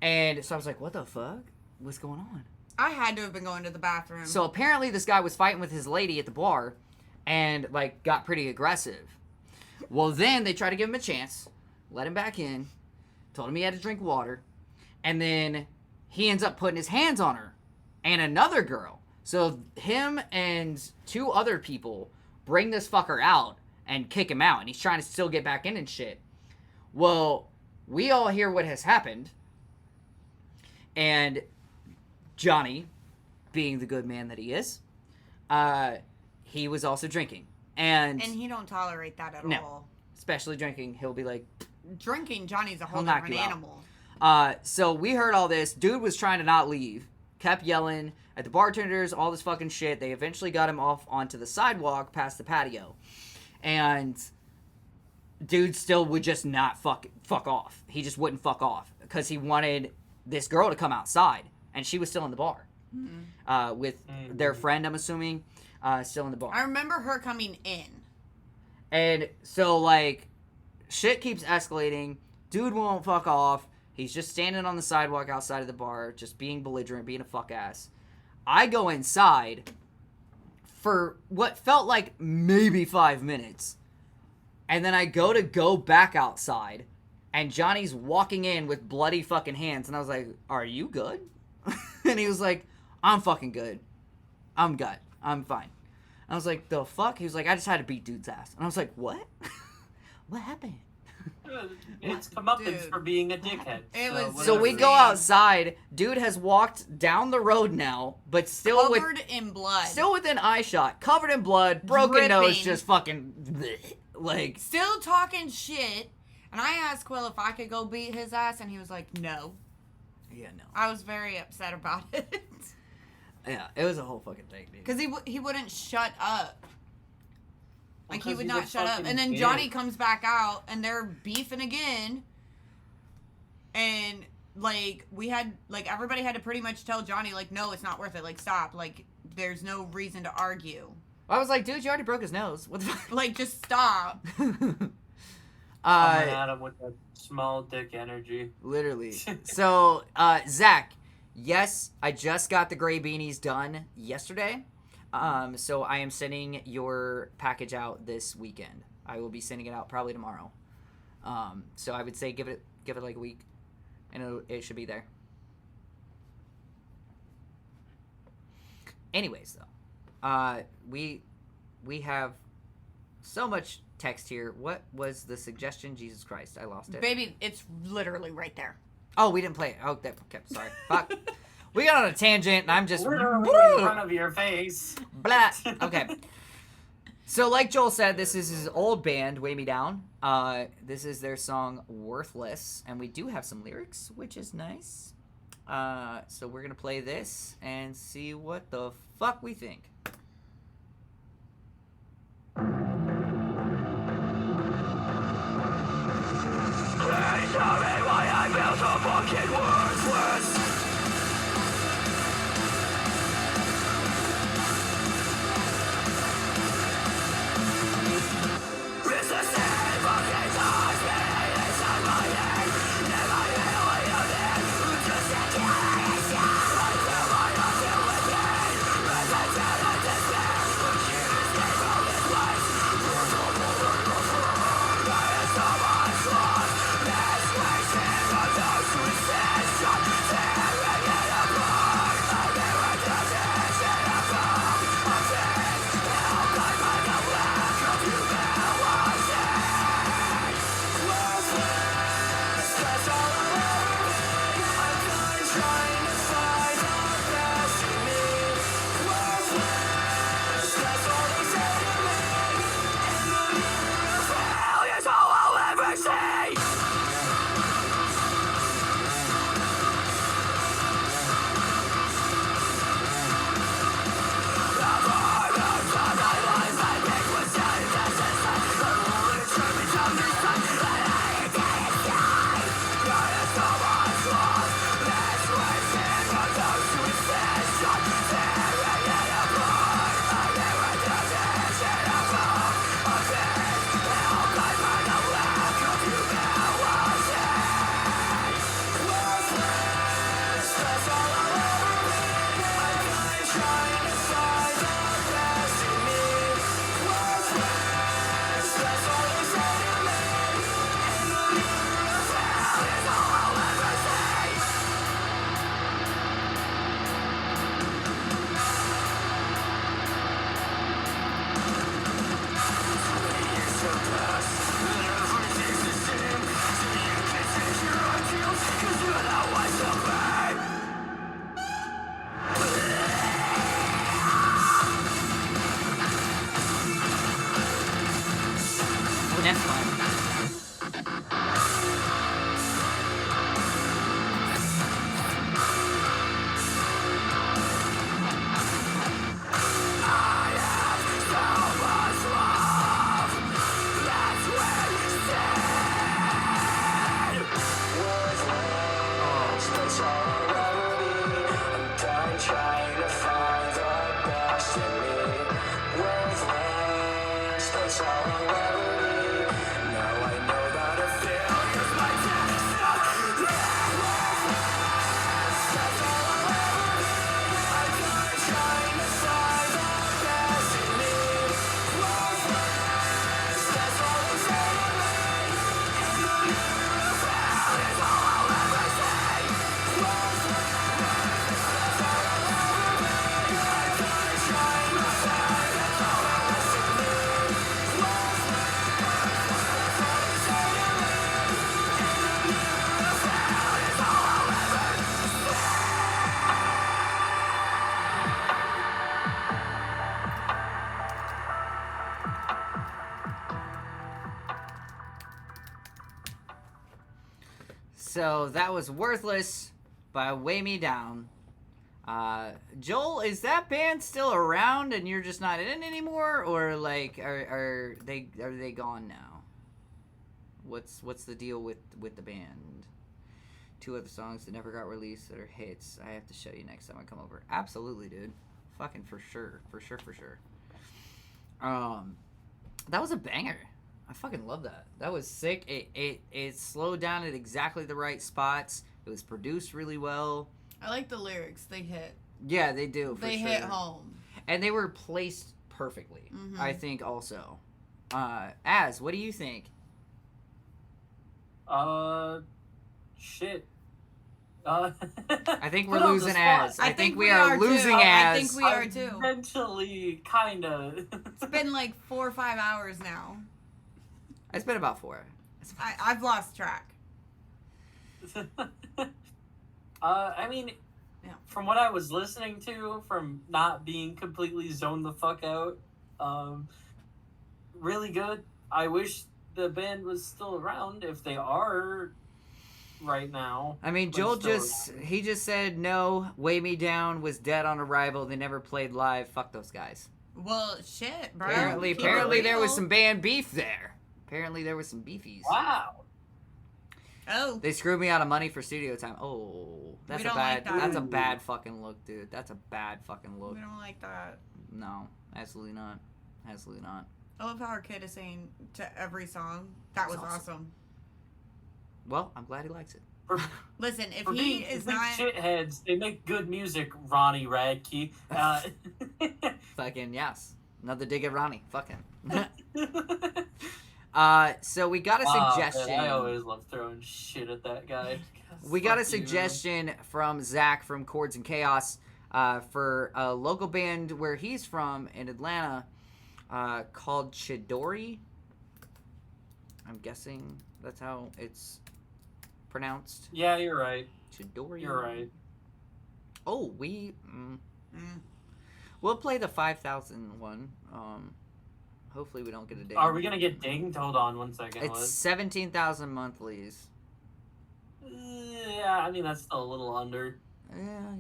A: And so I was like, what the fuck? What's going on?
E: I had to have been going to the bathroom.
A: So apparently this guy was fighting with his lady at the bar and like got pretty aggressive. Well, then they tried to give him a chance, let him back in, told him he had to drink water, and then he ends up putting his hands on her and another girl. So him and 2 other people bring this fucker out and kick him out, and he's trying to still get back in and shit. Well, we all hear what has happened, and Johnny, being the good man that he is, he was also drinking. And
E: he don't tolerate that at
A: No.
E: all.
A: especially drinking, he'll be like,
E: Drinking, Johnny's a whole
A: He'll knock
E: different
A: you out.
E: animal.
A: so we heard all this. Dude was trying to not leave. Kept yelling at the bartenders, all this fucking shit. They eventually got him off onto the sidewalk past the patio. And dude still would just not fuck off. He just wouldn't fuck off because he wanted this girl to come outside. And she was still in the bar. With their friend, I'm assuming, still in the bar.
E: I remember her coming in.
A: And so, like, shit keeps escalating. Dude won't fuck off. He's just standing on the sidewalk outside of the bar, just being belligerent, being a fuck ass. I go inside for what felt like maybe 5 minutes. And then I go back outside, and Johnny's walking in with bloody fucking hands. And I was like, are you good? And he was like, I'm fucking good. I'm good. I'm fine. I was like, the fuck? He was like, I just had to beat dude's ass. And I was like, what? What happened?
B: It's comeuppance
E: Dude.
B: for being a dickhead.
E: It was
A: So we
E: Insane.
A: go outside. Dude has walked down the road now, but still
E: Covered in blood.
A: still within eye shot, covered in blood, broken nose,
E: Dripping.
A: just fucking bleh. Like,
E: Still talking shit. And I asked Quill if I could go beat his ass, and he was like, no.
A: yeah, no,
E: I was very upset about it.
A: yeah, it was a whole fucking thing, dude.
E: Because he wouldn't shut up. Like, he
B: 'cause
E: would
B: he's a
E: not shut up.
B: fucking
E: And then
B: bitch.
E: Johnny comes back out, and they're beefing again. And, like, everybody had to pretty much tell Johnny, like, no, it's not worth it. Like, stop. Like, there's no reason to argue.
A: I was like, dude, you already broke his nose. What the fuck?
E: Like, just stop.
B: Coming at him with that small dick energy.
A: Literally. So, Zach, yes, I just got the gray beanies done yesterday. So I am sending your package out this weekend. I will be sending it out probably tomorrow. So I would say give it like a week, and it should be there. Anyways, though, we have so much text here. What was the suggestion? Jesus Christ, I lost it.
E: Baby, it's literally right there.
A: Oh, we didn't play it. Oh, okay, sorry. Fuck. We got on a tangent, and I'm just
B: Literally in front of your face.
A: blah. Okay. So, like Joel said, this is his old band, Weigh Me Down. This is their song "Worthless," and we do have some lyrics, which is nice. So we're gonna play this and see what the fuck we think.
C: Please tell me why I feel so fucking worthless. It's the same fucking thoughts beating inside my head. Never really union, just a generation. I feel my heart filled with pain, resentment and despair. The shit escape from this place. There is so much lost. This wasting of those who exist. Tearing it apart. I never did this in a form of things. Now I find a lack of humility. Worthless, that's all I'll ever be. I'm done trying to find the best in me. Worthless, that's all they say to me. In the mirror of failure's all I'll ever see.
A: Oh, that's fun.
C: That's all I'll ever be. I'm done trying to find the best in me. Worthless, that's all I'll ever be. Now I know that a failure's my destiny. Worthless, that's all I'll ever be. I'm done trying to find the best in me. Worthless, that's all they say to me. In the mirror of failure's all I'll ever see.
A: So that was Worthless by Weigh Me Down. Joel, is that band still around and you're just not in it anymore, or like are they gone now? What's the deal with the band? 2 other songs that never got released that are hits. I have to show you next time I come over. Absolutely, dude. Fucking for sure. That was a banger. I fucking love that. That was sick. It slowed down at exactly the right spots. It was produced really well.
E: I like the lyrics. They hit.
A: Yeah, they do.
E: They
A: sure.
E: hit home.
A: And they were placed perfectly.
E: Mm-hmm.
A: I think also. Az, what do you think?
B: Shit.
A: I think we're
B: Put on the
A: losing
B: spot.
A: Az. I think we are losing Az.
E: I think we are
B: I'm
E: too.
B: mentally kind of.
E: It's been like 4 or 5 hours now.
A: It's been about 4.
E: I've lost track.
B: I mean,
E: Yeah.
B: from what I was listening to, from not being completely zoned the fuck out, really good. I wish the band was still around. If they are right now.
A: I mean,
B: but
A: Joel
B: still
A: he just said no. Weigh Me Down was dead on arrival. They never played live. Fuck those guys.
E: Well, shit, bro.
A: Apparently
E: Keep it
A: there was
E: real.
A: some band beef there. Apparently there was some beefies.
B: Wow.
E: Oh,
A: They screwed me out of money for studio time. Oh, that's
E: We
A: a
E: don't
A: bad.
E: like that.
A: That's a bad fucking look, dude. That's a bad fucking look.
E: we don't like that.
A: No, absolutely not. Absolutely not.
E: I love how our kid is saying to every song. That was
A: That's
E: awesome.
A: Well, I'm glad he likes it.
B: For,
E: Listen, if
B: for
E: he
B: being
E: is
B: big
E: not,
B: shitheads, they make good music, Ronnie Radke.
A: Fucking yes. Another dig at Ronnie. Fucking. So we got a
B: Wow,
A: suggestion.
B: man, I always love throwing shit at that guy.
A: We got a
B: Fuck you, man.
A: suggestion from Zach from Chords and Chaos for a local band where he's from in Atlanta called Chidori. I'm guessing that's how it's pronounced.
B: Yeah, you're right.
A: Chidori.
B: You're right.
A: Oh, we'll play the 5,000 one. Hopefully we don't get a ding.
B: Are we gonna get dinged? Hold on one second.
A: It's 17,000 monthlies.
B: Yeah, I mean that's still a little under
A: Yeah.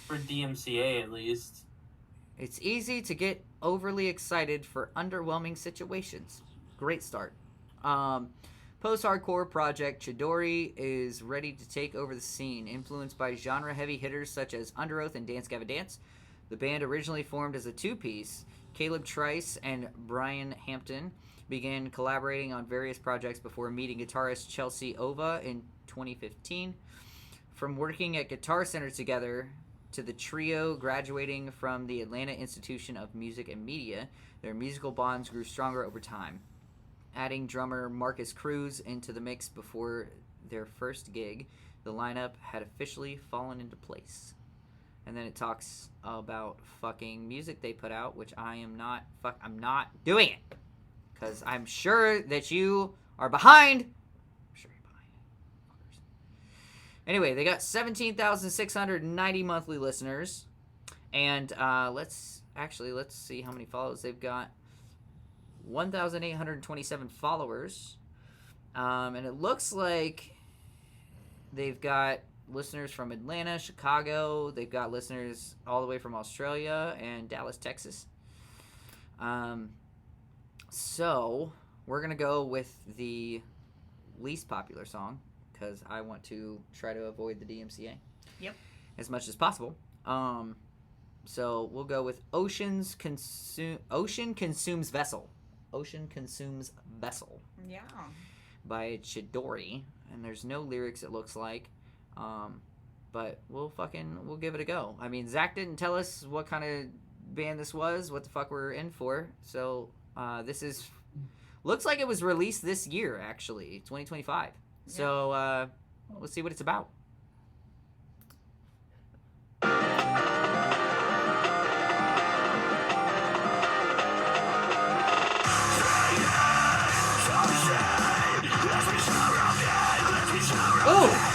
B: for DMCA at least.
A: It's easy to get overly excited for underwhelming situations. Great start. Post-hardcore project Chidori is ready to take over the scene, influenced by genre heavy hitters such as Underoath and Dance Gavin Dance. The band originally formed as a two-piece. Caleb Trice and Brian Hampton began collaborating on various projects before meeting guitarist Chelsea Ova in 2015. From working at Guitar Center together to the trio graduating from the Atlanta Institution of Music and Media, their musical bonds grew stronger over time. Adding drummer Marcus Cruz into the mix before their first gig, the lineup had officially fallen into place. And then it talks about fucking music they put out, which I am not. I'm not doing it because I'm sure that you are behind. I'm sure you're behind, fuckers. Anyway, they got 17,690 monthly listeners, and let's see how many follows they've got. 1,827 followers, and it looks like they've got listeners from Atlanta, Chicago. They've got listeners all the way from Australia and Dallas, Texas. So we're gonna go with the least popular song because I want to try to avoid the DMCA.
E: Yep.
A: As much as possible. So we'll go with Ocean Consumes Vessel. Ocean Consumes Vessel
E: yeah.
A: by Chidori, and there's no lyrics, it looks like. But we'll give it a go. I mean, Zach didn't tell us what kind of band this was, what the fuck we're in for. So this is looks like it was released this year, actually, 2025. Yeah. So let's see what it's about. Oh!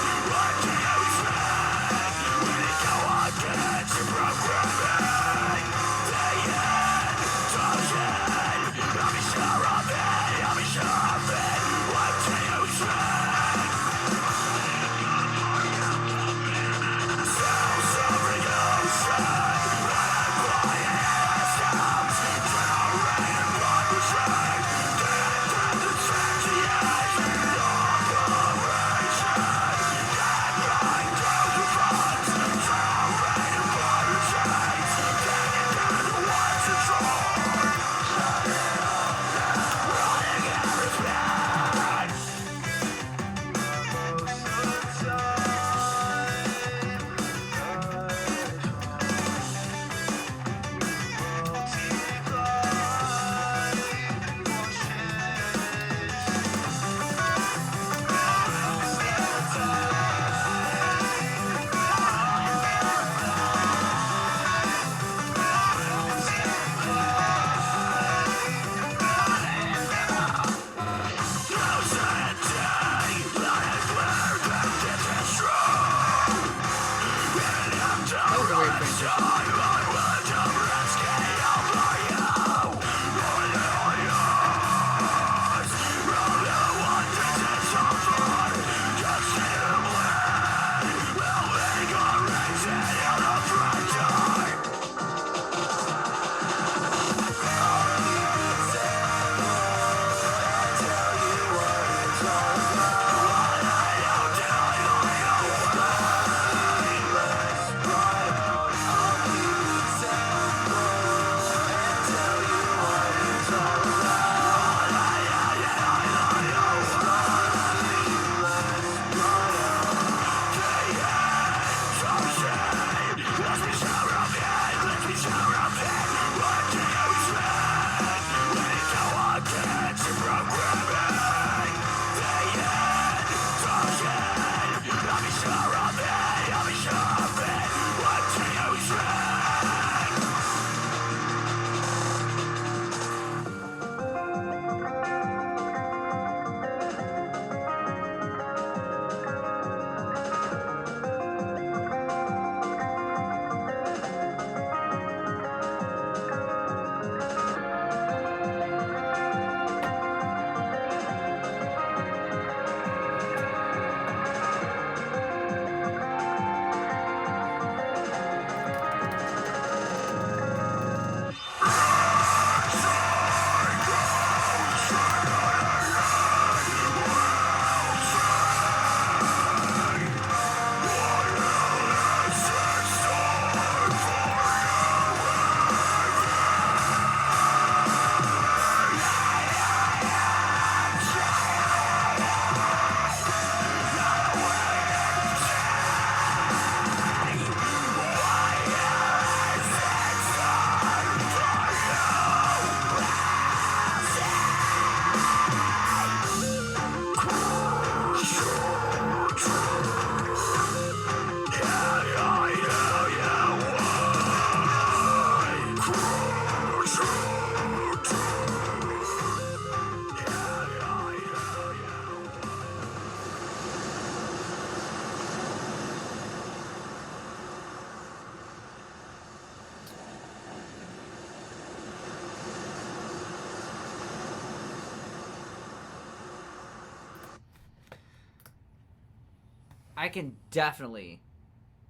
A: I can definitely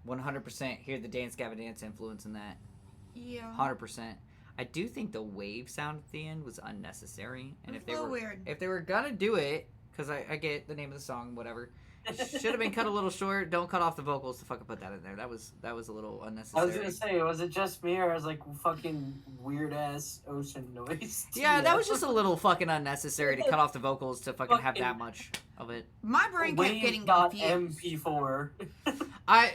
A: 100% hear the Dance Gavin Dance influence in that.
E: Yeah.
A: 100%. I do think the wave sound at the end was unnecessary, and
E: It was a little weird.
A: if they were gonna do it, because I get the name of the song, whatever, should have been cut a little short. Don't cut off the vocals to fucking put that in there. That was a little unnecessary.
G: I was gonna say, was it just me or was like fucking weird ass ocean noise?
A: Yeah, that was just a little fucking unnecessary to cut off the vocals to fucking have that much of it.
E: My brain kept getting confused.
G: MP4.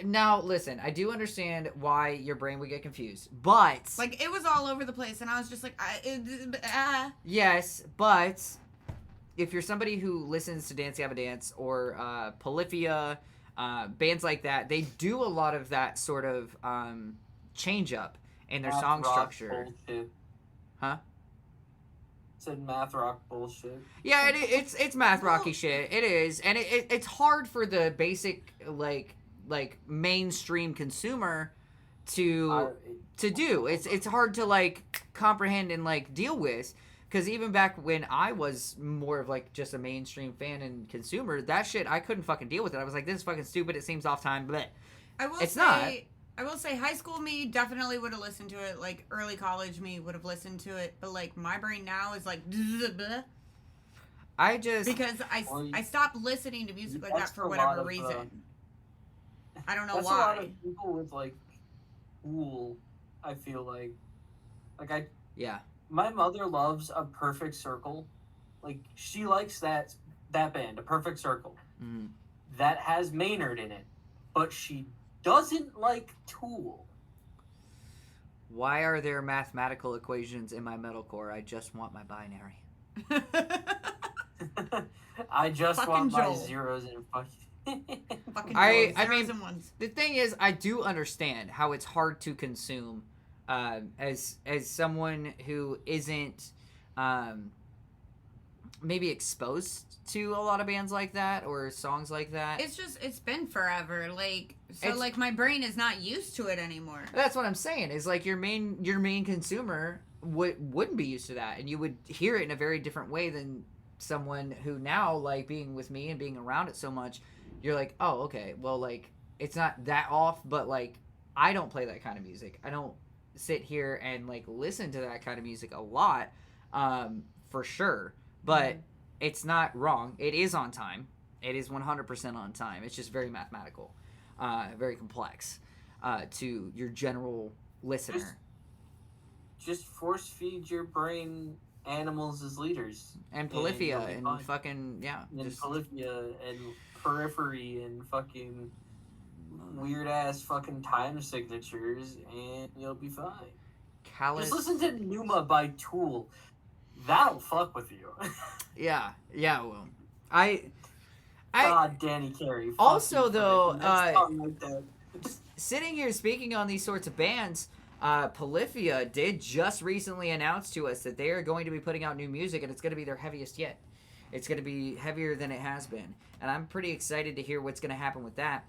A: Now listen, I do understand why your brain would get confused, but
E: Like, it was all over the place, and I was just like,
A: yes, but if you're somebody who listens to Dance Gavin Dance or Polyphia, bands like that, they do a lot of that sort of change up in their song structure.
G: Bullshit.
A: Huh?
G: Said math rock bullshit.
A: Yeah, it's math rocky shit. It is, and it's hard for the basic like mainstream consumer to do. It's hard to like comprehend and like deal with. Because even back when I was more of like just a mainstream fan and consumer, that shit I couldn't fucking deal with it. I was like, this is fucking stupid. It seems off time. But
E: I will say, high school me definitely would have listened to it. Like, early college me would have listened to it. But, like, my brain now is like,
A: I just...
E: Because I stopped listening to music like that for whatever reason. I don't know
G: that's
E: why.
G: A lot of people with, like, cool, I feel like. Like,
A: Yeah.
G: My mother loves A Perfect Circle. Like, she likes that band, A Perfect Circle.
A: Mm.
G: That has Maynard in it. But she doesn't like Tool.
A: Why are there mathematical equations in my metalcore? I just want my binary.
G: I just
E: Fucking
G: want my
E: Joel.
G: zeros and fucking...
E: Fucking
A: I
E: zeros
A: mean,
E: and ones.
A: The thing is, I do understand how it's hard to consume as someone who isn't maybe exposed to a lot of bands like that or songs like that.
E: It's been forever. Like, so like my brain is not used to it anymore.
A: That's what I'm saying. Is like your main consumer wouldn't be used to that, and you would hear it in a very different way than someone who now, like, being with me and being around it so much, you're like, oh, okay, well, like, it's not that off, but like, I don't play that kind of music. I don't sit here and like listen to that kind of music a lot, for sure, but it's not wrong. It is on time. It is 100% on time. It's just very mathematical, very complex to your general listener.
G: Just force feed your brain animals as leaders.
A: And Polyphia
G: and
A: and fucking, yeah.
G: And
A: just,
G: Polyphia and Periphery and fucking weird ass fucking time signatures, and you'll be fine.
A: Callous.
G: Just listen to Numa by Tool. That'll fuck with you.
A: Yeah, well.
G: God, Danny Carey. Fuck
A: Also,
G: you for
A: though,
G: making that song like that.
A: Sitting here speaking on these sorts of bands, Polyphia did just recently announce to us that they are going to be putting out new music, and it's going to be their heaviest yet. It's going to be heavier than it has been, and I'm pretty excited to hear what's going to happen with that,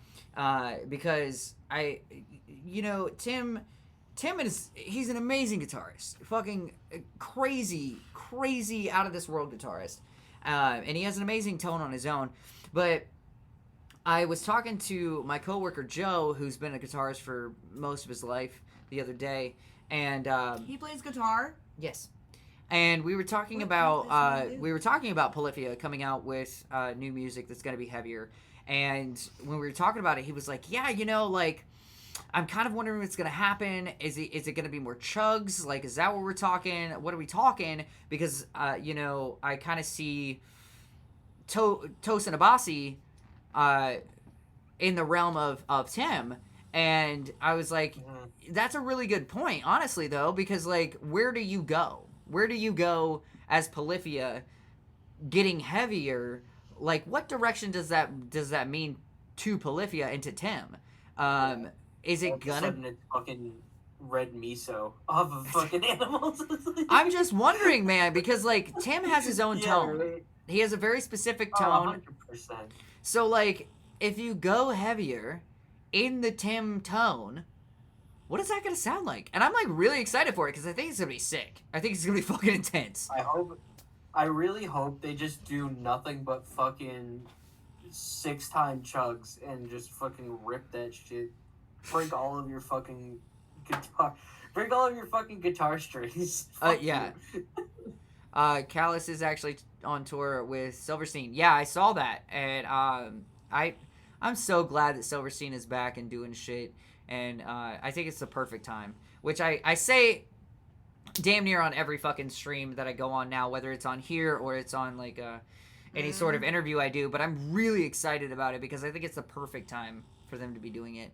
A: because Tim he's an amazing guitarist, fucking crazy out of this world guitarist, and he has an amazing tone on his own. But I was talking to my coworker Joe, who's been a guitarist for most of his life, the other day, and
E: He plays guitar.
A: yes, and we were talking about Polyphia coming out with new music that's going to be heavier. And when we were talking about it, he was like, yeah, like, I'm kind of wondering what's going to happen. Is it going to be more chugs? Like, is that what we're talking? What are we talking? Because, I kind of see Tosin Abasi in the realm of Tim. And I was like, that's a really good point, honestly, though, because, like, where do you go? Where do you go as Polyphia getting heavier? Like, what direction does that mean to Polyphia and to Tim? Is it gonna?
G: It's fucking red miso off of fucking animals.
A: I'm just wondering, man, because like Tim has his own tone.
G: Right.
A: He has a very specific tone.
G: 100%.
A: So like, if you go heavier in the Tim tone, what is that gonna sound like? And I'm like really excited for it because I think it's gonna be sick. I think it's gonna be fucking intense.
G: I really hope they just do nothing but fucking 6-time chugs and just fucking rip that shit. Break all of your fucking guitar. Break all of your fucking guitar strings. Fuck
A: Yeah.
G: you.
A: Callus is actually on tour with Silverstein. Yeah, I saw that, and I'm so glad that Silverstein is back and doing shit, and I think it's the perfect time. Which I say damn near on every fucking stream that I go on now, whether it's on here or it's on like any sort of interview I do. But I'm really excited about it because I think it's the perfect time for them to be doing it.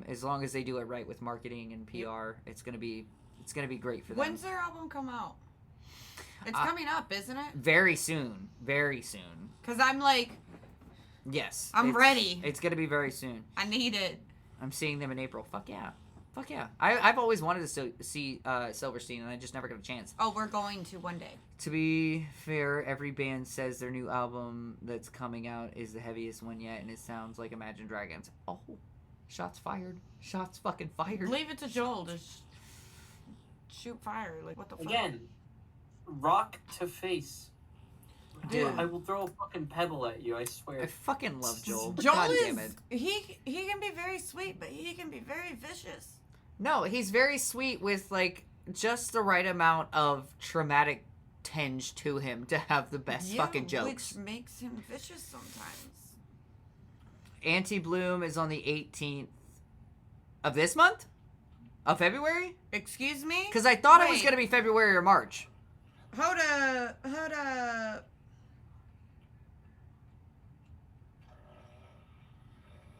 A: As long as they do it right with marketing and PR, it's gonna be great for them.
E: When's their album come out? It's coming up, isn't it?
A: Very soon. Very soon.
E: Because I'm like,
A: Yes.
E: I'm ready.
A: It's gonna be very soon.
E: I need it.
A: I'm seeing them in April. Fuck yeah. Fuck yeah. I've always wanted to see Silverstein, and I just never got a chance.
E: Oh, we're going to one day.
A: To be fair, every band says their new album that's coming out is the heaviest one yet, and it sounds like Imagine Dragons. Oh, shots fired. Shots fucking fired.
E: Leave it to Joel to shoot fire. Like, what the fuck?
G: Again, rock to face.
A: Dude.
G: I will throw a fucking pebble at you, I swear.
A: I fucking love Joel.
E: Joel
A: God
E: is,
A: damn it.
E: he can be very sweet, but he can be very vicious.
A: No, he's very sweet with, like, just the right amount of traumatic tinge to him to have the best fucking jokes.
E: Which makes him vicious sometimes.
A: Anti-Bloom is on the 18th of this month? Of February?
E: Excuse me?
A: Because I thought it was
E: Wait.
A: going to be February or March.
E: Hold up.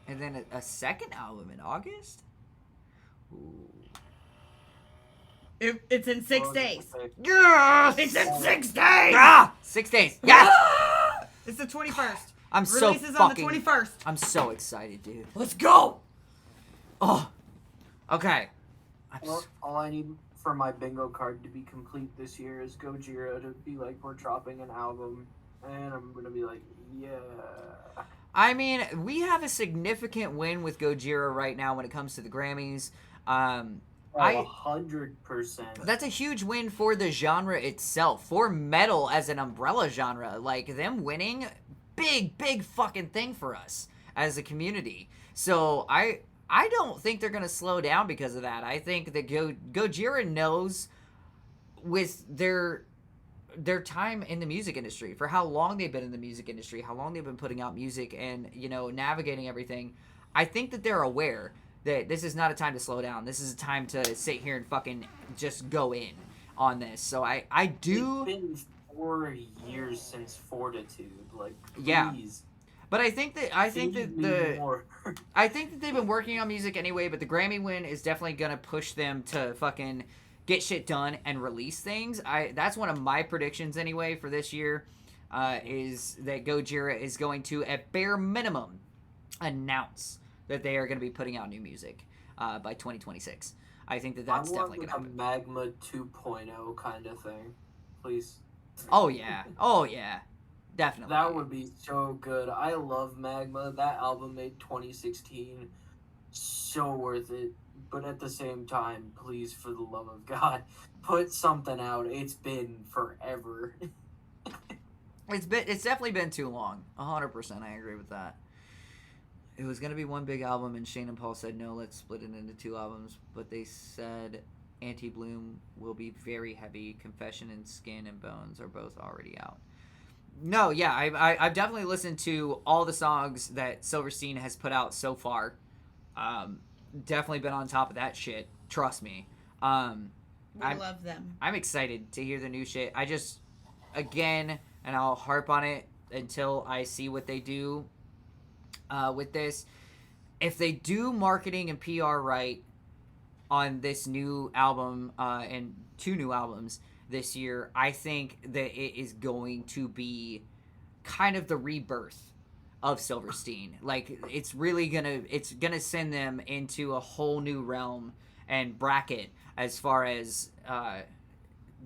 A: And then a second album in August? Ooh.
E: It's in 6 days.
A: Yes!
E: It's in 6 days!
A: Ah! 6 days. Yes!
E: It's the 21st.
A: I'm so
E: Releases on the
A: fucking...
E: 21st.
A: I'm so excited, dude.
E: Let's go!
A: Oh. Okay.
G: All I need for my bingo card to be complete this year is Gojira to be like, we're dropping an album. And I'm going to be like, yeah.
A: I mean, we have a significant win with Gojira right now when it comes to the Grammys.
G: 100%.
A: That's a huge win for the genre itself, for metal as an umbrella genre. Like, them winning, big fucking thing for us as a community. So I don't think they're gonna slow down because of that. I think that Gojira knows with their time in the music industry, for how long they've been in the music industry, how long they've been putting out music and, you know, navigating everything. I think that they're aware that this is not a time to slow down. This is a time to sit here and fucking just go in on this. So I do...
G: It's been 4 years since Fortitude. Like, please.
A: Yeah. But I think that
G: Feed me more.
A: I think that they've been working on music anyway, but the Grammy win is definitely gonna push them to fucking get shit done and release things. That's one of my predictions anyway for this year, is that Gojira is going to, at bare minimum, announce that they are going to be putting out new music by 2026. I think that that's definitely going to happen.
G: A Magma 2.0 kind of thing, please.
A: Oh yeah, definitely.
G: That would be so good. I love Magma. That album made 2016 so worth it. But at the same time, please, for the love of God, put something out. It's been forever.
A: It's definitely been too long. 100%, I agree with that. It was gonna be one big album, and Shane and Paul said no, let's split it into 2 albums. But they said Anti-Bloom will be very heavy. Confession and Skin and Bones are both already out. No, yeah, I've definitely listened to all the songs that Silverstein has put out so far. Definitely been on top of that shit. Trust me.
E: We love them.
A: I'm excited to hear the new shit. I just, again, and I'll harp on it until I see what they do with this. If they do marketing and PR right on this new album and 2 new albums this year, I think that it is going to be kind of the rebirth of Silverstein. Like, it's gonna send them into a whole new realm and bracket as far as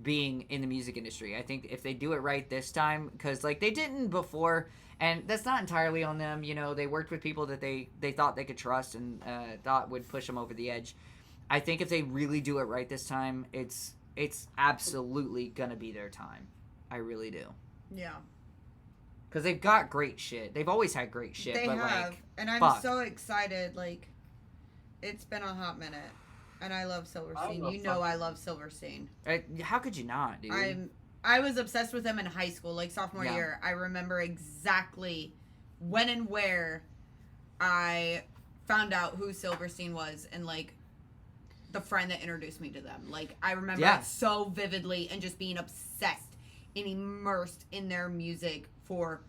A: being in the music industry. I think if they do it right this time, because like they didn't before, and that's not entirely on them, you know, they worked with people that they thought they could trust and thought would push them over the edge. I think if they really do it right this time, it's absolutely gonna be their time. I really do.
E: Yeah.
A: Because they've got great shit. They've always had great shit.
E: They
A: but
E: have,
A: like,
E: and I'm
A: fuck.
E: so excited. Like, it's been a hot minute, and I love Silverstein.
G: love
E: You know, I love Silverstein.
A: How could you not, dude?
E: I was obsessed with them in high school, like sophomore
A: Yeah.
E: year. I remember exactly when and where I found out who Silverstein was, and like the friend that introduced me to them. Like, I remember
A: Yeah.
E: it so vividly, and just being obsessed and immersed in their music for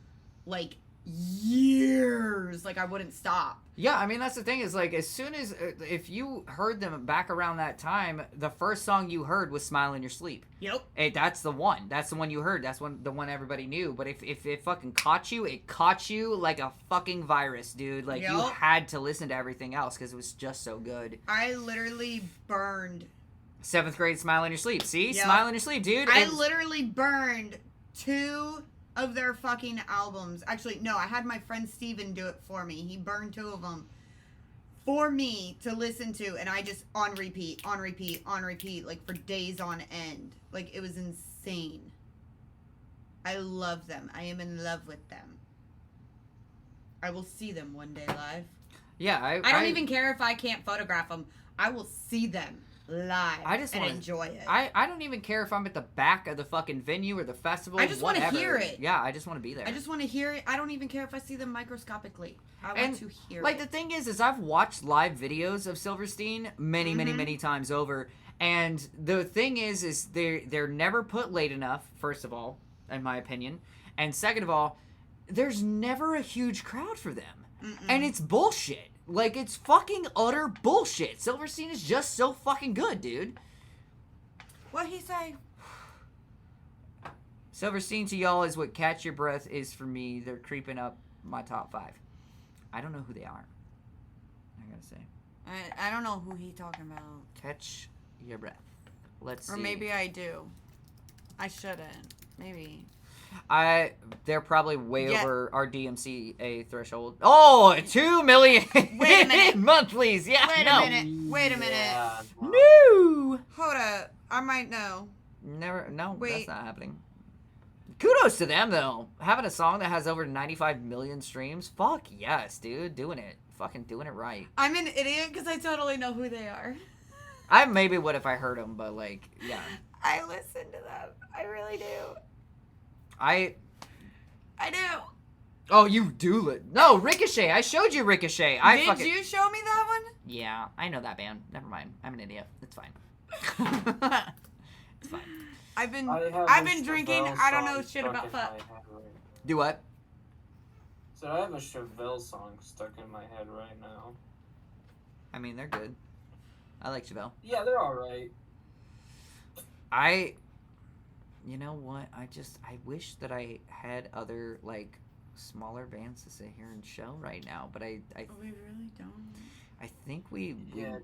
E: like years. Like, I wouldn't stop.
A: Yeah, I mean, that's the thing is, like, as soon as, if you heard them back around that time, the first song you heard was Smile in Your Sleep.
E: Yep.
A: That's the one. That's the one you heard. That's the one everybody knew. But if it fucking caught you, it caught you like a fucking virus, dude. Like, you
E: Yep.
A: had to listen to everything else because it was just so good.
E: I literally burned.
A: 7th grade, Smile in Your Sleep. See?
E: Yep.
A: Smile in Your Sleep, dude.
E: I
A: And-
E: literally burned 2 of their fucking albums. Actually, no, I had my friend Steven do it for me. He burned 2 of them for me to listen to, and I just on repeat, like for days on end. Like, it was insane. I love them. I am in love with them. I will see them one day live.
A: Yeah,
E: I don't even care if I can't photograph them. I will see them live
A: I just
E: and
A: wanna-
E: enjoy it.
A: I don't even care if I'm at the back of the fucking venue or the festival.
E: I just wanna
A: whatever.
E: hear it.
A: Yeah, I just want to be there.
E: I just want to hear it. I don't even care if I see them microscopically. I want
A: And,
E: to hear
A: like,
E: it.
A: the thing is I've watched live videos of Silverstein many,
E: Mm-hmm.
A: many times over, and the thing is they're never put late enough. First of all, in my opinion, and second of all, there's never a huge crowd for them, and it's bullshit. Like, it's fucking utter bullshit. Silverstein is just so fucking good, dude.
E: What he say?
A: Silverstein to y'all is what Catch Your Breath is for me. They're creeping up my top 5. I don't know who they are. I gotta say.
E: I don't know who he talking about.
A: Catch Your Breath. Let's see.
E: Or maybe I do. I shouldn't. Maybe.
A: They're probably way
E: Yeah.
A: over our DMCA threshold. Oh, 2 million
E: Wait a minute.
A: monthlies. Yeah,
E: Wait
A: no.
E: a minute. Wait a minute.
G: Yeah,
A: No.
E: Hold up. I might know.
A: Never. No, that's
E: Wait.
A: not happening. Kudos to them though. Having a song that has over 95 million streams. Fuck yes, dude. Doing it. Fucking doing it right.
E: I'm an idiot because I totally know who they are.
A: I maybe would if I heard them, but like, yeah.
E: I listen to them. I really do.
A: I
E: I do.
A: Oh, you do it. No, Ricochet. I showed you Ricochet.
E: Did you show me that one?
A: Yeah, I know that band. Never mind. I'm an idiot. It's fine. It's fine.
E: I've been
G: I have
E: I've
G: a
E: been drinking.
G: Chevelle
E: I don't know
G: song
E: shit
G: stuck
E: about
G: in
E: fuck.
G: my head right now.
A: Do what?
G: So I have a Chevelle song stuck in my head right now.
A: I mean, they're good. I like Chevelle.
G: Yeah, they're alright.
A: You know what? I wish that I had other, like, smaller bands to sit here and show right now, but I
E: We really don't.
A: think we
G: Yeah,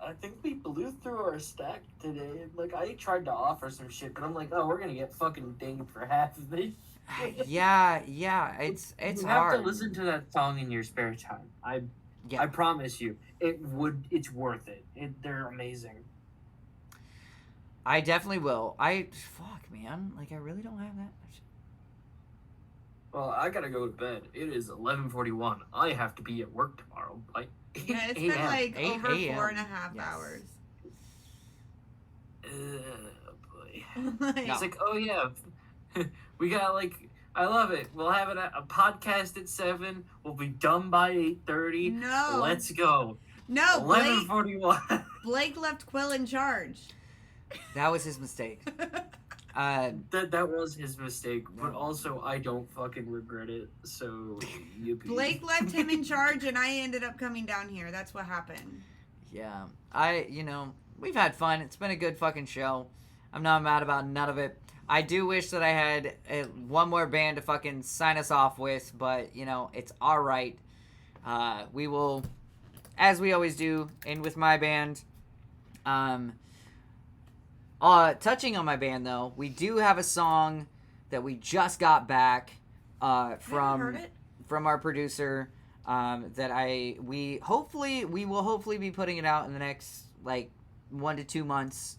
G: I think we blew through our stack today. Like, I tried to offer some shit, but I'm like, oh, we're gonna get fucking dinged for half of this.
A: yeah, it's
B: you
A: hard.
B: have to listen to that song in your spare time. I
A: Yeah.
B: promise you, it's worth it. They're amazing.
A: I definitely will. Fuck, man. Like, I really don't have that much.
B: Well, I gotta go to bed. It is 11:41. I have to be at work tomorrow. Like,
E: Yeah, it's been like
A: 8
E: over
A: a.m.
E: 4.5
A: Yes.
E: hours.
B: boy.
E: Like,
B: It's like, oh yeah, we got like, I love it. We'll have a podcast at 7. We'll be done by 8:30.
E: No.
B: Let's go.
E: No, Blake,
B: 11:41.
E: Blake left Quill in charge.
A: That was his mistake.
B: That was his mistake, but also I don't fucking regret it. So yippee.
E: Blake left him in charge, and I ended up coming down here. That's what happened.
A: Yeah. We've had fun. It's been a good fucking show. I'm not mad about none of it. I do wish that I had one more band to fucking sign us off with, but, it's alright. We will, as we always do, end with my band. Touching on my band, though, we do have a song that we just got back
E: Heard it?
A: from our producer that we will hopefully be putting it out in the next 1 to 2 months.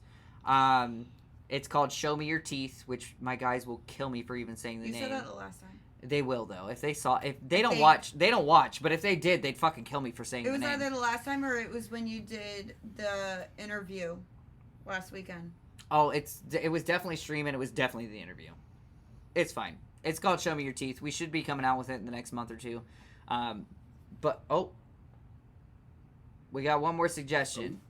A: It's called "Show Me Your Teeth," which my guys will kill me for even saying the
E: You
A: name.
E: said that the last time.
A: They will though. If they saw, if they don't
E: They-
A: watch, they don't watch. But if they did, they'd fucking kill me for saying
E: It
A: the
E: was
A: name.
E: either the last time or it was when you did the interview last weekend.
A: Oh, it was definitely streaming. It was definitely the interview. It's fine. It's called Show Me Your Teeth. We should be coming out with it in the next month or two. We got one more suggestion.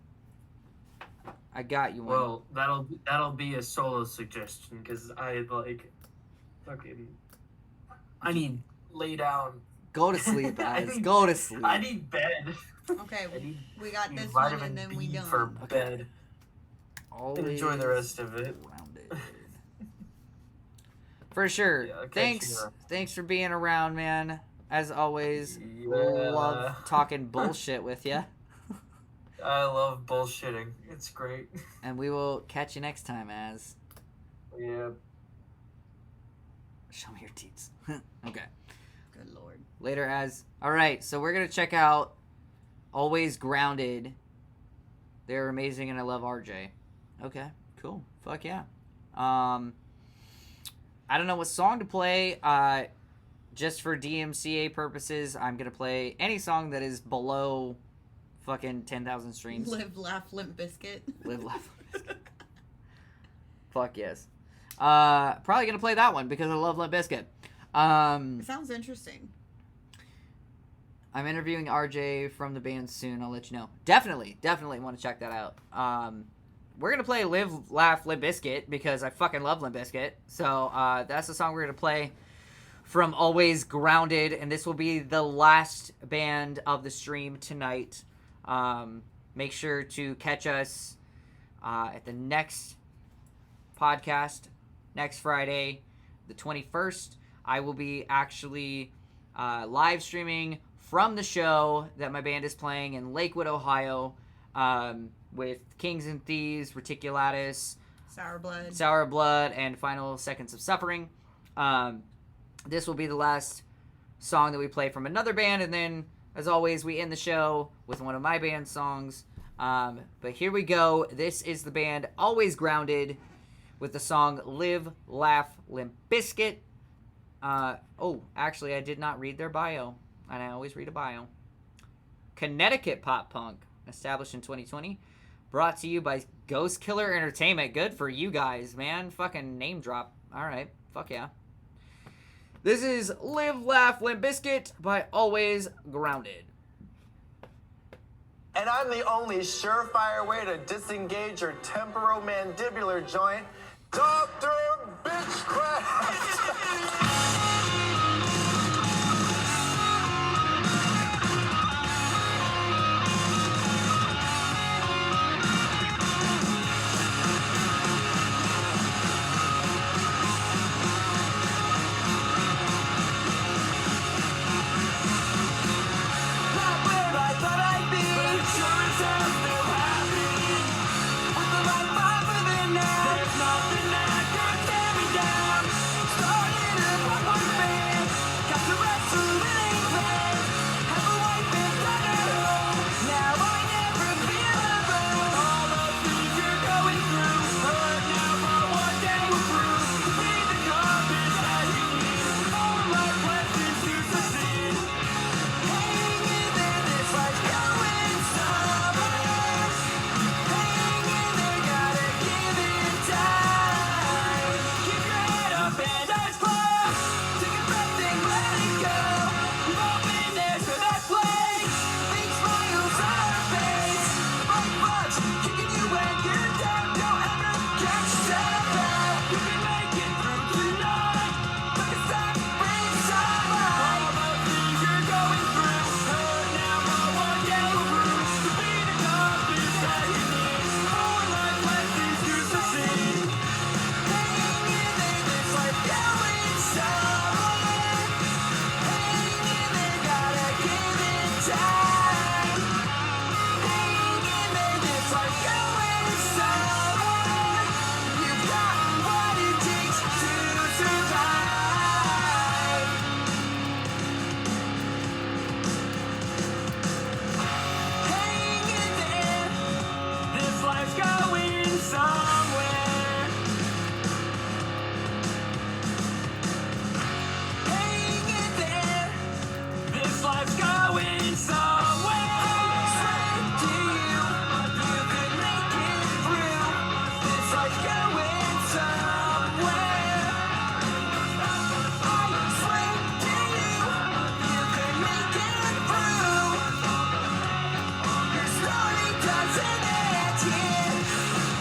A: I got you one.
B: Well, that'll be a solo suggestion because I like fucking. I need
G: Lay down.
A: Go to sleep,
B: I
A: guys.
B: need-
A: Go to sleep.
B: I need bed.
E: Okay,
B: I need
E: we got
B: need
E: this one
B: vitamin
E: and then
B: B
E: we done.
B: for bed.
A: Always
B: Enjoy the rest of it.
A: grounded. For sure.
B: Yeah, I'll catch
A: Thanks.
B: you there.
A: Thanks for being around, man. As always,
B: Yeah.
A: love talking bullshit with you.
B: I love bullshitting. It's great.
A: And we will catch you next time as
B: Yeah.
A: Show Me Your Teeth. Okay.
E: Good lord.
A: Later as. Alright, so we're going to check out Always Grounded. They're amazing and I love RJ. Okay, cool. Fuck yeah. I don't know what song to play. Just for DMCA purposes, I'm going to play any song that is below fucking 10,000 streams.
E: Live, laugh, limp biscuit.
A: Live, laugh. Fuck yes. Probably going to play that one because I love Limp Bizkit.
E: It sounds interesting.
A: I'm interviewing RJ from the band soon. I'll let you know. Definitely want to check that out. We're going to play Live, Laugh, Limp Bizkit because I fucking love Limp Bizkit. So that's the song we're going to play from Always Grounded. And this will be the last band of the stream tonight. Make sure to catch us at the next podcast next Friday, the 21st. I will be actually live streaming from the show that my band is playing in Lakewood, Ohio, with Kings and Thieves, Reticulatus,
E: Sour blood.
A: and Final Seconds of Suffering. This will be the last song that we play from another band, and then, as always, we end the show with one of my band songs. But here we go. This is the band Always Grounded with the song Live, Laugh, Limp Bizkit. Actually, I did not read their bio, and I always read a bio. Connecticut pop punk, established in 2020, brought to you by Ghost Killer Entertainment. Good for you guys, man. Fucking name drop. All right, fuck yeah. This is Live, Laugh, Limp Bizkit by Always Grounded.
H: And I'm the only surefire way to disengage your temporomandibular joint, Dr. Bitchcraft!
C: Not where I thought I'd be, but it sure as hell still happening. With the right vibe within now, there's nothing that can tear me down. Started a going somewhere. To you, you could make it through. This life's going somewhere. I swear to you, you could make it through. Your story doesn't end here.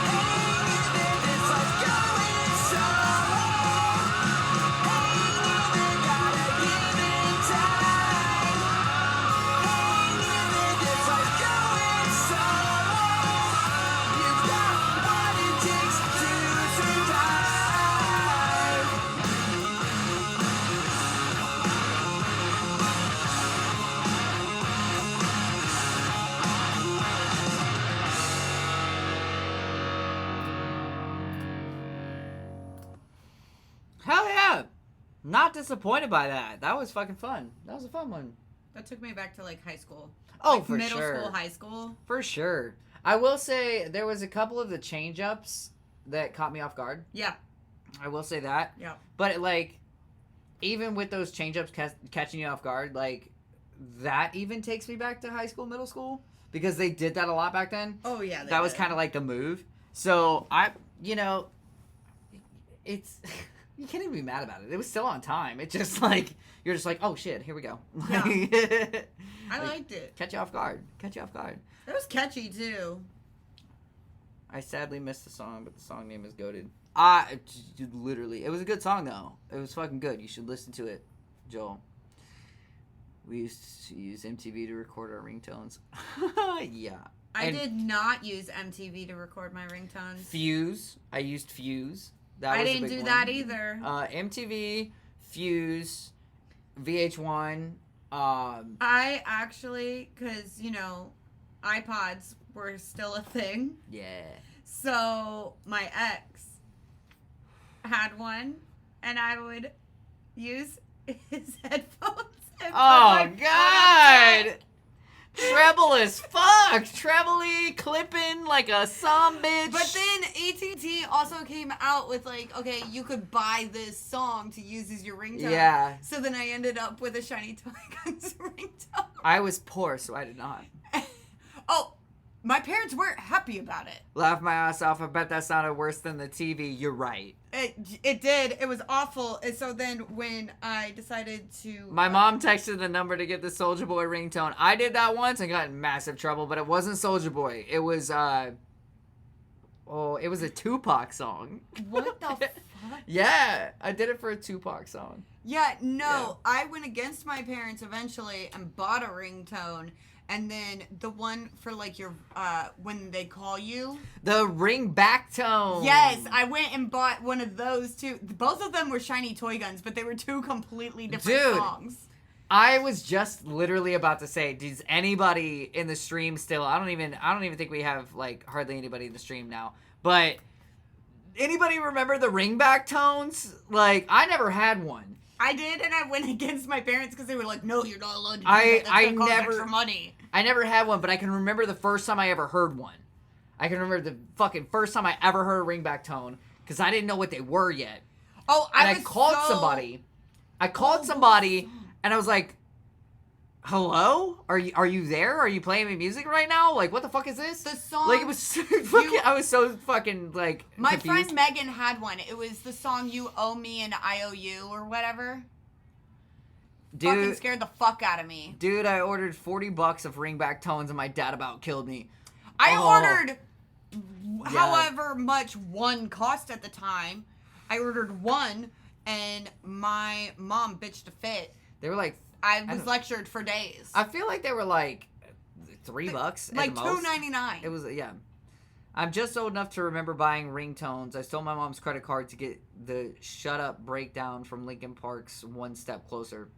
C: Hang in there, this life's going somewhere. Hang in there, gotta give it time. Hang in there, this life's going somewhere. You've got what it takes to survive.
A: Hell yeah! Not disappointed by that. That was fucking fun. That was a fun one.
E: That took me back to like high school.
A: Oh,
E: Like,
A: for
E: middle
A: sure.
E: school, high school.
A: For sure. I will say there was a couple of the change ups that caught me off guard.
E: Yeah.
A: I will say that.
E: Yeah.
A: But like, even with those change ups catching you off guard, like that even takes me back to high school, middle school because they did that a lot back then.
E: Oh yeah.
A: That was kind of like the move. So it's you can't even be mad about it. It was still on time. It just like you're just like, oh shit, here we go.
E: Yeah. I
A: like,
E: liked it.
A: catch you off guard. Catch you off guard.
E: It was catchy too.
A: I sadly missed the song, but the song name is goated. Literally, it was a good song though. It was fucking good. You should listen to it, Joel. We used to use MTV to record our ringtones. Yeah.
E: I
A: And
E: did not use MTV to record my ringtones.
A: Fuse. I used Fuse. That
E: I
A: was a
E: didn't
A: big
E: do
A: one.
E: that either.
A: MTV, Fuse, VH1.
E: I actually, because, iPods were still a thing.
A: Yeah.
E: So my ex had one, and I would use his headphones. And put
A: Oh
E: my
A: God! Treble as fuck. Trebly clipping like a some bitch.
E: But then AT&T also came out with like, okay, you could buy this song to use as your ringtone.
A: Yeah.
E: So then I ended up with a Shiny Toy Guns ringtone.
A: I was poor, so I did not.
E: Oh, my parents weren't happy about it.
A: Laugh my ass off. I bet that sounded worse than the TV. You're right.
E: It did. It was awful. And so then when I decided to...
A: My mom texted the number to get the Soulja Boy ringtone. I did that once and got in massive trouble, but it wasn't Soulja Boy. It was, it was a Tupac song.
E: What the fuck?
A: Yeah, I did it for a Tupac song.
E: Yeah, no. I went against my parents eventually and bought a ringtone. And then the one for like your, when they call you.
A: The ring back tone.
E: Yes, I went and bought one of those too. Both of them were Shiny Toy Guns, but they were two completely different
A: Dude.
E: songs.
A: I was just literally about to say, does anybody in the stream still? I don't even think we have like hardly anybody in the stream now. But anybody remember the ringback tones? Like I never had one.
E: I did, and I went against my parents because they were like, "No, you're not allowed to do
A: I
E: that. That's gonna cost
A: never-
E: extra money."
A: I never had one, but I can remember the first time I ever heard one. I can remember the fucking first time I ever heard a ringback tone because I didn't know what they were yet.
E: Oh,
A: And I
E: was
A: called
E: so-
A: somebody. I called somebody, and I was like, "Hello? Are you there? Are you playing me music right now? Like, what the fuck is this?"
E: The song.
A: Like it was so fucking, I was so fucking like
E: My
A: confused.
E: friend Megan had one. It was the song "You Owe Me" and "I Owe You" or whatever. Fucking
A: Dude,
E: scared the fuck out of me.
A: dude, I ordered $40 of ringback tones, and my dad about killed me.
E: I
A: Oh.
E: ordered however much one cost at the time. I ordered one, and my mom bitched a fit.
A: They were like,
E: I was lectured for days.
A: I feel like they were like $3 at
E: like
A: the most.
E: $2.99.
A: It was, yeah. I'm just old enough to remember buying ringtones. I stole my mom's credit card to get the Shut Up breakdown from Linkin Park's One Step Closer.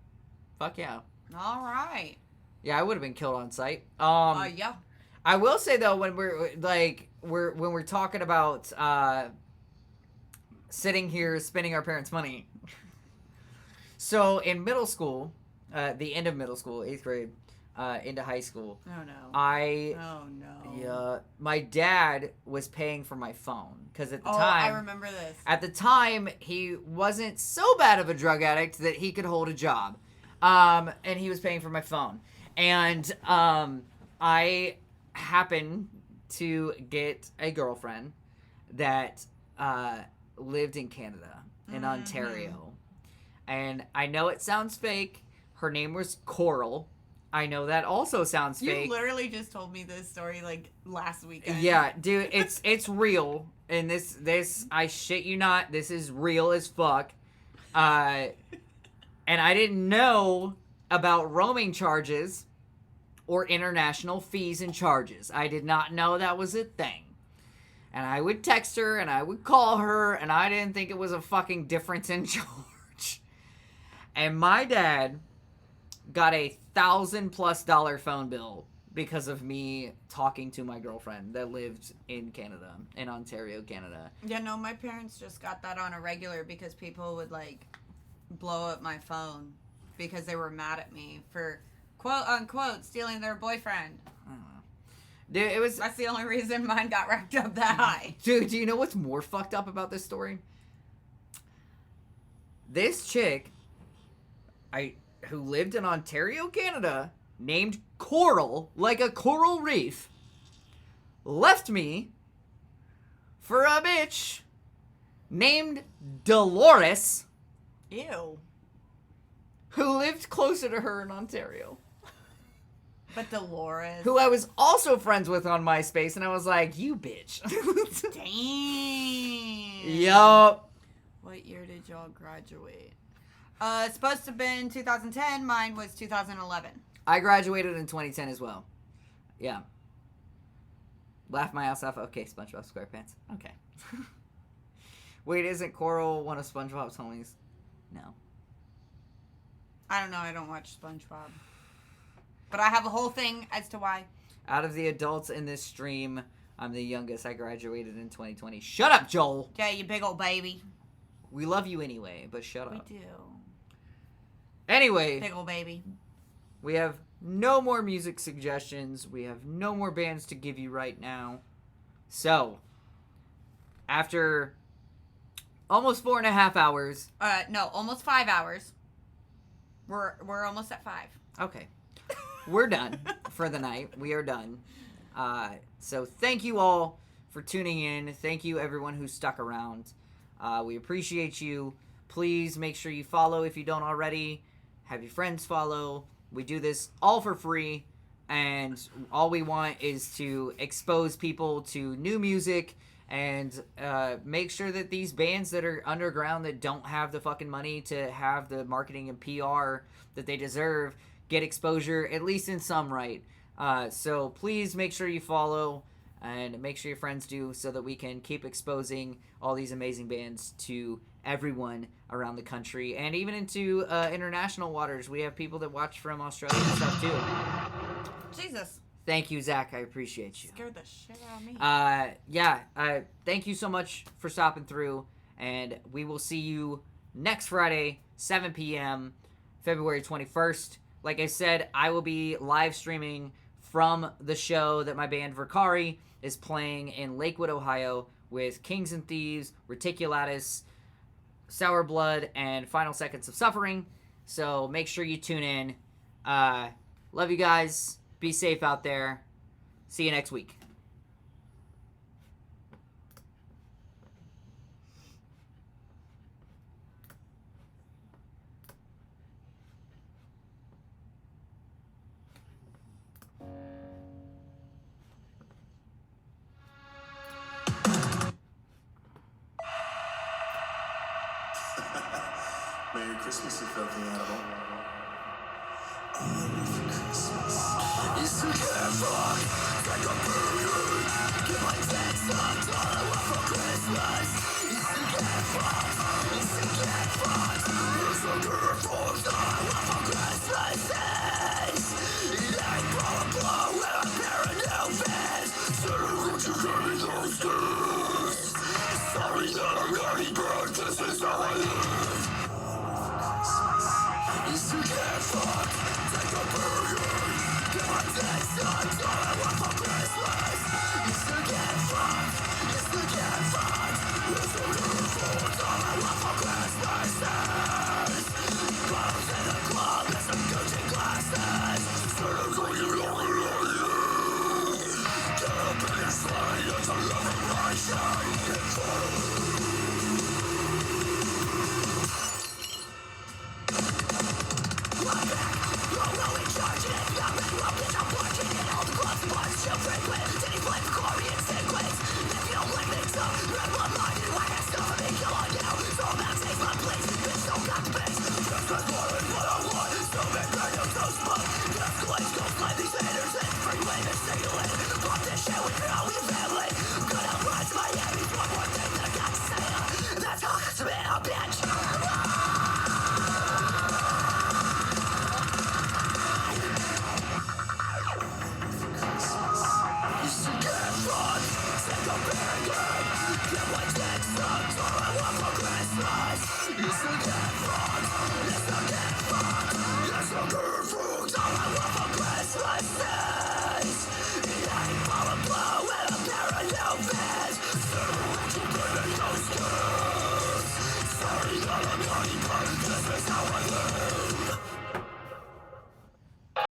A: Fuck yeah.
E: All right.
A: Yeah, I would have been killed on sight.
E: Yeah.
A: I will say though, when we're talking about sitting here spending our parents' money. So in middle school, the end of middle school, 8th grade, into high school,
E: Oh no.
A: Oh
E: no.
A: yeah, my dad was paying for my phone because at the
E: Oh,
A: time,
E: I remember this.
A: at the time he wasn't so bad of a drug addict that he could hold a job, and he was paying for my phone. And I happen to get a girlfriend that lived in Canada, in Ontario. And I know it sounds fake. Her name was Coral. I know that also sounds fake.
E: You literally just told me this story like last weekend.
A: Yeah, dude, it's real. And this I shit you not, this is real as fuck. And I didn't know about roaming charges or international fees and charges. I did not know that was a thing. And I would text her and I would call her and I didn't think it was a fucking difference in charge. And my dad got a $1,000+ phone bill because of me talking to my girlfriend that lived in Canada, in Ontario, Canada.
E: Yeah, no, my parents just got that on a regular because people would like blow up my phone because they were mad at me for quote unquote stealing their boyfriend.
A: Dude, it was...
E: That's the only reason mine got racked up that high.
A: Dude, do you know what's more fucked up about this story? This chick, who lived in Ontario, Canada, named Coral, like a coral reef, left me for a bitch named Dolores,
E: Ew.
A: who lived closer to her in Ontario.
E: But Dolores.
A: Who I was also friends with on MySpace, and I was like, you bitch.
E: Damn.
A: Yup.
E: What year did y'all graduate? It's supposed to have been 2010. Mine was 2011.
A: I graduated in 2010 as well. Yeah. Laugh my ass off. Okay, SpongeBob SquarePants. Okay. Wait, isn't Coral one of SpongeBob's homies? No.
E: I don't know. I don't watch SpongeBob. But I have a whole thing as to why.
A: Out of the adults in this stream, I'm the youngest. I graduated in 2020. Shut up, Joel.
E: Yeah, you big old baby.
A: We love you anyway, but shut up.
E: We do.
A: Anyway,
E: Big old baby.
A: we have no more music suggestions. We have no more bands to give you right now. So, after almost 4.5 hours.
E: No, almost 5 hours. We're almost at 5.
A: Okay. We're done for the night. We are done. So thank you all for tuning in. Thank you everyone who stuck around. We appreciate you. Please make sure you follow if you don't already. Have your friends follow. We do this all for free. And all we want is to expose people to new music and make sure that these bands that are underground that don't have the fucking money to have the marketing and PR that they deserve get exposure, at least in some right. So please make sure you follow and make sure your friends do so that we can keep exposing all these amazing bands to everyone around the country and even into international waters. We have people that watch from Australia and stuff too.
E: Jesus.
A: Thank you, Zach. I appreciate you.
E: Scared the shit out of me.
A: Thank you so much for stopping through, and we will see you next Friday, 7 p.m., February 21st. Like I said, I will be live streaming from the show that my band Verkari is playing in Lakewood, Ohio with Kings and Thieves, Reticulatus, Sour Blood, and Final Seconds of Suffering. So make sure you tune in. Love you guys. Be safe out there. See you next week.
C: Merry Christmas, you filthy animal. Glasses, These haters and freeway, they say